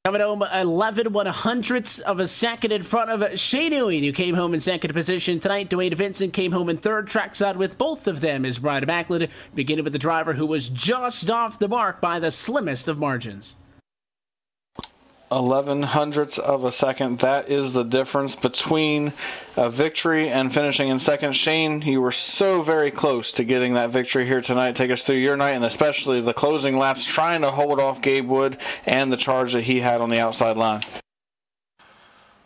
Coming home 11/100ths of a second in front of Shane Ewing, who came home in second position tonight. Dwayne Vincent came home in third. Trackside with both of them is Brian Backlund, beginning with the driver who was just off the mark by the slimmest of margins. 11/100ths of a second. That is the difference between a victory and finishing in second. Shane, you were so very close to getting that victory here tonight. Take us through your night, and especially the closing laps, trying to hold off Gabe Wood and the charge that he had on the outside line.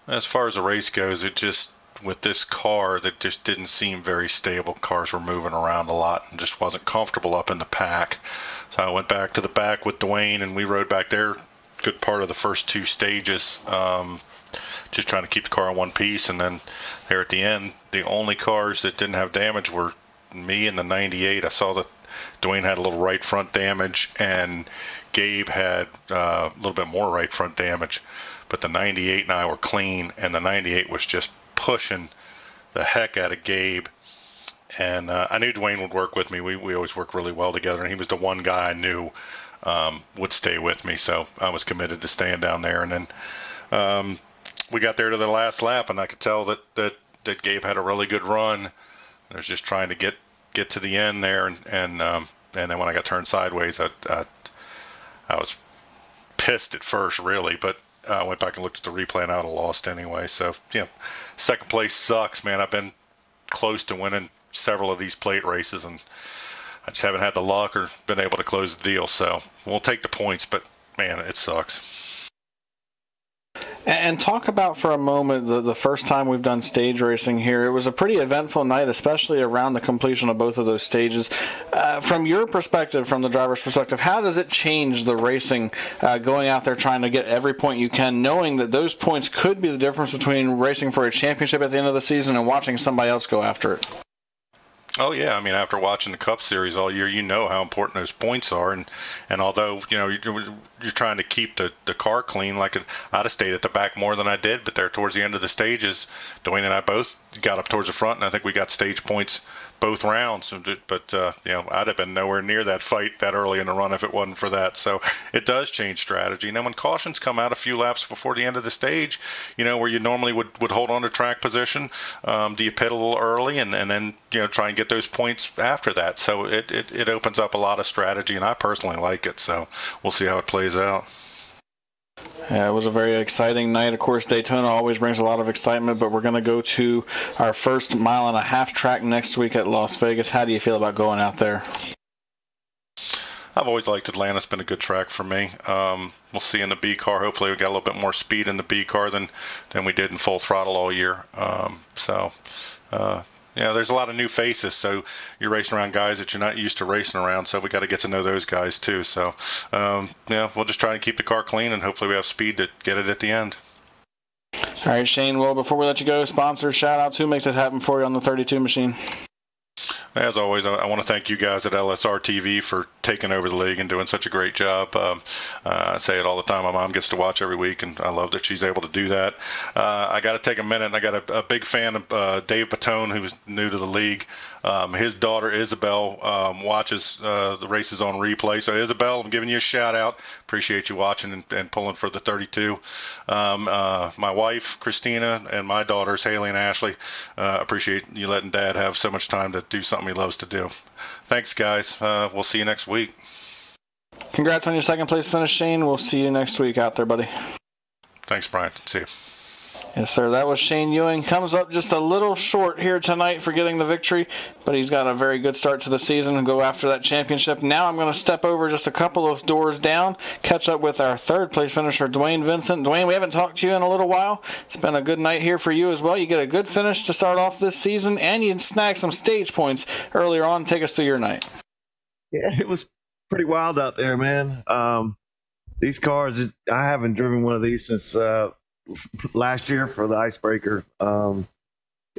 As far as the race goes, it just, with this car, that just didn't seem very stable. Cars were moving around a lot and just wasn't comfortable up in the pack. So I went back to the back with Dwayne, and we rode back there good part of the first 2 stages, just trying to keep the car in one piece. And then there at the end, the only cars that didn't have damage were me and the 98. I saw that Dwayne had a little right front damage and Gabe had a little bit more right front damage, but the 98 and I were clean, and the 98 was just pushing the heck out of Gabe. And I knew Dwayne would work with me. We always work really well together, and he was the one guy I knew would stay with me, so I was committed to staying down there. And then we got there to the last lap, and I could tell that Gabe had a really good run. I was just trying to get to the end there, and then when I got turned sideways, I was pissed at first, really, but I went back and looked at the replay, and I would have lost anyway. So second place sucks, man. I've been close to winning several of these plate races, and I just haven't had the luck or been able to close the deal. So we'll take the points, but man, it sucks. And talk about for a moment the first time we've done stage racing here. It was a pretty eventful night, especially around the completion of both of those stages. From your perspective, from the driver's perspective, how does it change the racing, going out there trying to get every point you can, knowing that those points could be the difference between racing for a championship at the end of the season and watching somebody else go after it? Oh yeah, I mean, after watching the Cup Series all year, you know how important those points are, and although you're trying to keep the car clean, like I'd have stayed at the back more than I did, but there towards the end of the stages, Dwayne and I both got up towards the front, and I think we got stage points both rounds. But I'd have been nowhere near that fight that early in the run if it wasn't for that. So it does change strategy. Now, when cautions come out a few laps before the end of the stage, where you normally would hold on to track position, do you pit a little early and then try and get those points after that? So it opens up a lot of strategy, and I personally like it. So we'll see how it plays out. Yeah, it was a very exciting night. Of course, Daytona always brings a lot of excitement, but we're going to go to our first 1.5 mile track next week at Las Vegas. How do you feel about going out there? I've always liked Atlanta. It's been a good track for me. We'll see in the B car. Hopefully we got a little bit more speed in the B car than we did in full throttle all year. There's a lot of new faces, so you're racing around guys that you're not used to racing around, so we got to get to know those guys too. So, we'll just try and keep the car clean, and hopefully we have speed to get it at the end. All right, Shane, well, before we let you go, sponsor shout-outs. Who makes it happen for you on the 32 machine? As always, I want to thank you guys at LSRTV for taking over the league and doing such a great job. I say it all the time. My mom gets to watch every week, and I love that she's able to do that. I got to take a minute, and I got a big fan of Dave Patone, who's new to the league. His daughter, Isabel, watches the races on replay. So, Isabel, I'm giving you a shout-out. Appreciate you watching and pulling for the 32. My wife, Christina, and my daughters, Haley and Ashley, appreciate you letting Dad have so much time to do something he loves to do. Thanks, guys. We'll see you next week. Congrats on your second place finish, Shane. We'll see you next week out there, buddy. Thanks, Brian. See you. Yes, sir. That was Shane Ewing. Comes up just a little short here tonight for getting the victory, but he's got a very good start to the season and go after that championship. Now I'm going to step over just a couple of doors down, catch up with our third place finisher, Dwayne Vincent. Dwayne, we haven't talked to you in a little while. It's been a good night here for you as well. You get a good finish to start off this season, and you snag some stage points earlier on. Take us through your night. Yeah, it was pretty wild out there, man. These cars, I haven't driven one of these since last year for the Icebreaker.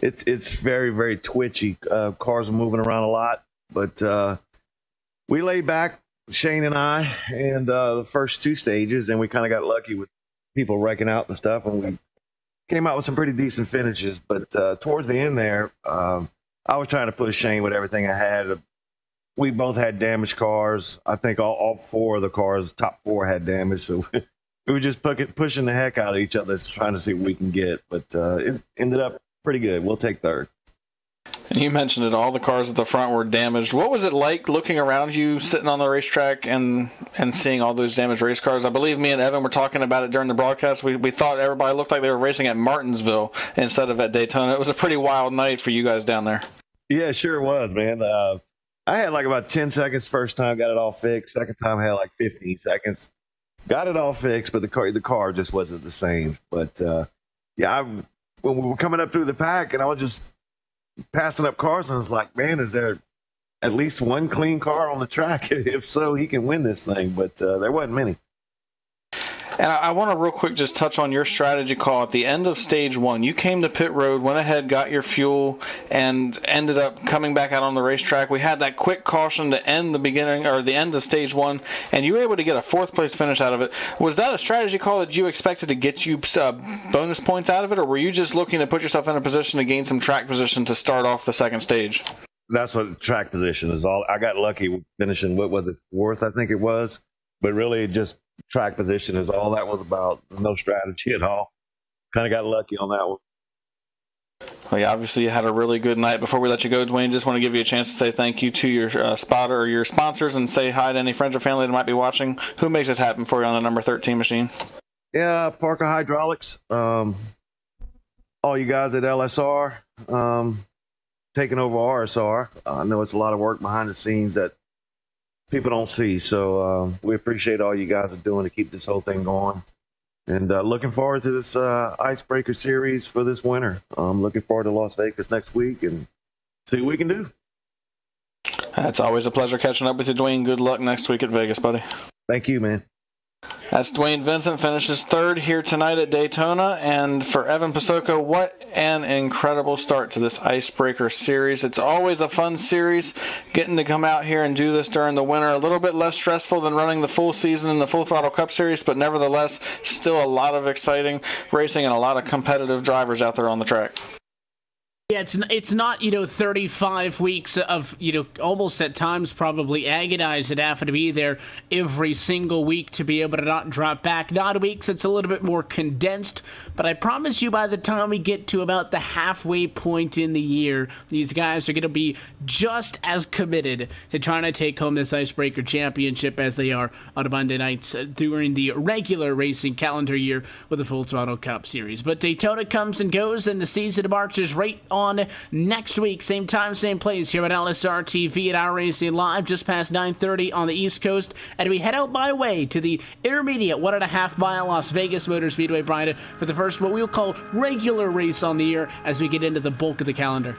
It's very, very twitchy. Cars are moving around a lot, but we laid back, Shane and I, and the first two stages, and we kind of got lucky with people wrecking out and stuff, and we came out with some pretty decent finishes. But towards the end there, I was trying to push Shane with everything I had. We both had damaged cars. I think all four of the cars, top four, had damage, so we were just pushing the heck out of each other, trying to see what we can get. But it ended up pretty good. We'll take third. And you mentioned it, all the cars at the front were damaged. What was it like looking around you, sitting on the racetrack and seeing all those damaged race cars? I believe me and Evan were talking about it during the broadcast. We thought everybody looked like they were racing at Martinsville instead of at Daytona. It was a pretty wild night for you guys down there. Yeah, sure it was, man. I had like about 10 seconds first time, got it all fixed. Second time I had like 15 seconds. Got it all fixed, but the car just wasn't the same. But, when we were coming up through the pack, and I was just passing up cars, and I was like, man, is there at least one clean car on the track? If so, he can win this thing. But there wasn't many. And I want to real quick just touch on your strategy call at the end of stage one. You came to pit road, went ahead, got your fuel, and ended up coming back out on the racetrack. We had that quick caution to end the beginning or the end of stage one, and you were able to get a fourth place finish out of it. Was that a strategy call that you expected to get you bonus points out of it, or were you just looking to put yourself in a position to gain some track position to start off the second stage? That's what track position is all. I got lucky finishing, what was it, fourth, I think it was, but really just track position is all that was about. No strategy at all. Kind of got lucky on that one. Well, yeah, obviously you had a really good night. Before we let you go, Dwayne, just want to give you a chance to say thank you to your spotter or your sponsors and say hi to any friends or family that might be watching. Who makes it happen for you on the number 13 machine? Yeah, Parker Hydraulics. All you guys at LSR taking over RSR. I know it's a lot of work behind the scenes that people don't see. So we appreciate all you guys are doing to keep this whole thing going. And looking forward to this Icebreaker series for this winter. I'm looking forward to Las Vegas next week and see what we can do. It's always a pleasure catching up with you, Dwayne. Good luck next week at Vegas, buddy. Thank you, man. That's Dwayne Vincent, finishes third here tonight at Daytona. And for Evan Pasoko, what an incredible start to this Icebreaker series. It's always a fun series, getting to come out here and do this during the winter. A little bit less stressful than running the full season in the Full Throttle Cup Series, but nevertheless, still a lot of exciting racing and a lot of competitive drivers out there on the track. Yeah, it's not, 35 weeks of, almost at times probably agonized and having to be there every single week to be able to not drop back. Not weeks, it's a little bit more condensed, but I promise you by the time we get to about the halfway point in the year, these guys are going to be just as committed to trying to take home this Icebreaker Championship as they are on Monday nights during the regular racing calendar year with the Full Throttle Cup Series. But Daytona comes and goes, and the season marches right on next week. Same time, same place here at LSRTV at Our Racing Live, just past 9:30 on the East Coast. And we head out by way to the intermediate 1.5 mile Las Vegas Motor Speedway, Brian, for the first what we'll call regular race on the year as we get into the bulk of the calendar.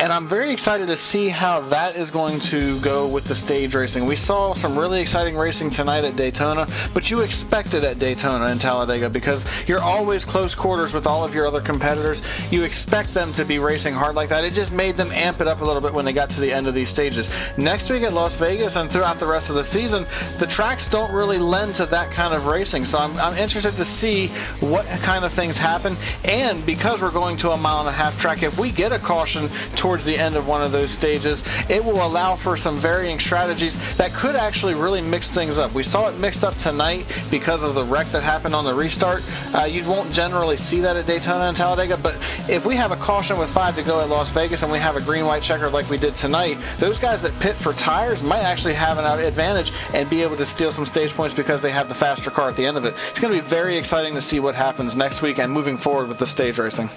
And I'm very excited to see how that is going to go with the stage racing. We saw some really exciting racing tonight at Daytona, but you expect it at Daytona and Talladega because you're always close quarters with all of your other competitors. You expect them to be racing hard like that. It just made them amp it up a little bit when they got to the end of these stages. Next week at Las Vegas and throughout the rest of the season, the tracks don't really lend to that kind of racing. So I'm interested to see what kind of things happen. And because we're going to a 1.5 mile track, if we get a caution towards the end of one of those stages, it will allow for some varying strategies that could actually really mix things up. We saw it mixed up tonight because of the wreck that happened on the restart. You won't generally see that at Daytona and Talladega, but if we have a caution with 5 to go at Las Vegas and we have a green-white checker like we did tonight, those guys that pit for tires might actually have an advantage and be able to steal some stage points because they have the faster car at the end of it. It's going to be very exciting to see what happens next week and moving forward with the stage racing.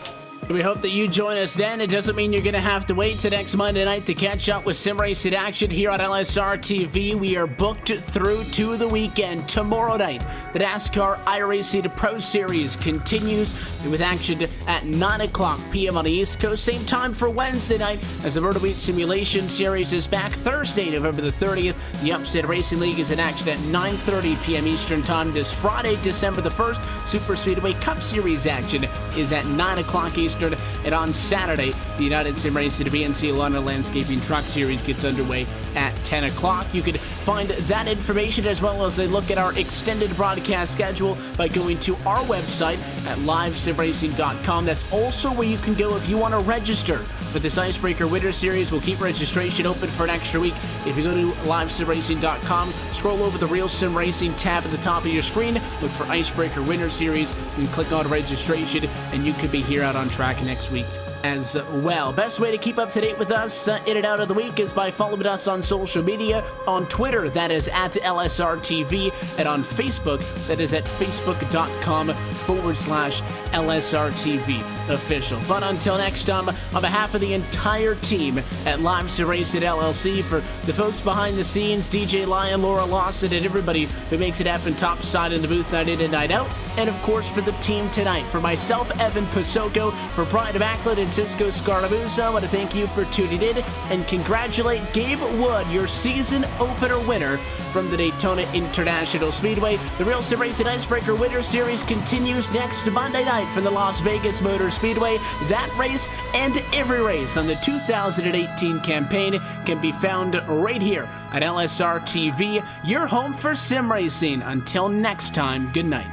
We hope that you join us then. It doesn't mean you're going to have to wait till next Monday night to catch up with sim racing action here on LSR TV. We are booked through to the weekend. Tomorrow night, the NASCAR iRacing Pro Series continues with action at 9 o'clock p.m. on the East Coast. Same time for Wednesday night as the Myrtle Beach Simulation Series is back. Thursday, November the 30th, the Upstate Racing League is in action at 9:30 p.m. Eastern Time. This Friday, December the 1st, Super Speedway Cup Series action is at 9 o'clock Eastern. And on Saturday, the United Sim Racing BNC London Landscaping Truck Series gets underway at 10 o'clock. You can find that information as well as a look at our extended broadcast schedule by going to our website at livesimracing.com. That's also where you can go if you want to register for this Icebreaker Winter Series. We'll keep registration open for an extra week. If you go to livesimracing.com, scroll over the Real Sim Racing tab at the top of your screen, look for Icebreaker Winter Series, and click on registration, and you could be here out on track next week as well. Best way to keep up to date with us in and out of the week is by following us on social media. On Twitter, that is at LSRTV, and on Facebook, that is at facebook.com/LSRTV official. But until next time, on behalf of the entire team at Live Sim Racing LLC, for the folks behind the scenes, DJ Lyon, Laura Lawson, and everybody who makes it happen topside in the booth night in and night out, and of course for the team tonight, for myself, Evan Pasoko, for Brian Backlund and Cisco Scaramuzo, I want to thank you for tuning in and congratulate Gabe Wood, your season opener winner from the Daytona International Speedway. The Real Sim Racing Icebreaker Winter Series continues next Monday night from the Las Vegas Motor Speedway. That race and every race on the 2018 campaign can be found right here at LSR TV, your home for sim racing. Until next time, good night.